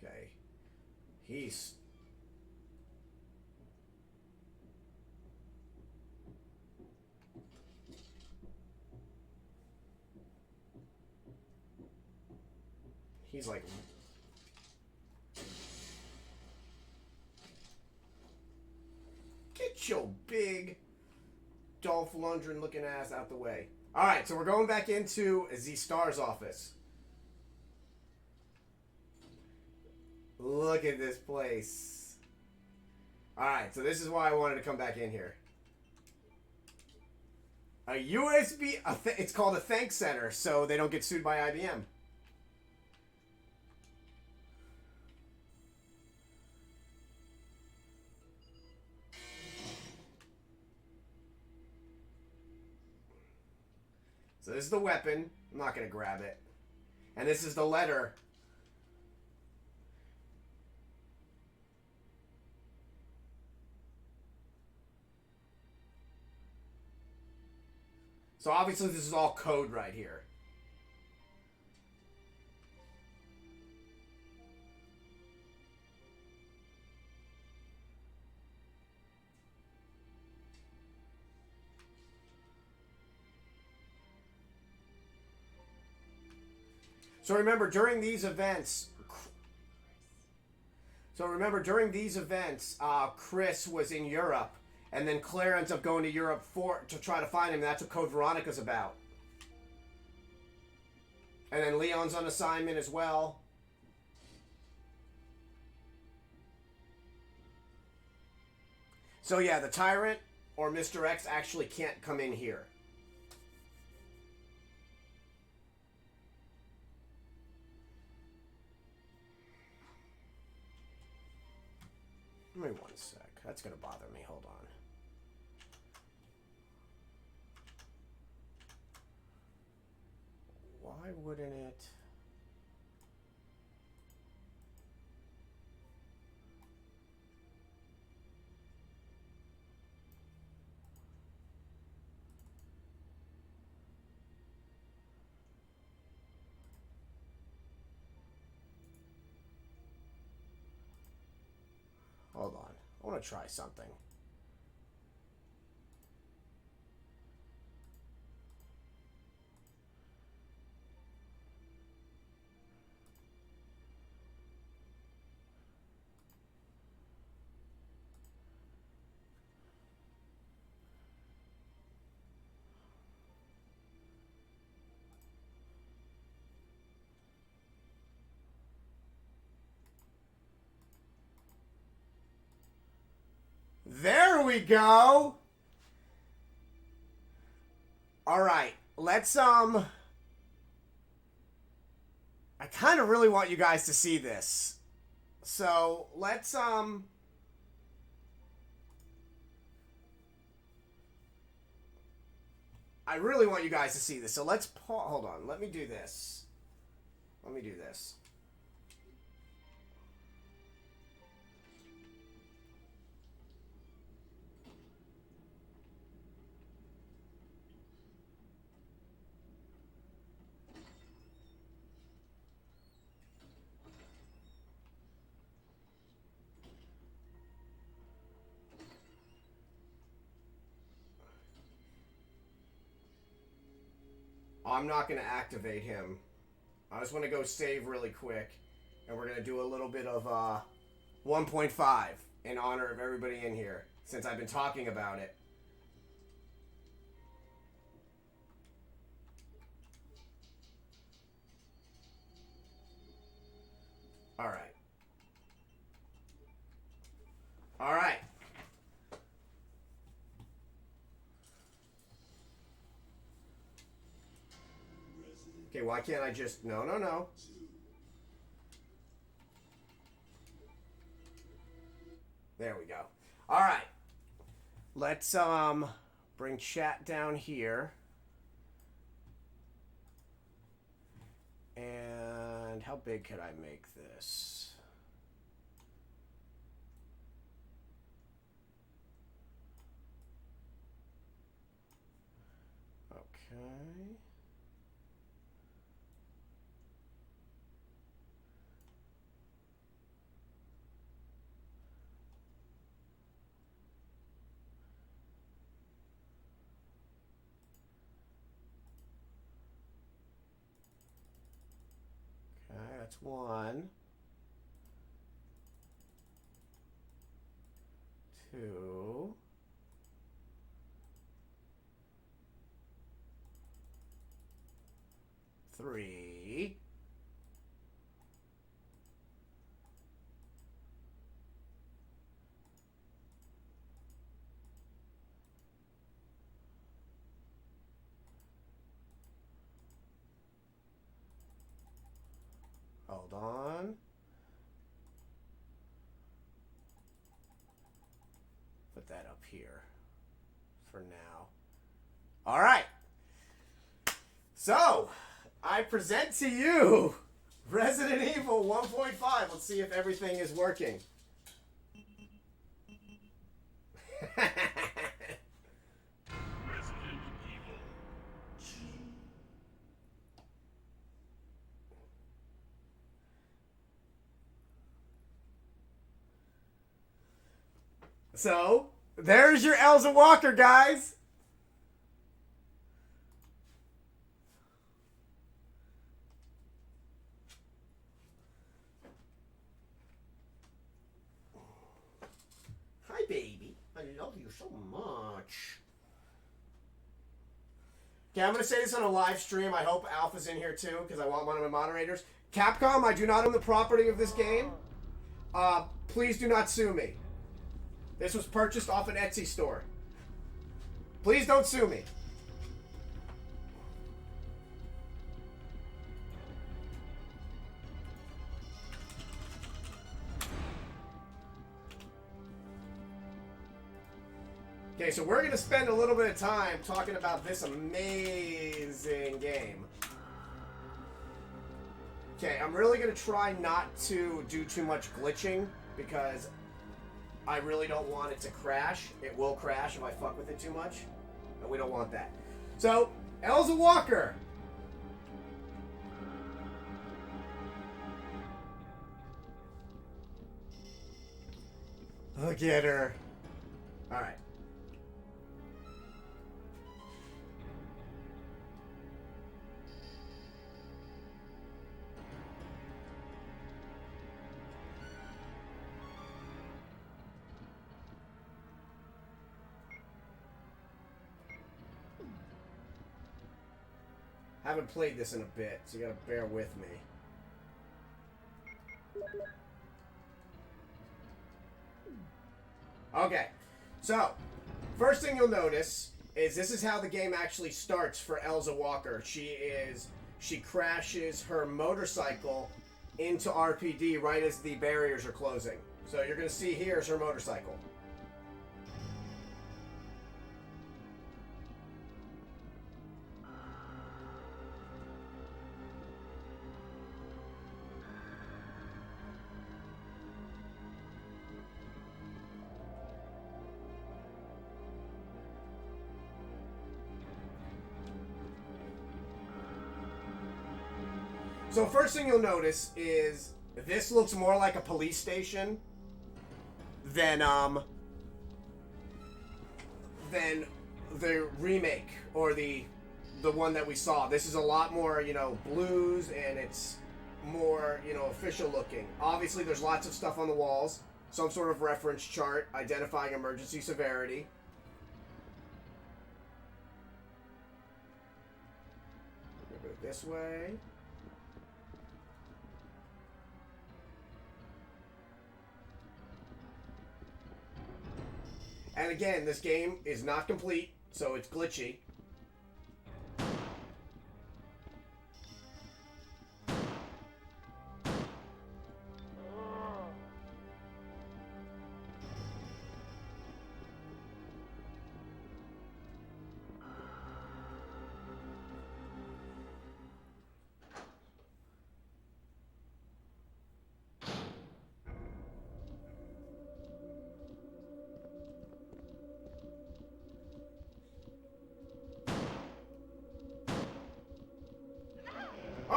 Okay. He's... He's like... Get your big Dolph Lundgren looking ass out the way. Alright, so we're going back into the STARS office. Look at this place. Alright, so this is why I wanted to come back in here. A USB... it's called a thanks center, so they don't get sued by IBM. So this is the weapon. I'm not going to grab it. And this is the letter. So obviously this is all code right here. So remember, during these events... Chris was in Europe. And then Claire ends up going to Europe to try to find him. That's what Code Veronica's about. And then Leon's on assignment as well. So yeah, the Tyrant or Mr. X actually can't come in here. Give me one sec. That's going to bother me. Hold on. Why wouldn't it... Hold on. I want to try something. There we go. All right, let's I kind of really want you guys to see this. So, let's I really want you guys to see this. So, let's hold on. Let me do this. Let me do this. I'm not going to activate him. I just want to go save really quick. And we're going to do a little bit of 1.5 in honor of everybody in here. Since I've been talking about it. Alright. Alright. Okay, why can't I just... No, no, no. There we go. All right. Let's bring chat down here. And how big could I make this? Okay. Okay, that's one. Two. Three. Hold on. Put that up here for now. All right. So, I present to you Resident Evil 1.5. Let's see if everything is working. So, there's your Elza Walker, guys. Hi, baby. I love you so much. Okay, I'm going to say this on a live stream. I hope Alpha's in here too, because I want one of my moderators. Capcom, I do not own the property of this game. Please do not sue me. This was purchased off an Etsy store. Please don't sue me. Okay, so we're going to spend a little bit of time talking about this amazing game. Okay, I'm really going to try not to do too much glitching because I really don't want it to crash. It will crash if I fuck with it too much, and we don't want that. So, Elza Walker. Look at her. All right. Haven't played this in a bit, so you gotta bear with me. Okay, so first thing you'll notice is this is how the game actually starts for Elza Walker. She crashes her motorcycle into RPD right as the barriers are closing. So you're gonna see here's her motorcycle. So first thing you'll notice is this looks more like a police station than the remake or the one that we saw. This is a lot more, you know, blues, and it's more, you know, official looking. Obviously there's lots of stuff on the walls, some sort of reference chart identifying emergency severity. Go this way. And again, this game is not complete, so it's glitchy.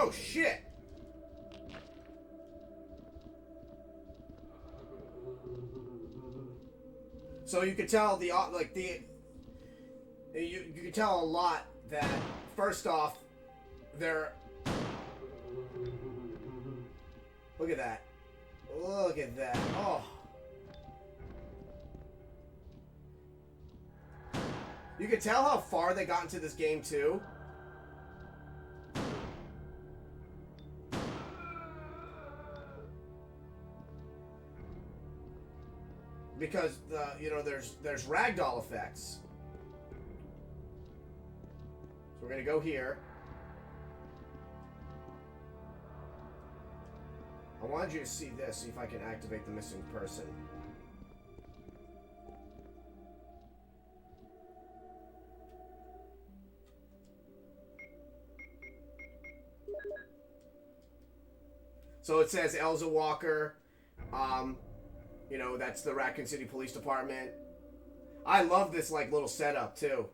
Oh shit! So you could tell you can tell a lot that first off, they're look at that. Look at that. Oh. You can tell how far they got into this game too. Because there's ragdoll effects. So we're gonna go here. I wanted you to see this, see if I can activate the missing person. So it says Elza Walker. That's the Raccoon City Police Department. I love this like little setup too.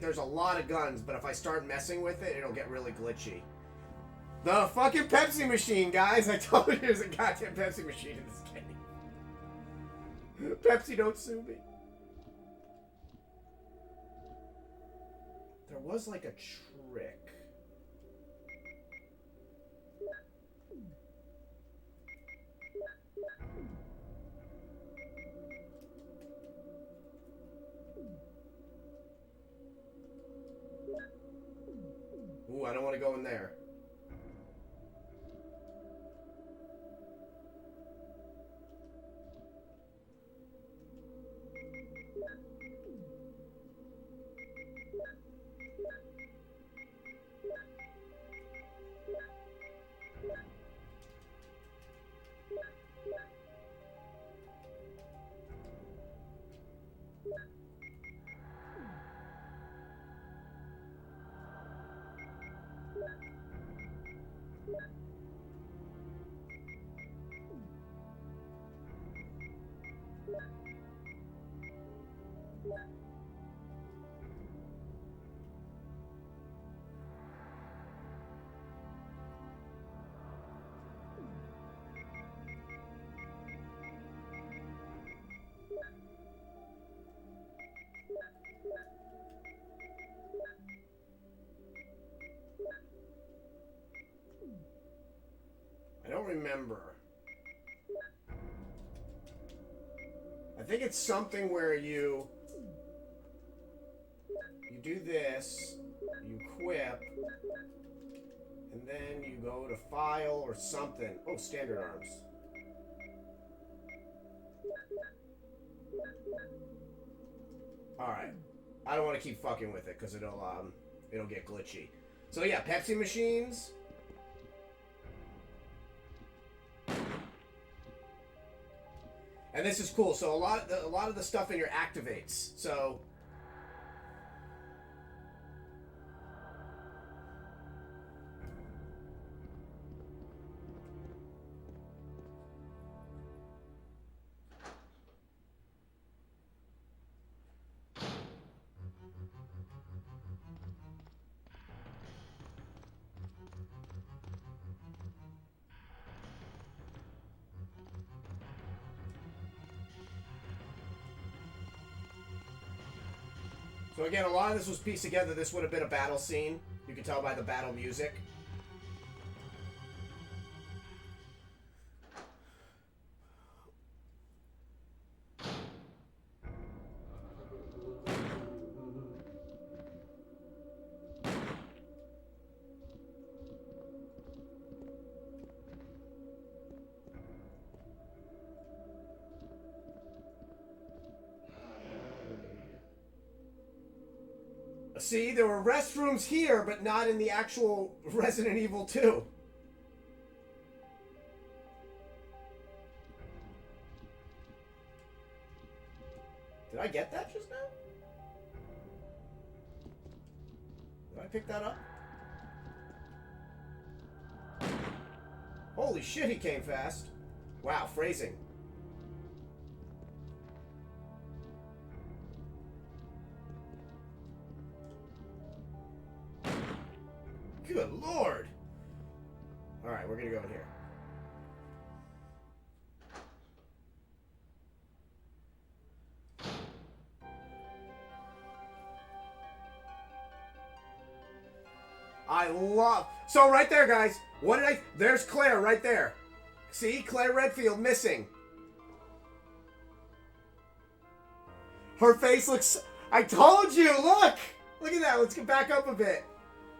There's a lot of guns, but if I start messing with it, it'll get really glitchy. The fucking Pepsi machine, guys! I told you there's a goddamn Pepsi machine in this game. Pepsi, don't sue me. There was like a trick. Ooh, I don't want to go in there. I don't remember. I think it's something where you do this, you equip, and then you go to file or something. Oh, standard arms. Alright. I don't want to keep fucking with it because it'll get glitchy. So yeah, Pepsi machines. And this is cool. So a lot of the stuff in here activates. So So again, a lot of this was pieced together. This would have been a battle scene. You can tell by the battle music. See, there were restrooms here, but not in the actual Resident Evil 2. Did I get that just now? Did I pick that up? Holy shit, he came fast. Wow, phrasing. Good lord. Alright, we're gonna go in here. I love... So right there, guys. What did I... There's Claire right there. See? Claire Redfield missing. Her face looks... I told you! Look! Look at that. Let's get back up a bit.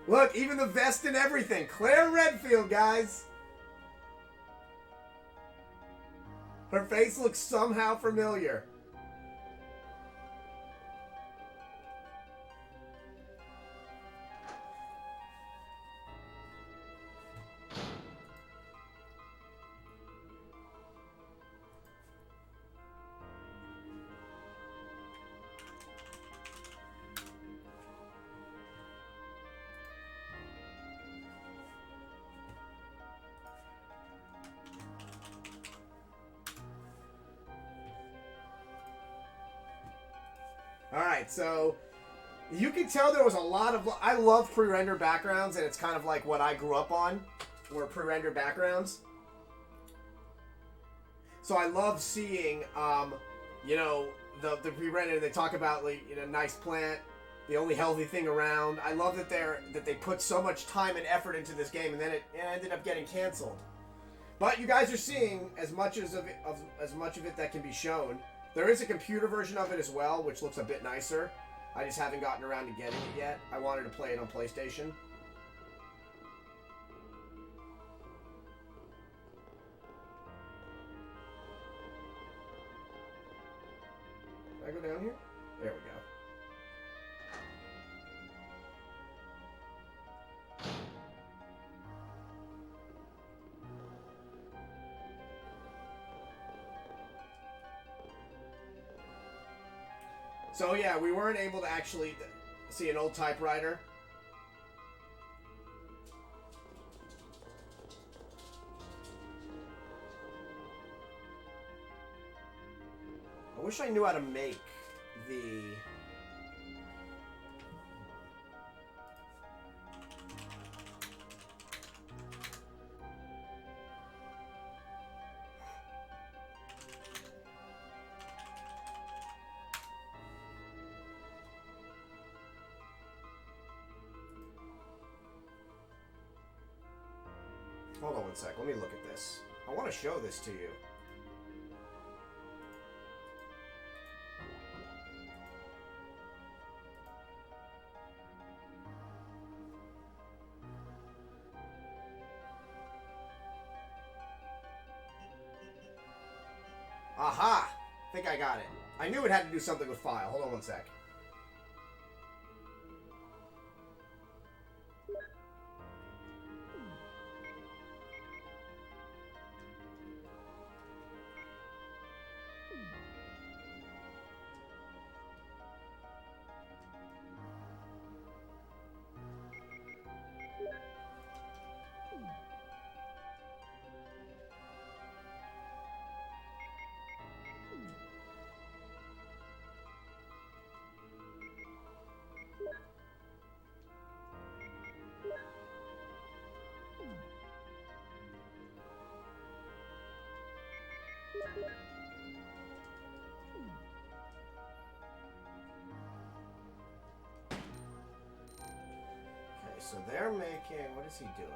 Look, even the vest and everything. Claire Redfield, guys. Her face looks somehow familiar. Alright, so you can tell there was a lot of... I love pre-render backgrounds, and it's kind of like what I grew up on, were pre-render backgrounds. So I love seeing, you know, the pre-render. They talk about, like, you know, nice plant, the only healthy thing around. I love that they put so much time and effort into this game, and then it ended up getting canceled. But you guys are seeing as much of it that can be shown. There is a computer version of it as well, which looks a bit nicer. I just haven't gotten around to getting it yet. I wanted to play it on PlayStation. Can I go down here? There we go. So yeah, we weren't able to actually see an old typewriter. I wish I knew how to make the... Hold on one sec. Let me look at this. I want to show this to you. Aha! I think I got it. I knew it had to do something with file. Hold on one sec. Okay, so they're making... What is he doing?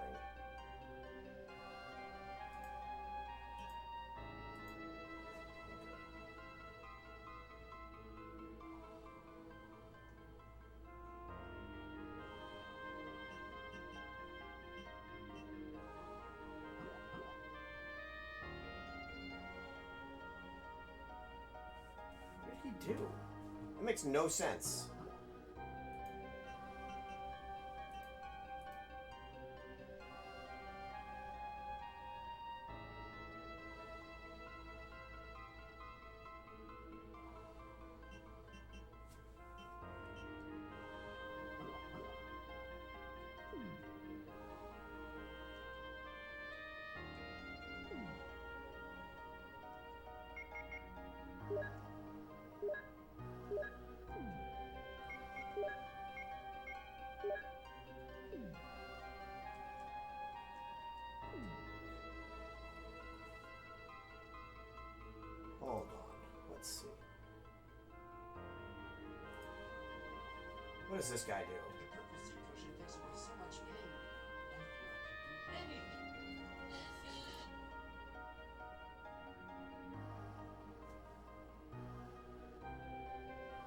What did he do? That makes no sense. What does this guy do? The purple seed potion takes away so much pain. Life, anything.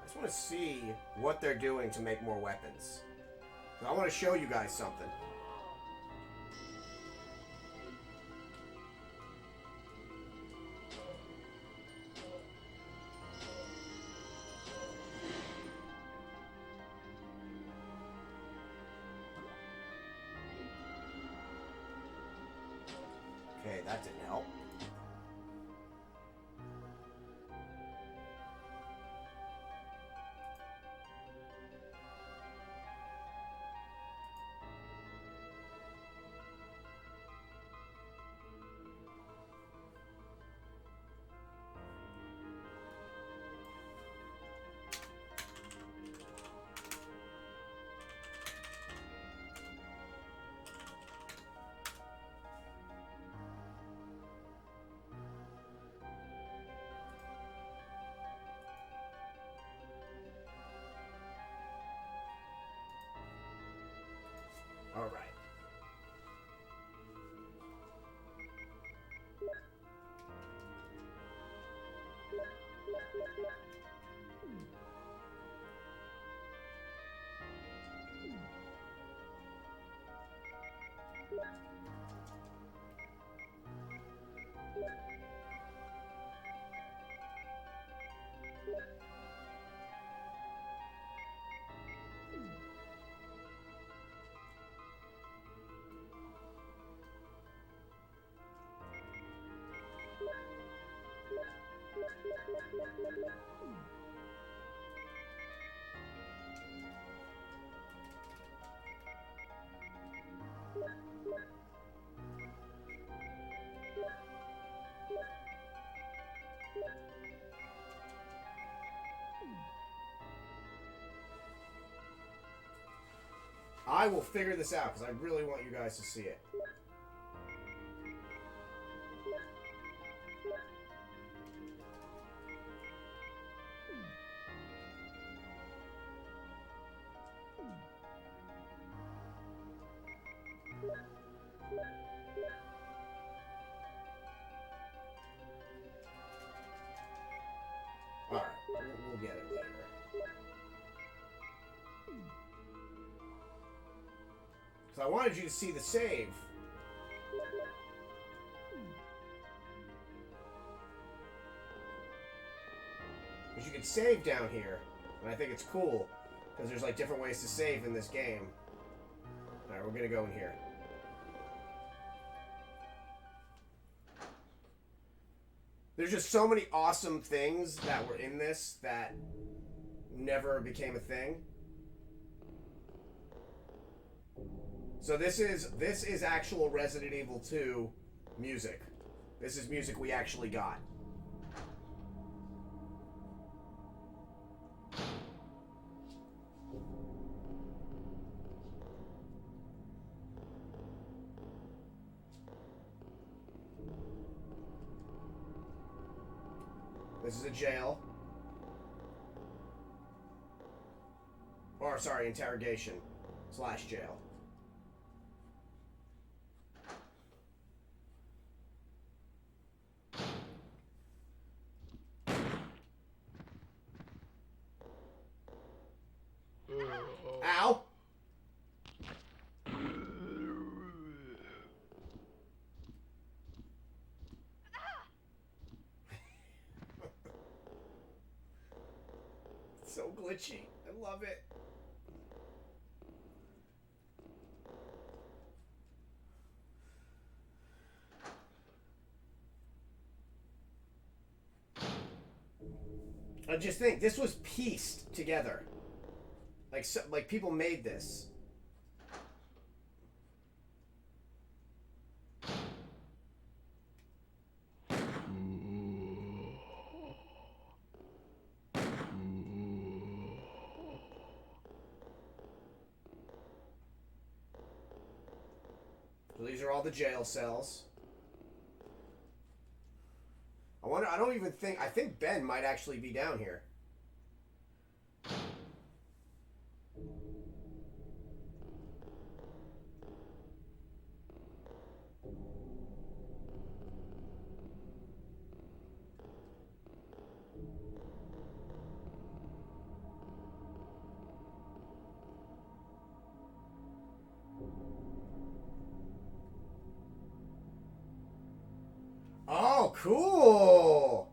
I just want to see what they're doing to make more weapons. I want to show you guys something. Okay, that didn't help. All right. I will figure this out because I really want you guys to see it. Alright, we'll get it later. So I wanted you to see the save. Because you can save down here. And I think it's cool. Because there's like different ways to save in this game. Alright, we're gonna go in here. There's just so many awesome things that were in this that never became a thing. So this is actual Resident Evil 2 music. This is music we actually got. This is a jail. Or, sorry, interrogation / jail. Ow! So glitchy. I love it. I just think this was pieced together. Like people made this. So these are all the jail cells. I think Ben might actually be down here. Cool.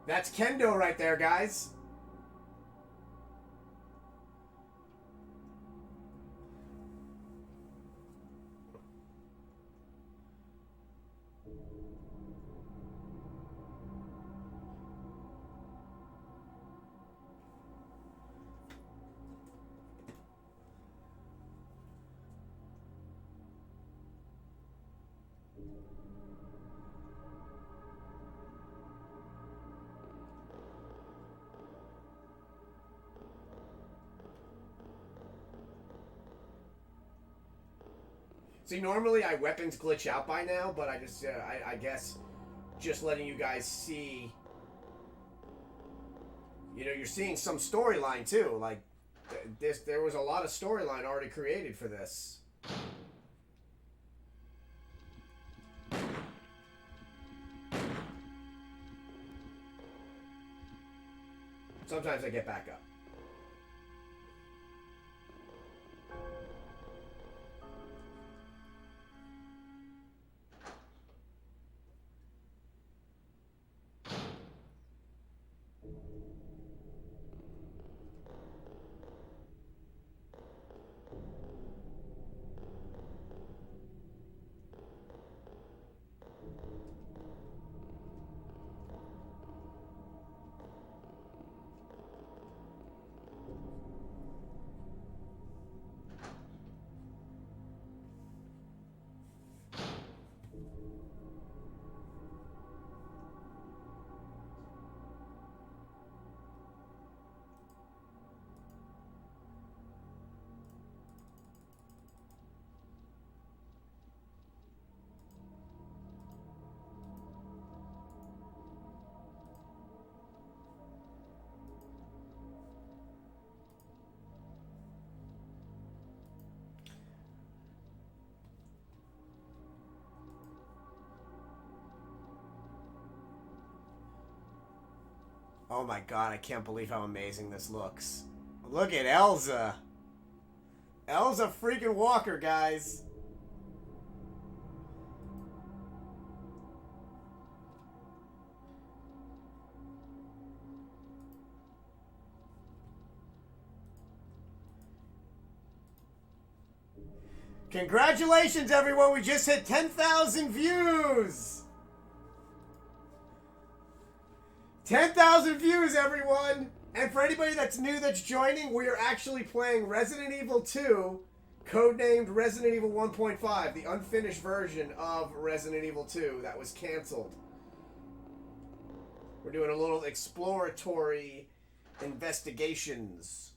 That's Kendo right there, guys. See, normally I weapons glitch out by now, but I just, I guess, just letting you guys see, you know, you're seeing some storyline too. Like, there was a lot of storyline already created for this. Sometimes I get back up. Oh my god, I can't believe how amazing this looks. Look at Elza. Elza freaking Walker, guys. Congratulations, everyone. We just hit 10,000 views. 10,000 views, everyone! And for anybody that's new that's joining, we are actually playing Resident Evil 2, codenamed Resident Evil 1.5, the unfinished version of Resident Evil 2 that was canceled. We're doing a little exploratory investigations.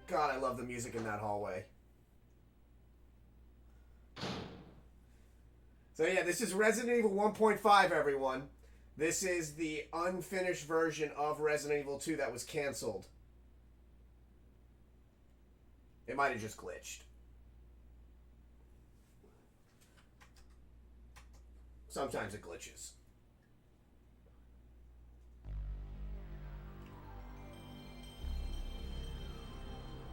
God, I love the music in that hallway. So yeah, this is Resident Evil 1.5, everyone. This is the unfinished version of Resident Evil 2 that was canceled. It might have just glitched. Sometimes it glitches.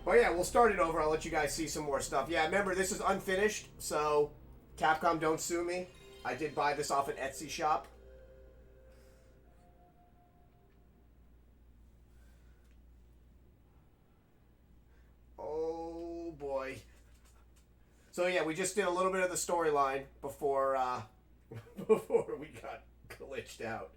But yeah, we'll start it over. I'll let you guys see some more stuff. Yeah, remember, this is unfinished, so Capcom, don't sue me. I did buy this off an Etsy shop. Oh, boy. So yeah, we just did a little bit of the storyline before, before we got glitched out.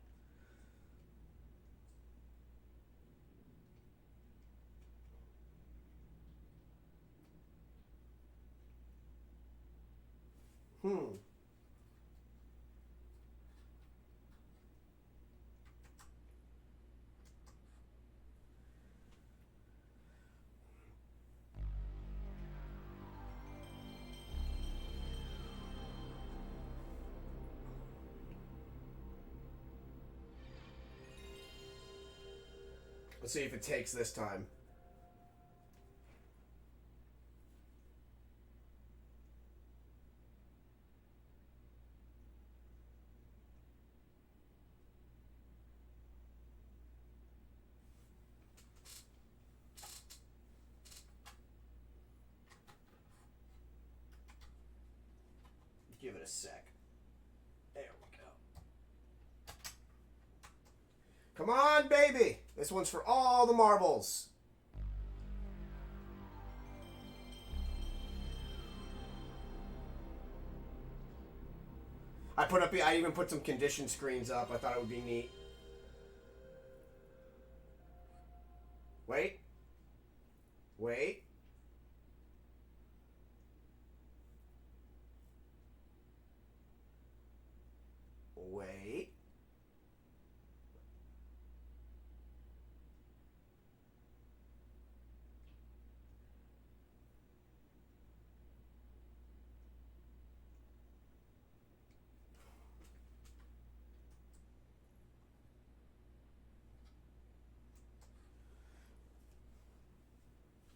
Let's see if it takes this time. Give it a sec. There we go. Come on, baby! This one's for all the marbles. I even put some condition screens up. I thought it would be neat. Wait. Wait. Wait.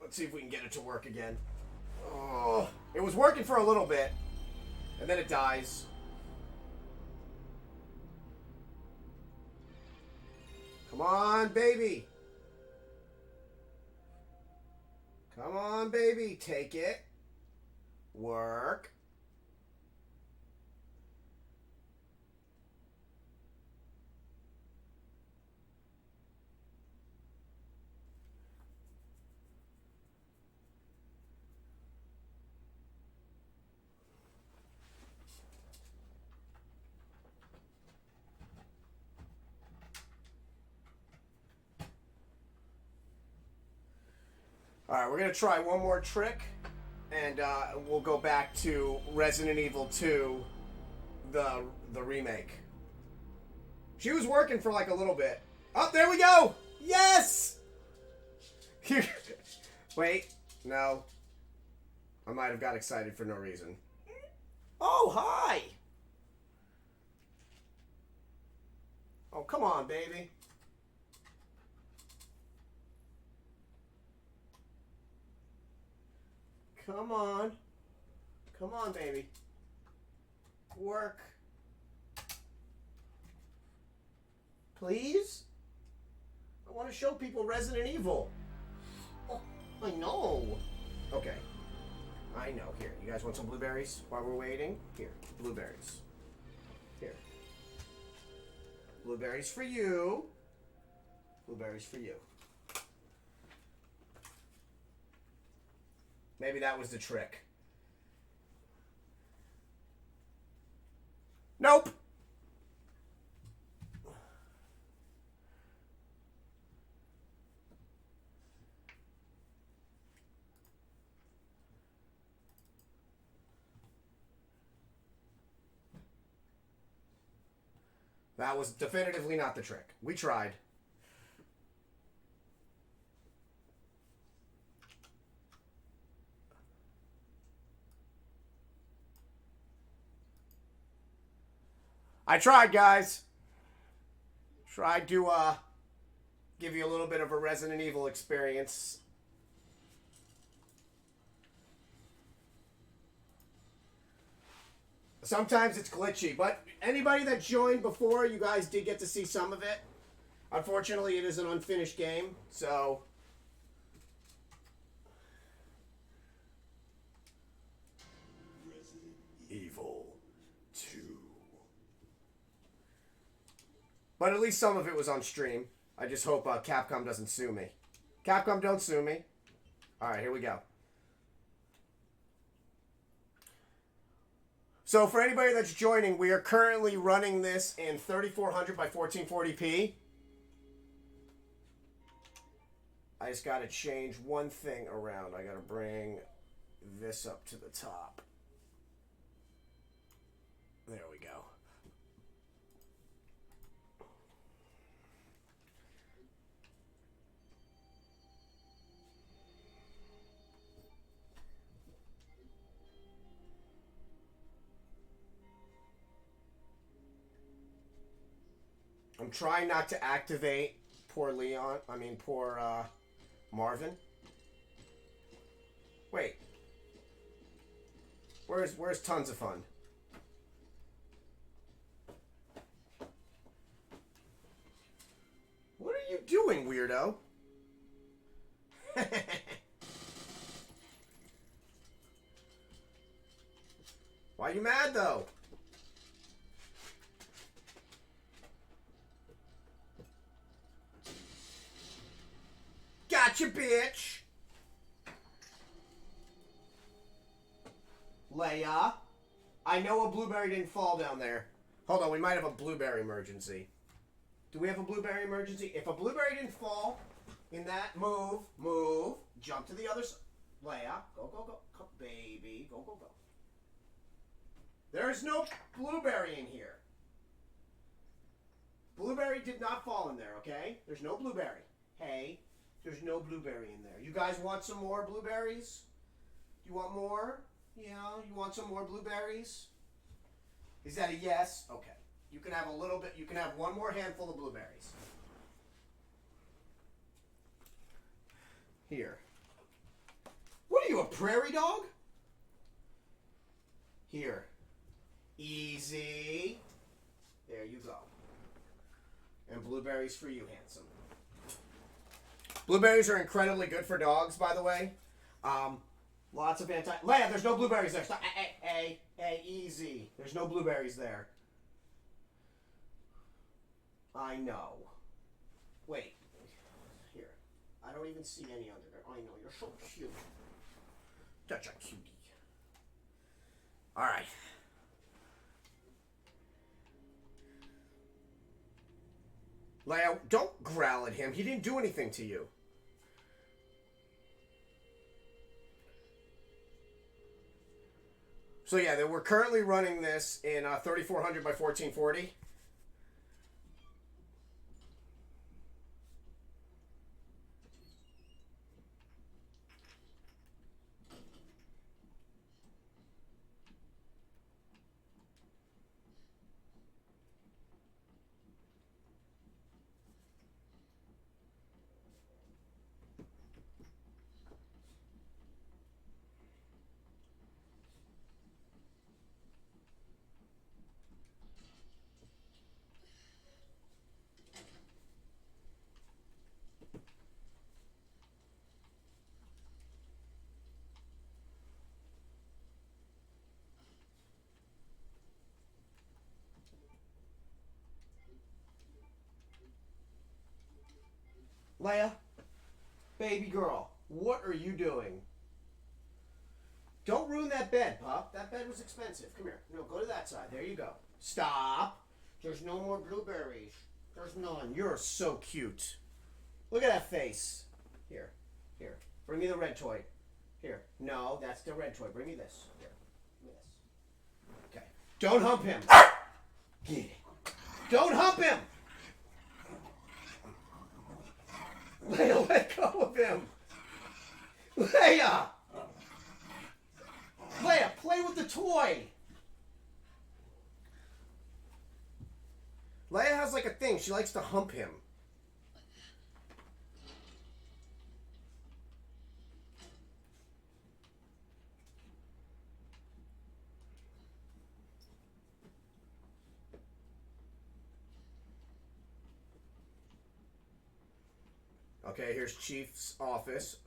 Let's see if we can get it to work again. Oh, it was working for a little bit, and then it dies. Come on, baby. Come on, baby. Take it. Work. Alright, we're going to try one more trick, and we'll go back to Resident Evil 2, the remake. She was working for like a little bit. Oh, there we go! Yes! Wait, no. I might have got excited for no reason. Oh, hi! Oh, come on, baby. Come on. Come on, baby. Work. Please? I want to show people Resident Evil. Oh, I know. Okay. I know. Here, you guys want some blueberries while we're waiting? Here, blueberries. Here. Blueberries for you. Blueberries for you. Maybe that was the trick. Nope. That was definitively not the trick. We tried. I tried, guys. Tried to give you a little bit of a Resident Evil experience. Sometimes it's glitchy, but anybody that joined before, you guys did get to see some of it. Unfortunately, it is an unfinished game, so... Resident Evil 2. But at least some of it was on stream. I just hope Capcom doesn't sue me. Capcom, don't sue me. Alright, here we go. So for anybody that's joining, we are currently running this in 3400 by 1440p. I just got to change one thing around. I got to bring this up to the top. There we go. I'm trying not to activate poor Leon. I mean, poor Marvin. Wait. Where's Tons of Fun? What are you doing, weirdo? Why are you mad, though? Gotcha, bitch! Leia, I know a blueberry didn't fall down there. Hold on, we might have a blueberry emergency. Do we have a blueberry emergency? If a blueberry didn't fall in that, move, jump to the other side. Leia, go, come, baby, go. There is no blueberry in here. Blueberry did not fall in there, okay? There's no blueberry. Hey, there's no blueberry in there. You guys want some more blueberries? You want more? Yeah, you want some more blueberries? Is that a yes? Okay. You can have a little bit. You can have one more handful of blueberries. Here. What are you, a prairie dog? Here. Easy. There you go. And blueberries for you, handsome. Blueberries are incredibly good for dogs, by the way. Lots of Leia, there's no blueberries there. Stop. Hey, easy. There's no blueberries there. I know. Wait. Here. I don't even see any under there. I know, you're so cute. Such a cutie. Alright. Leia, don't growl at him. He didn't do anything to you. So yeah, we're currently running this in 3400 by 1440. Leia, baby girl, what are you doing? Don't ruin that bed, pup. That bed was expensive. Come here. No, go to that side. There you go. Stop. There's no more blueberries. There's none. You're so cute. Look at that face. Here. Bring me the red toy. Here. No, that's the red toy. Bring me this. Here. Bring me this. Okay. Don't hump him. Don't hump him. Leia, let go of him. Leia, play with the toy. Leia has like a thing. She likes to hump him. Okay, here's Chief's office.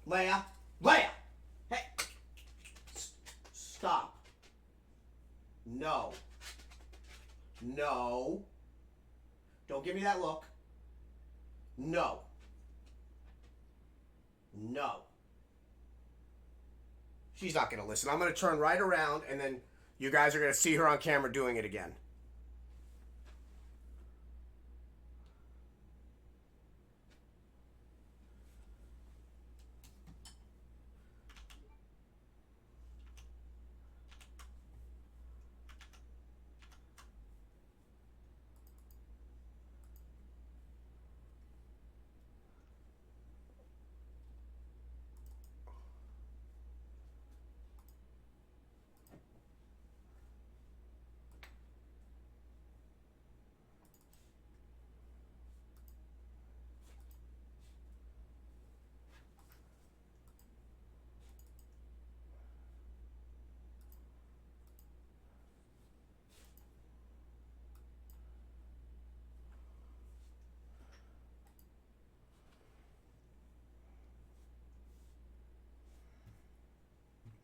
Leia! Hey! Stop. No. Don't give me that look. No. She's not going to listen. I'm going to turn right around, and then you guys are going to see her on camera doing it again.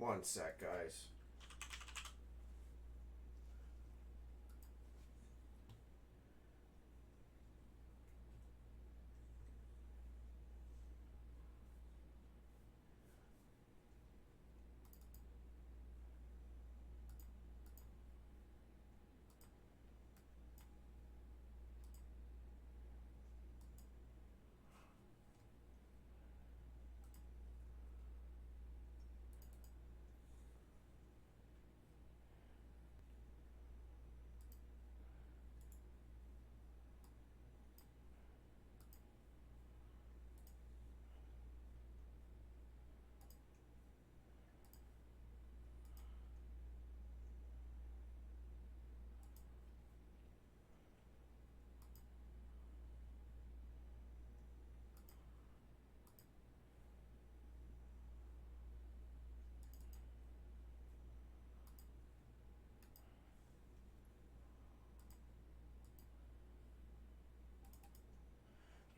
One sec, guys.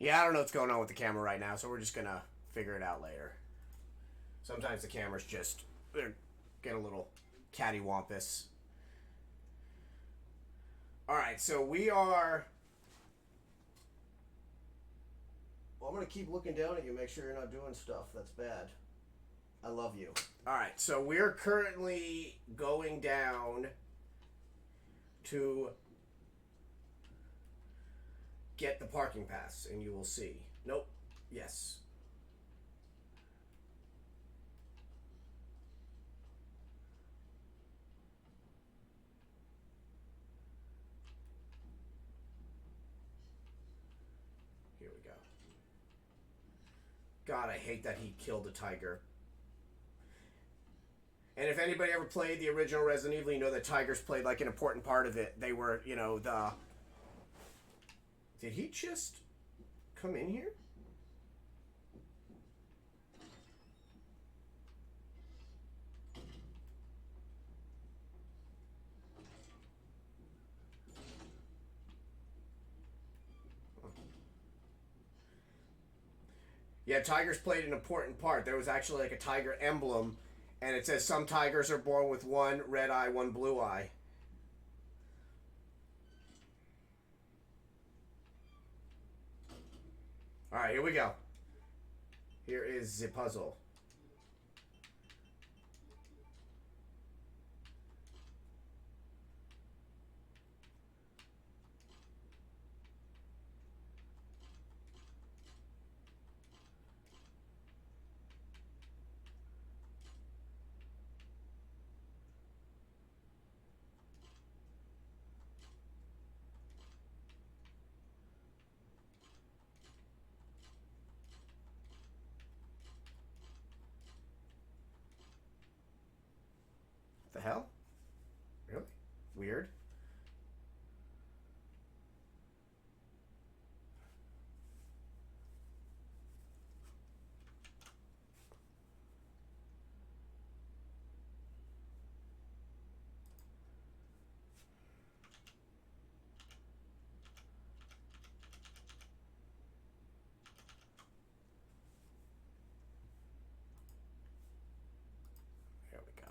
Yeah, I don't know what's going on with the camera right now, so we're just gonna figure it out later. Sometimes the cameras just get a little cattywampus. Alright, so we are... Well, I'm gonna keep looking down at you, make sure you're not doing stuff that's bad. I love you. Alright, so we're currently going down to get the parking pass, and you will see. Nope. Yes. Here we go. God, I hate that he killed a tiger. And if anybody ever played the original Resident Evil, you know that tigers played like an important part of it. They were, you know, the... Did he just come in here? Yeah, tigers played an important part. There was actually like a tiger emblem, and it says some tigers are born with one red eye, one blue eye. Alright, here we go. Here is the puzzle. The hell? Really? Weird. There we go.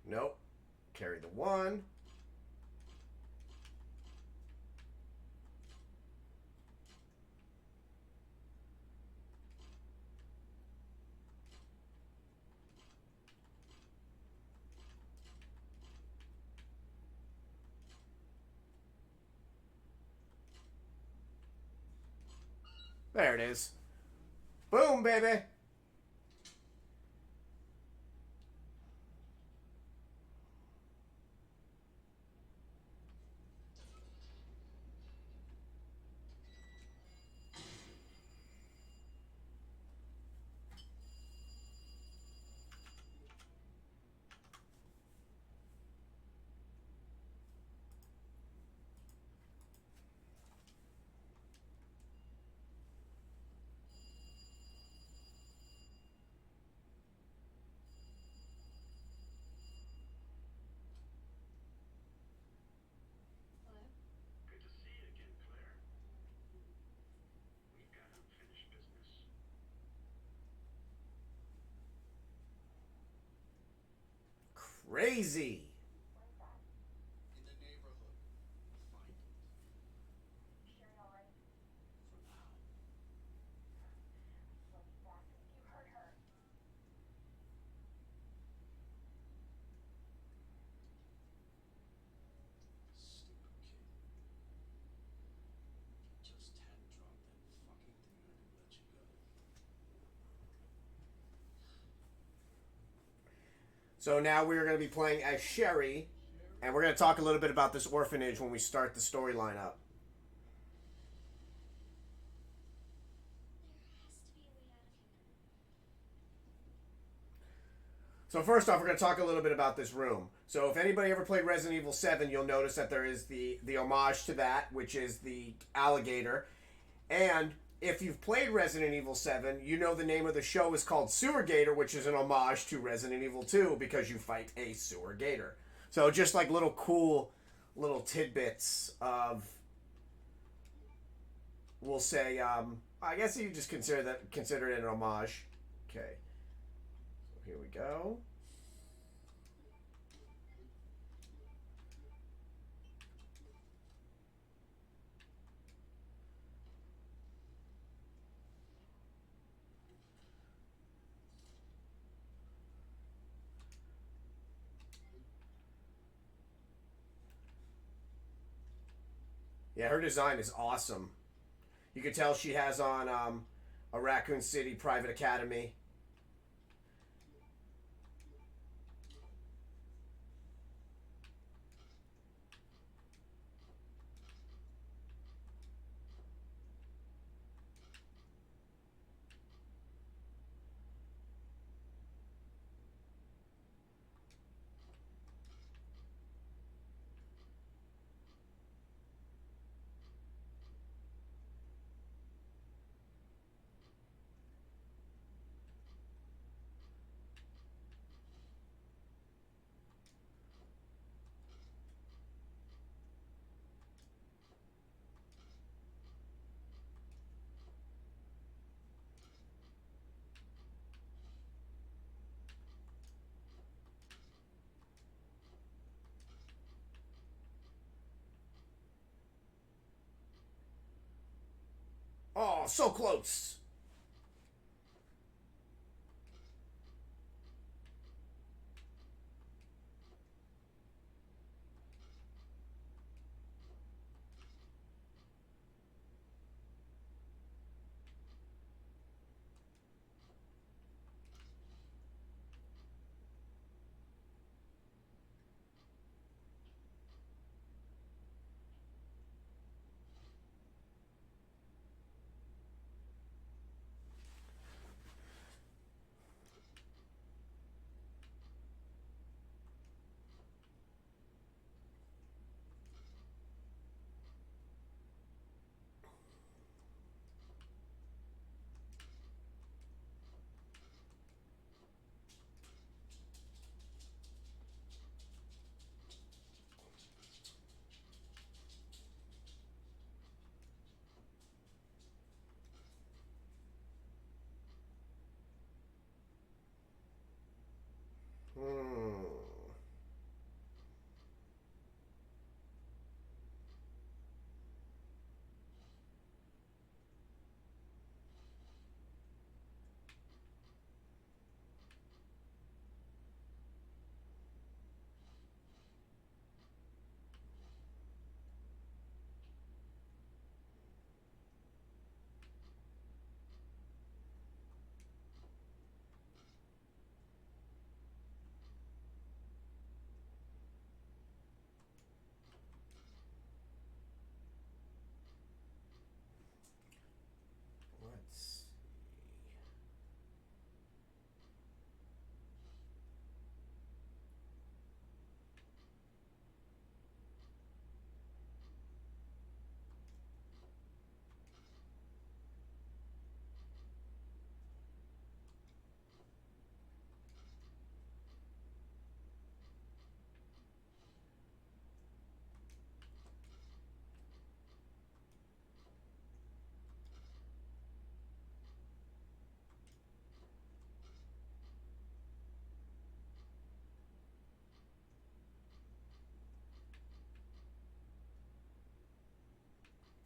Nope. Carry the one. There it is. Boom, baby. Crazy. In the neighborhood. Find it. Sure you're all right. For now. She'll be back if you hurt her. Stupid kid. Just hadn't dropped that fucking thing, I could let you go. So now we're going to be playing as Sherry, and we're going to talk a little bit about this orphanage when we start the storyline up. There has to be a way out of here. So first off, we're going to talk a little bit about this room. So if anybody ever played Resident Evil 7, you'll notice that there is the homage to that, which is the alligator. And if you've played Resident Evil 7, you know the name of the show is called Sewer Gator, which is an homage to Resident Evil 2 because you fight a sewer gator. So just like little cool little tidbits of, we'll say, I guess you just consider it an homage. Okay. So here we go. Yeah, her design is awesome. You can tell she has on a Raccoon City Private Academy. Oh, so close.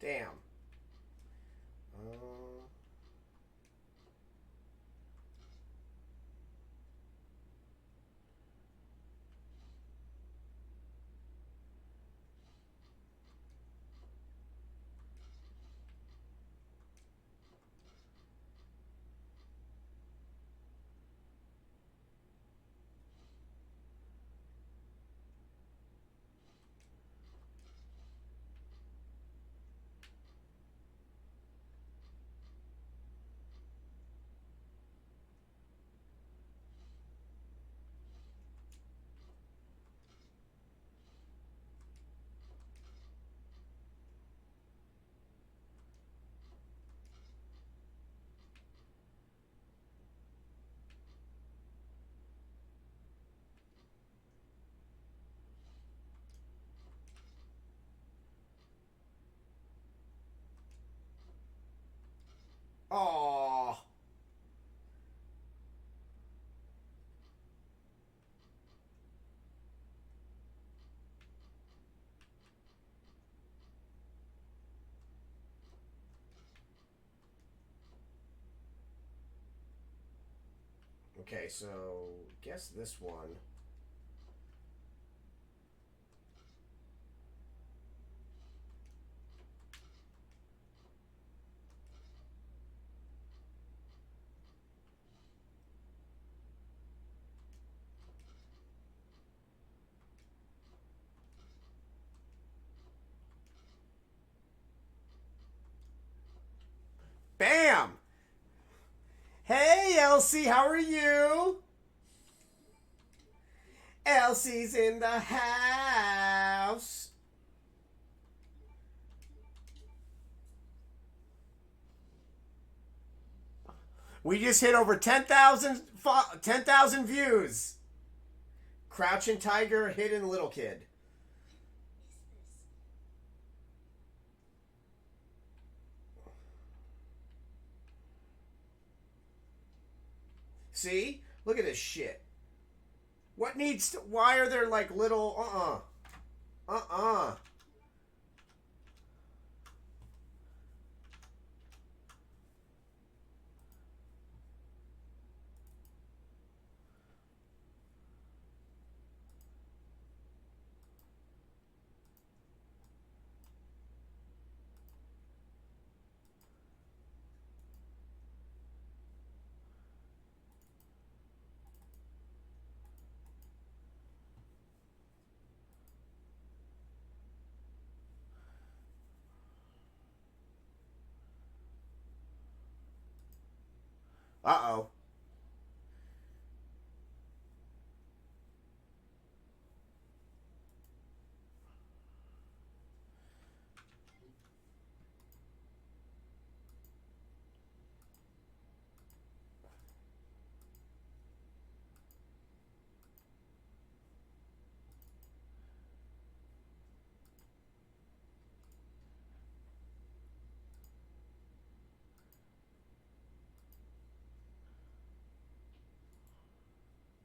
Damn. Oh. Okay, so guess this one. Bam! Hey, Elsie, how are you? Elsie's in the house. We just hit over 10,000 views. Crouching Tiger, Hidden Little Kid. See? Look at this shit. What needs to... Why are there like little... Uh-oh.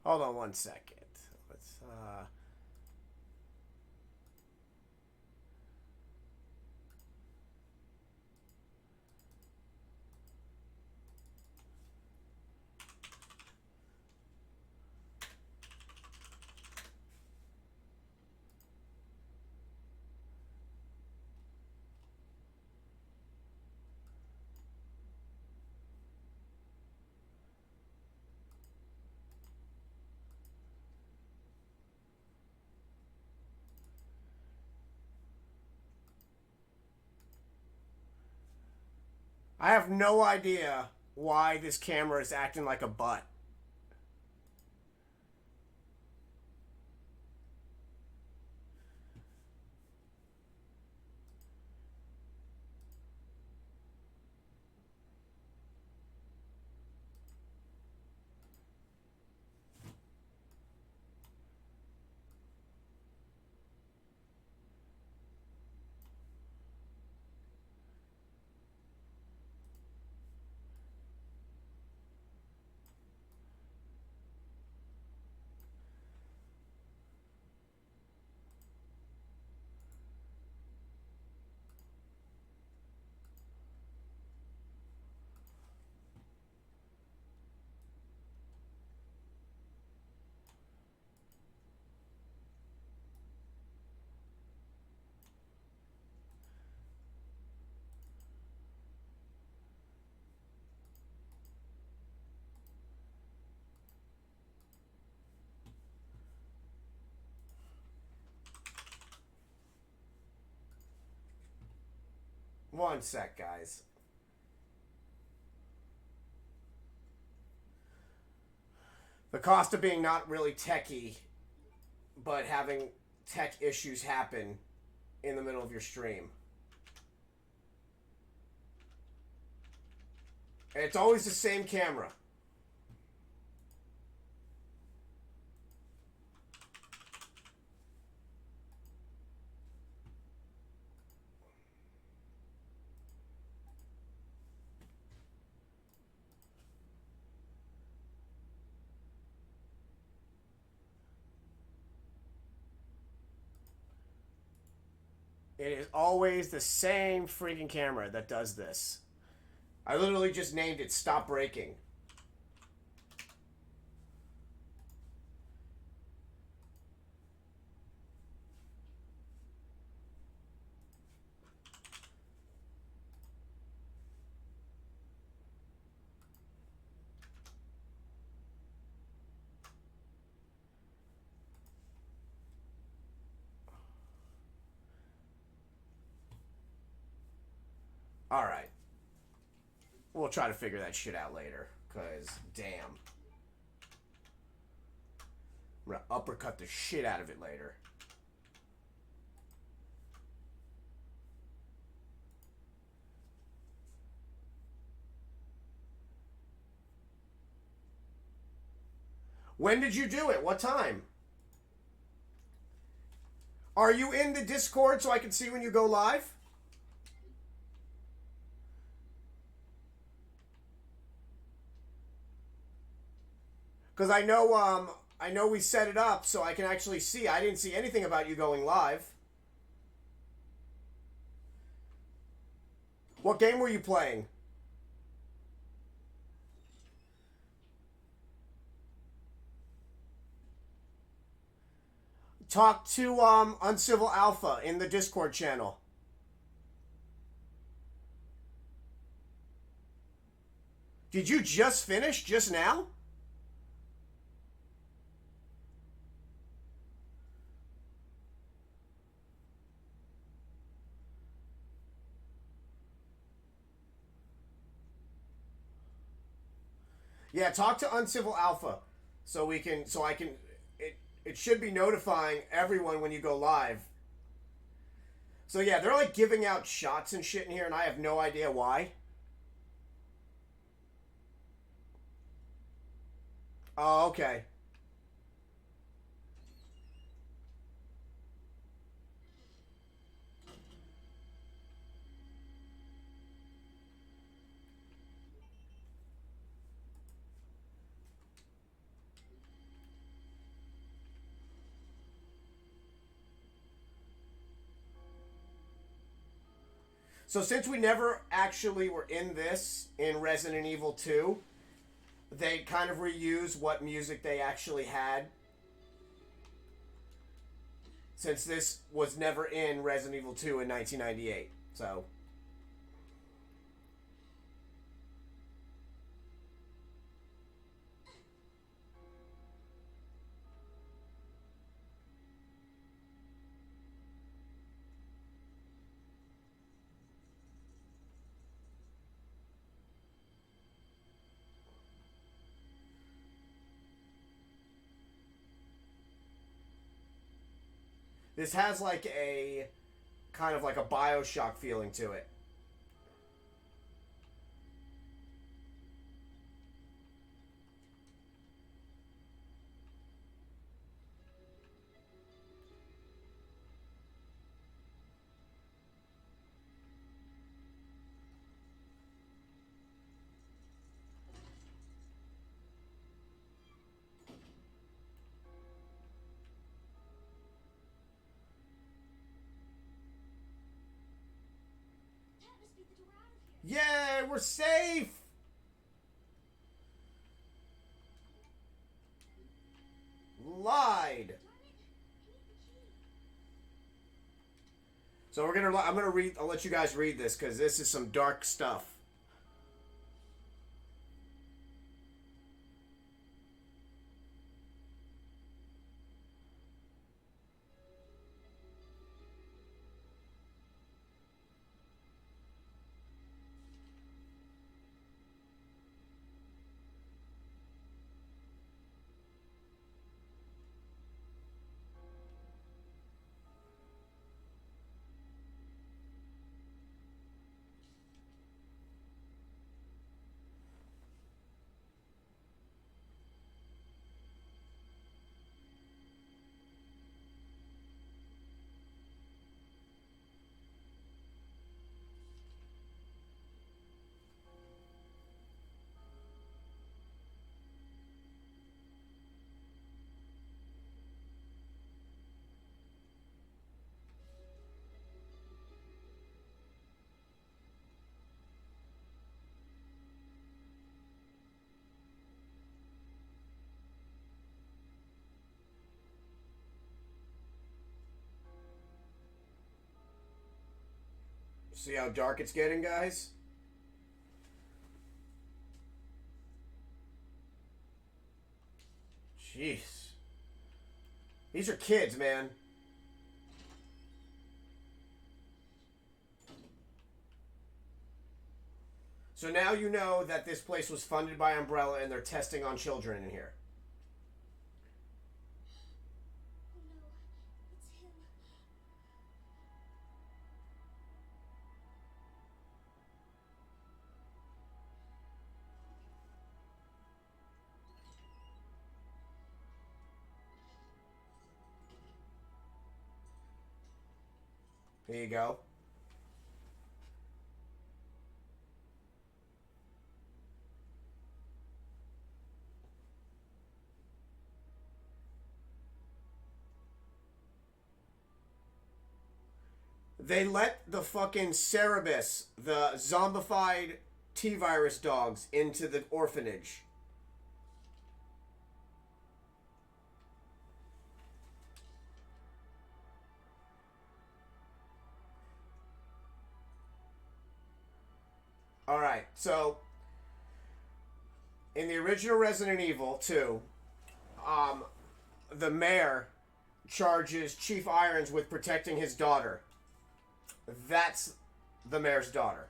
Hold on one second. Let's, I have no idea why this camera is acting like a butt. One sec, guys. The cost of being not really techie, but having tech issues happen in the middle of your stream. And it's always the same camera. It is always the same freaking camera that does this. I literally just named it Stop Breaking. All right. We'll try to figure that shit out later, because damn. I'm going to uppercut the shit out of it later. When did you do it? What time? Are you in the Discord so I can see when you go live? Because I know we set it up so I can actually see. I didn't see anything about you going live. What game were you playing? Talk to Uncivil Alpha in the Discord channel. Did you just finish just now? Yeah, talk to Uncivil Alpha so I can it should be notifying everyone when you go live. So yeah, they're like giving out shots and shit in here and I have no idea why. Oh, okay. So since we never actually were in this in Resident Evil 2, they kind of reuse what music they actually had. Since this was never in Resident Evil 2 in 1998. So this has like a kind of like a BioShock feeling to it. That must be the door out of here. Yay, we're safe! Lied. Darn it! I need the key. So I'm gonna read. I'll let you guys read this because this is some dark stuff. See how dark it's getting, guys? Jeez. These are kids, man. So now you know that this place was funded by Umbrella and they're testing on children in here. Oh no, it's him. Here you go. They let the fucking Cerebus, the zombified T-virus dogs, into the orphanage. Alright, so in the original Resident Evil 2, the mayor charges Chief Irons with protecting his daughter. That's the mayor's daughter.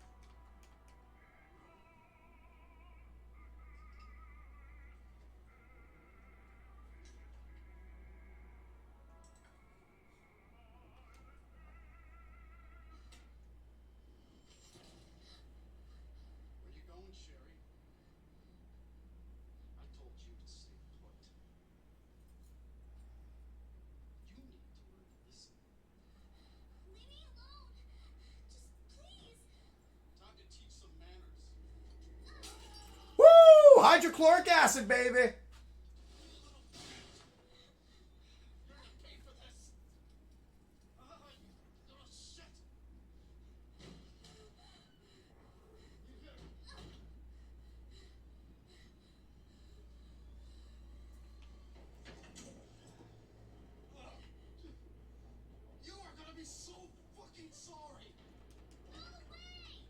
Where you going, Sherry? I told you to stay put. You need to learn to listen. Leave me alone. Just please. Time to teach some manners. Woo! Hydrochloric acid, baby! You're gonna pay for this. Oh, shit. You are gonna be so fucking sorry. Go away.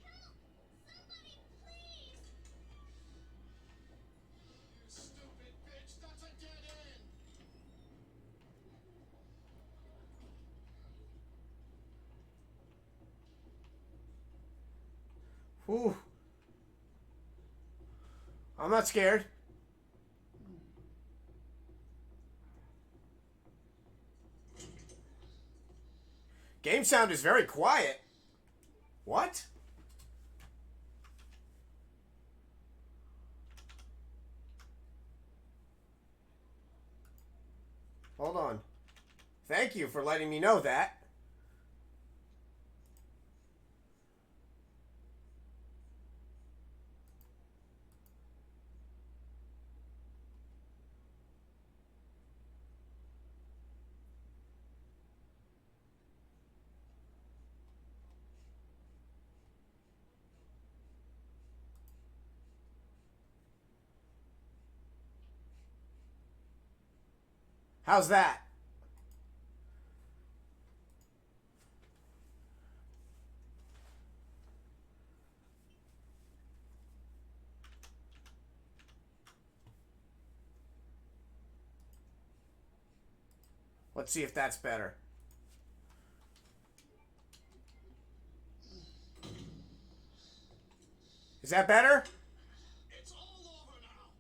Help! Somebody, please. You stupid bitch. That's a dead end. Whew. I'm not scared. Game sound is very quiet. What? Hold on. Thank you for letting me know that. How's that? Let's see if that's better. Is that better? It's all over now.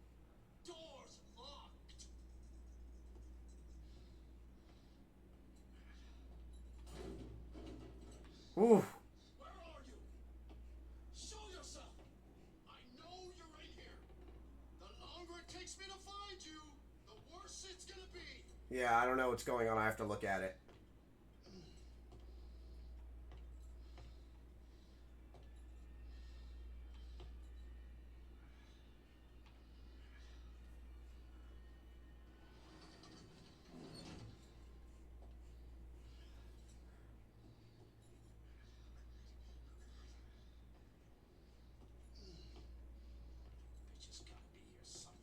Doors locked. Ooh. Where are you? Show yourself. I know you're in here. The longer it takes me to find you, the worse it's gonna be. Yeah, I don't know what's going on. I have to look at it. They just gotta be here somewhere.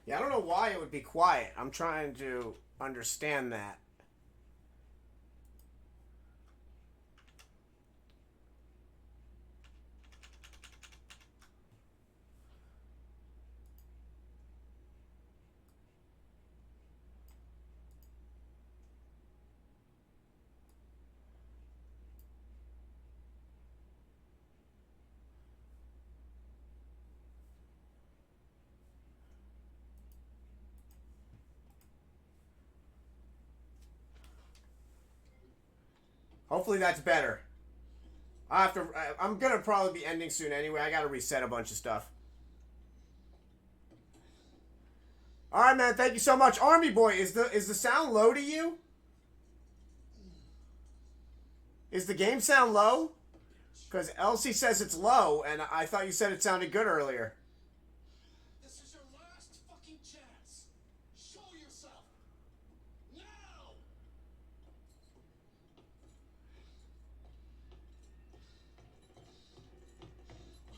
Yeah, I don't know why it would be quiet. I'm trying to understand that. Hopefully that's better. I'm gonna probably be ending soon anyway. I gotta reset a bunch of stuff. All right, man. Thank you so much, Army Boy. Is the sound low to you? Is the game sound low? Because Elsie says it's low, and I thought you said it sounded good earlier. This is your last fucking chance. Show yourself. Now!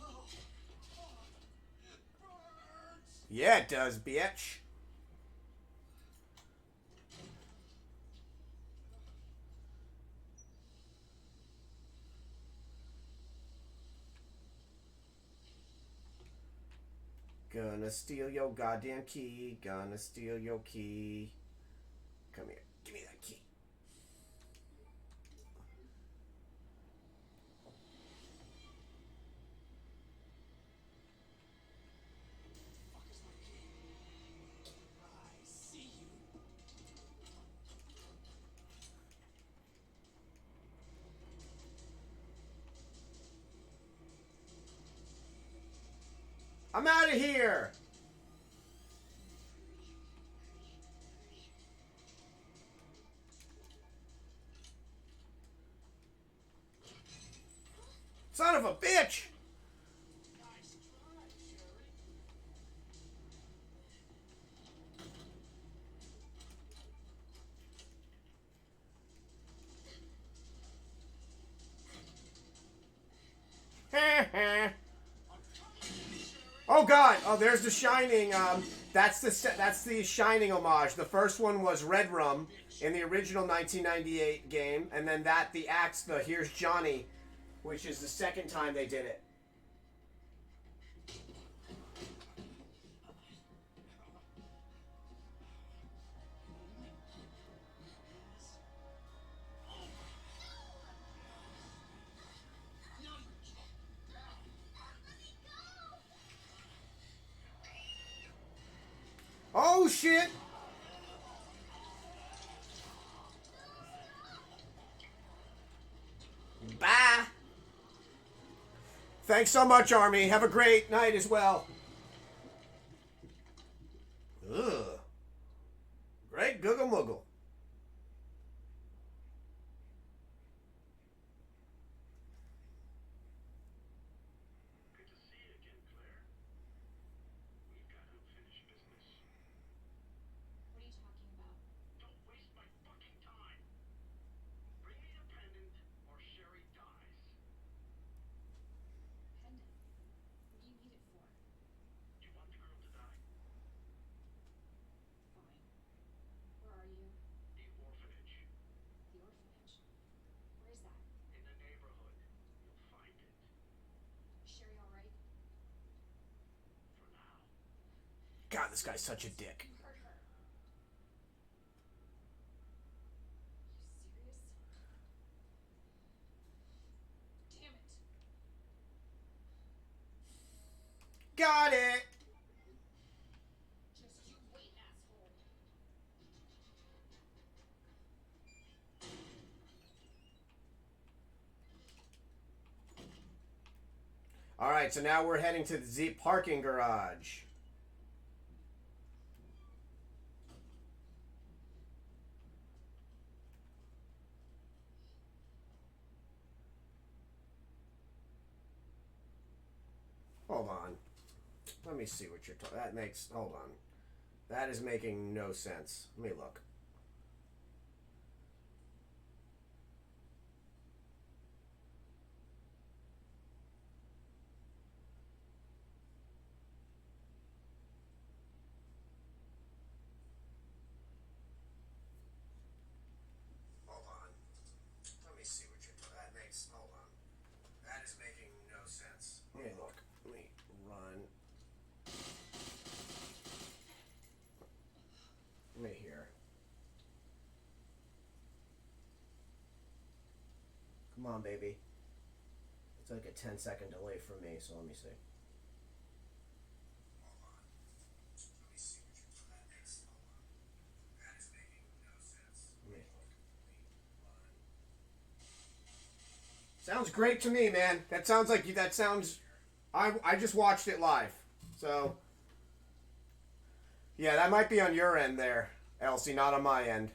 Oh, fuck. It burns. Yeah, it does, bitch. Gonna steal your goddamn key. Gonna steal your key. Come here. Give me that key. Fuck is my key? I see you. I'm out of here. Son of a bitch. Nice try, Sherry. Oh God! Oh, there's the Shining. That's the Shining homage. The first one was Red Rum in the original 1998 game, and then the axe, the Here's Johnny, which is the second time they did it. Oh shit! Bye. Thanks so much, Army. Have a great night as well. Ugh. Great Google Moogle. Good to see you again, Claire. We've got unfinished business. What are you talking about? Don't waste my fucking time. Bring me the pendant, or Sherry dies. Pendant. What do you need it for? You want the girl to die? Fine. Where are you? The orphanage. The orphanage. Where's that? In the neighborhood. You'll find it. Is Sherry alright? For now. God, this guy's such a dick. You hurt her. You serious? Damn it. Got it. Just you wait, asshole. All right, so now we're heading to the Z parking garage. Hold on. Let me see what you're talking. That makes. Hold on. That is making no sense. Let me look. Come on, baby. It's like a 10-second delay from me, so let me see. Hold on. Let me see what your plan is. Hold on. That is making no sense. Let me- Line. Sounds great to me, man. That sounds like you. That sounds. I just watched it live, so yeah, that might be on your end there, Elsie, not on my end.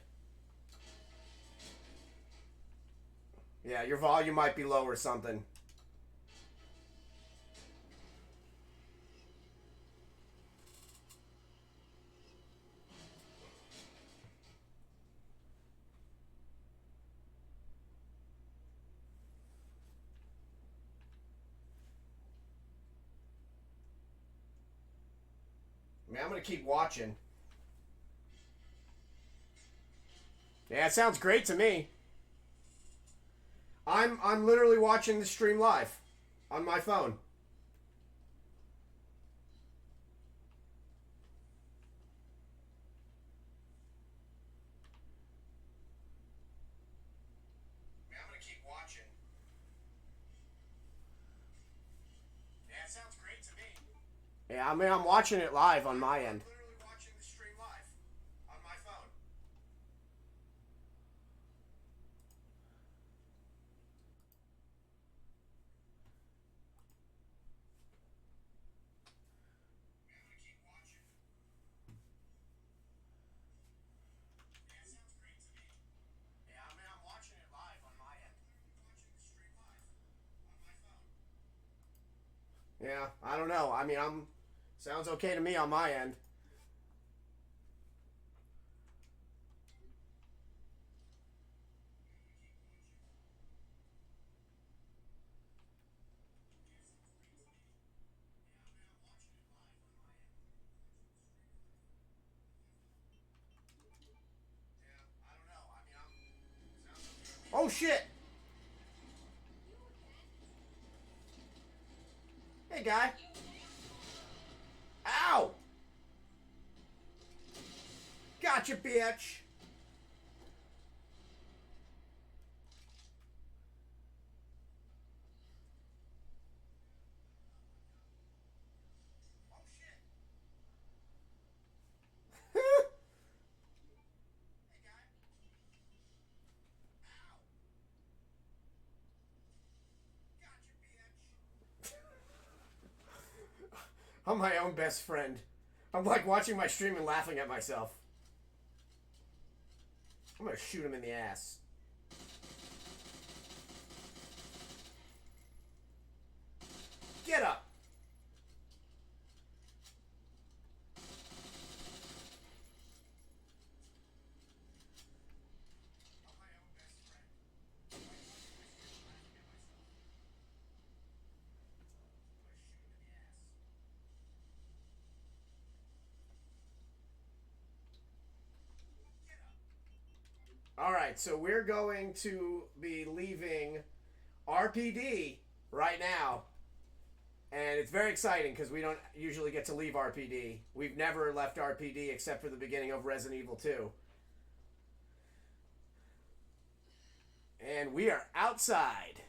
Yeah, your volume might be low or something. I mean, I'm gonna keep watching. Yeah, it sounds great to me. I'm literally watching the stream live on my phone. I mean, I'm gonna keep watching. Yeah, it sounds great to me. Yeah, I mean, I'm watching it live on my end. I'm literally watching the stream live on my phone. I'm gonna keep watching. Yeah, it sounds great to me. Yeah, I mean, I'm watching it live on my end. Watching the stream live on my phone. Yeah, I don't know. I mean, sounds okay to me on my end. Oh shit! Hey guy. Ow! Gotcha, bitch. Oh shit. Hey guy. Ow! Gotcha, bitch. I'm my own best friend. I'm like watching my stream and laughing at myself. I'm gonna shoot him in the ass. Get up! I'm my own best friend. I'm like watching my stream and laughing at myself. I'm gonna shoot him in the ass. Alright, so we're going to be leaving RPD right now. And it's very exciting because we don't usually get to leave RPD. We've never left RPD except for the beginning of Resident Evil 2. And we are outside.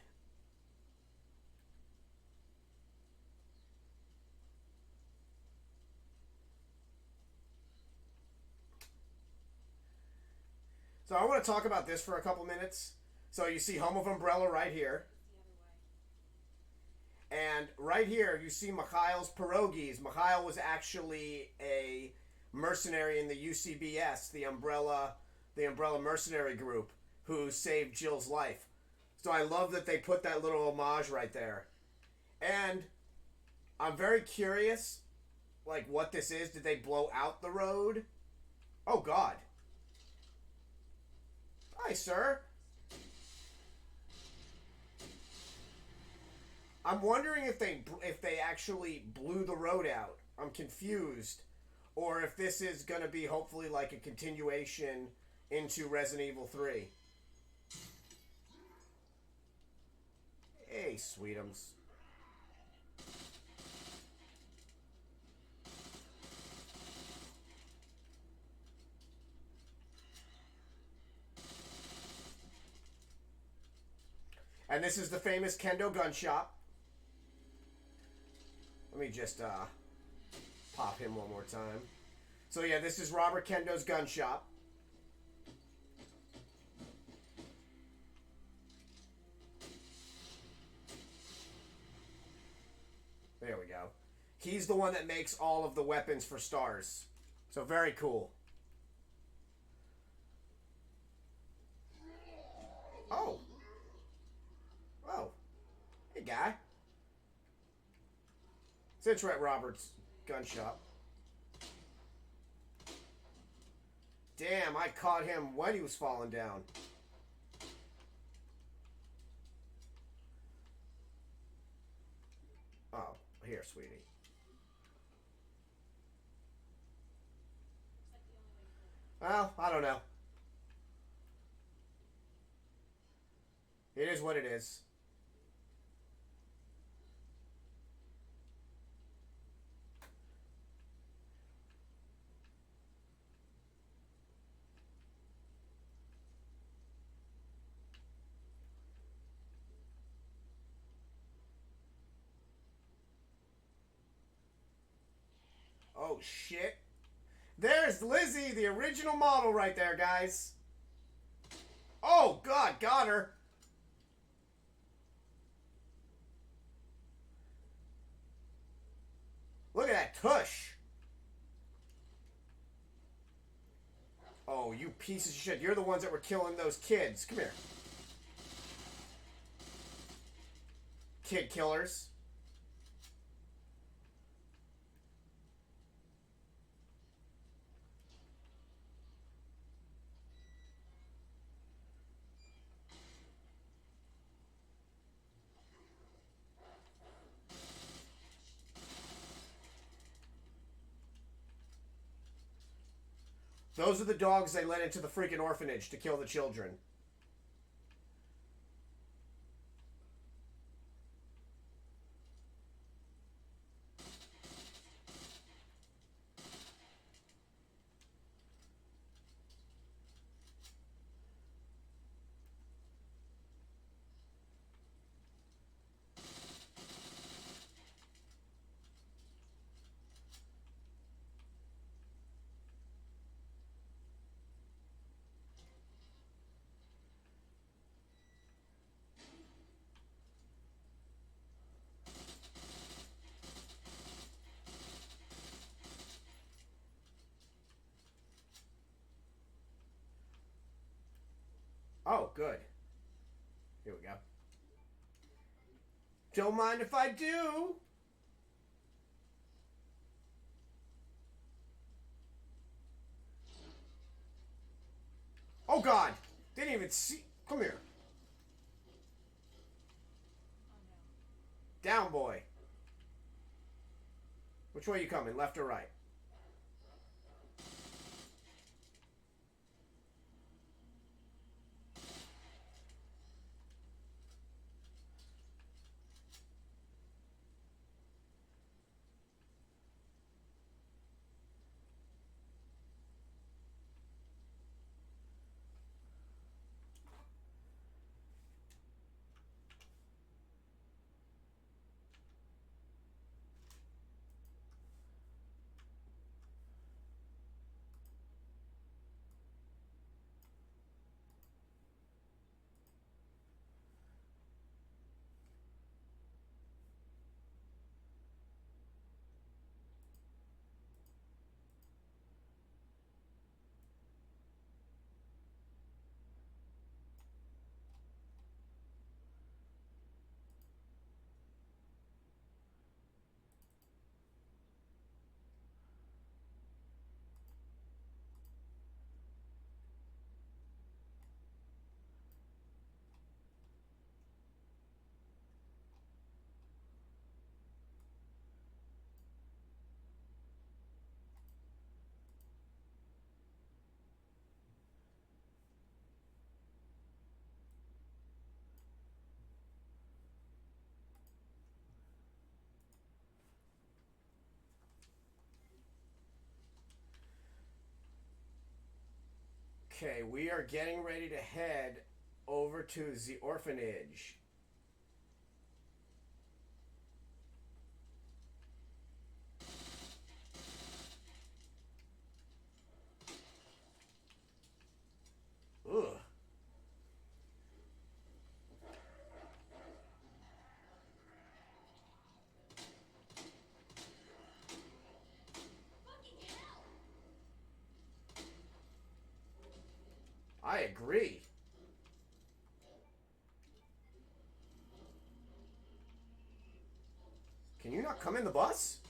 So I want to talk about this for a couple minutes. So you see Home of Umbrella right here. And right here, you see Mikhail's pierogies. Mikhail was actually a mercenary in the UCBS, the Umbrella mercenary group, who saved Jill's life. So I love that they put that little homage right there. And I'm very curious, like, what this is. Did they blow out the road? Oh, God. Hi, sir. I'm wondering if they actually blew the road out. I'm confused. Or if this is going to be hopefully like a continuation into Resident Evil 3. Hey, sweetums. And this is the famous Kendo gun shop. Let me just pop him one more time. So yeah, this is Robert Kendo's gun shop. There we go. He's the one that makes all of the weapons for Stars. So very cool. Oh. Oh. Hey, guy. Since we're at Robert's gun shop. Damn, I caught him when he was falling down. Oh, here, sweetie. Well, I don't know. It is what it is. Oh, shit. There's Lizzie, the original model right there, guys. Oh, God, got her. Look at that tush. Oh, you pieces of shit. You're the ones that were killing those kids. Come here. Kid killers. Those are the dogs they let into the freaking orphanage to kill the children. Oh, good. Here we go. Don't mind if I do. Oh, God. Didn't even see. Come here. Down, boy. Which way are you coming? Left or right? Okay, we are getting ready to head over to the orphanage. I agree. Can you not come in the bus?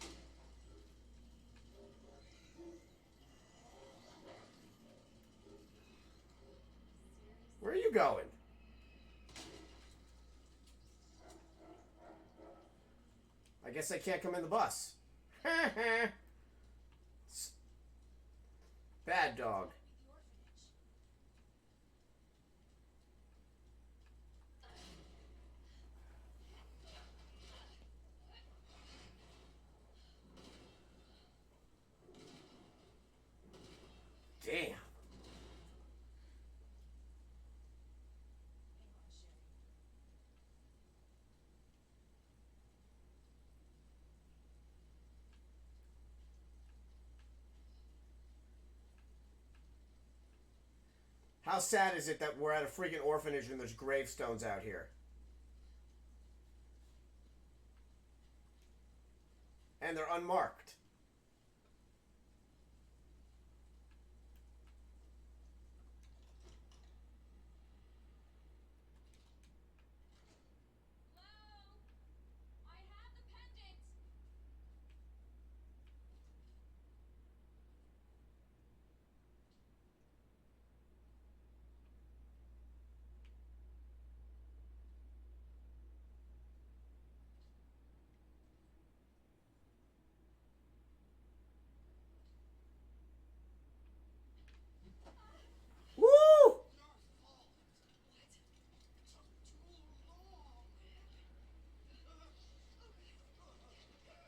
Where are you going? I guess I can't come in the bus. Bad dog. The orphanage. Damn. Hang on, Sherry. How sad is it that we're at a freaking orphanage and there's gravestones out here? And they're unmarked. Hello? I have the pendant. Woo! Your fault.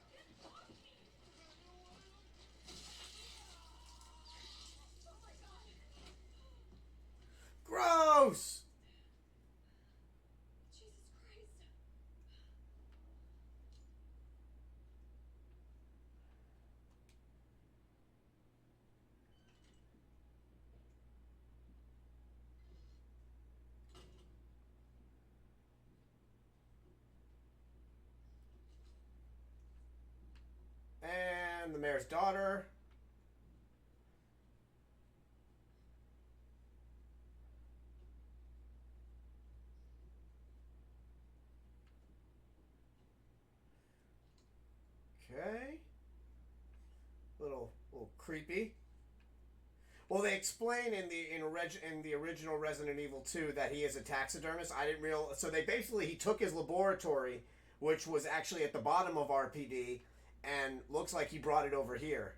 What? Took too long. Oh my god. Gross! Jesus Christ. And the mayor's daughter. Okay. Little creepy. Well, they explain in the original Resident Evil 2 that he is a taxidermist. I didn't realize. So he took his laboratory, which was actually at the bottom of RPD, and looks like he brought it over here.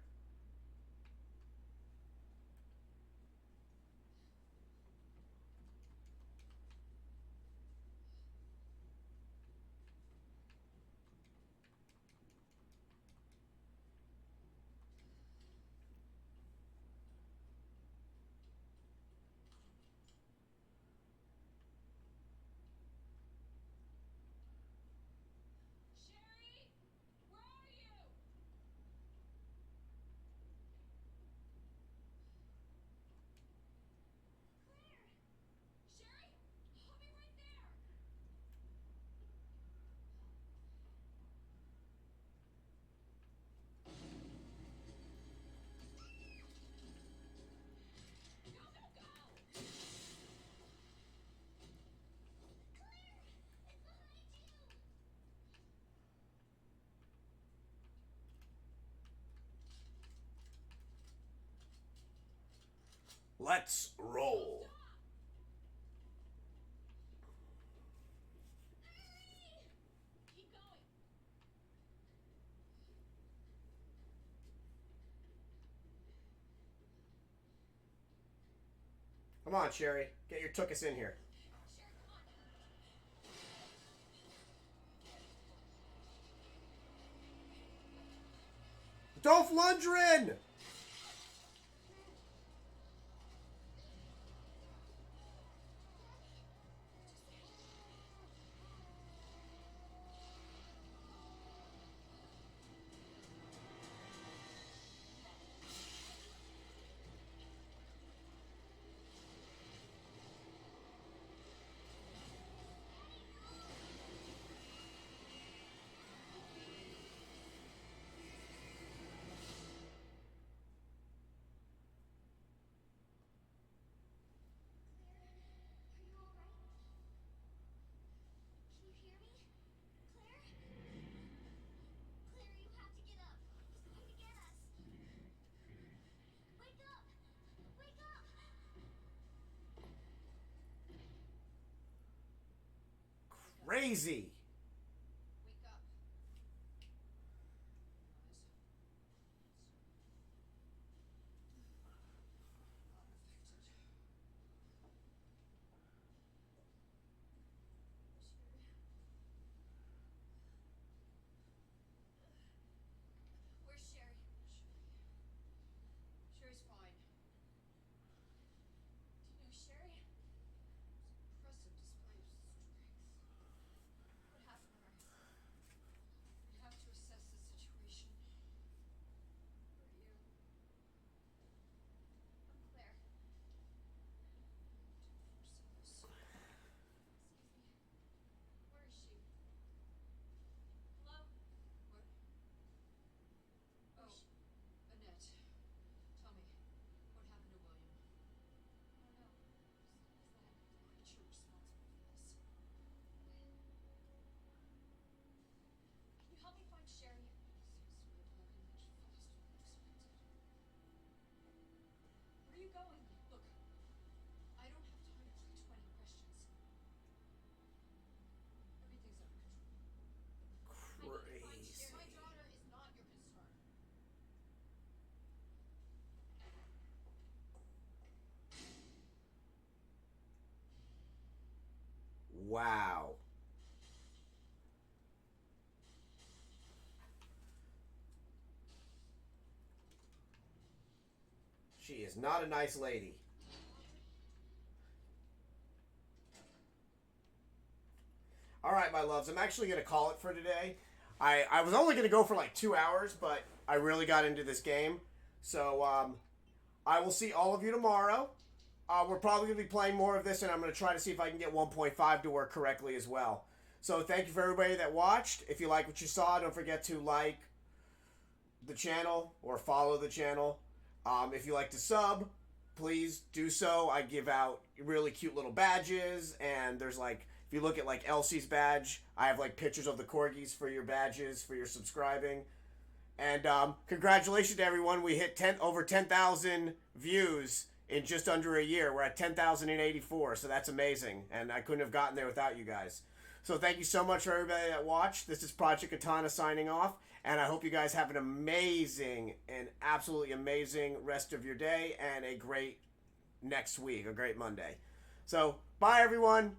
Sherry? Where are you? Claire! Sherry? I'll be right there. Go, go, go! Claire! It's behind you! Let's roll. Hurry! Keep going. Come on, Sherry. Get your tookus in here. Sherry, come on. Dolph Lundgren! crazy. Wake up. Guys. Not affected. Where's Sherry? Sherry's fine. Do you know Sherry? Impressive display of strength. What happened to her? We have to assess the situation. Who are you? I'm Claire. Service. Excuse me. Where is she? Hello? What? Oh, Annette. Tell me, what happened to William? I don't know. Is that? Aren't you responsible for this? Can you help me find Sherry? Seems to be evolving much faster than expected. Where are you going? Look, I don't have time to play 20 questions. Everything's under control. I need to find Crazy. Sherry. My daughter is not your concern. Wow. She is not a nice lady. All right, my loves, I'm actually going to call it for today. I was only going to go for like 2 hours, but I really got into this game. So I will see all of you tomorrow. We're probably going to be playing more of this, and I'm going to try to see if I can get 1.5 to work correctly as well. So thank you for everybody that watched. If you like what you saw, don't forget to like the channel or follow the channel. If you like to sub, please do so. I give out really cute little badges, and there's like, if you look at like Elsie's badge, I have like pictures of the corgis for your badges for your subscribing. And congratulations to everyone. We hit over 10,000 views in just under a year. We're at 10,084, so that's amazing. And I couldn't have gotten there without you guys. So thank you so much for everybody that watched. This is Project Katana signing off. And I hope you guys have an amazing and absolutely amazing rest of your day and a great next week, a great Monday. So bye, everyone.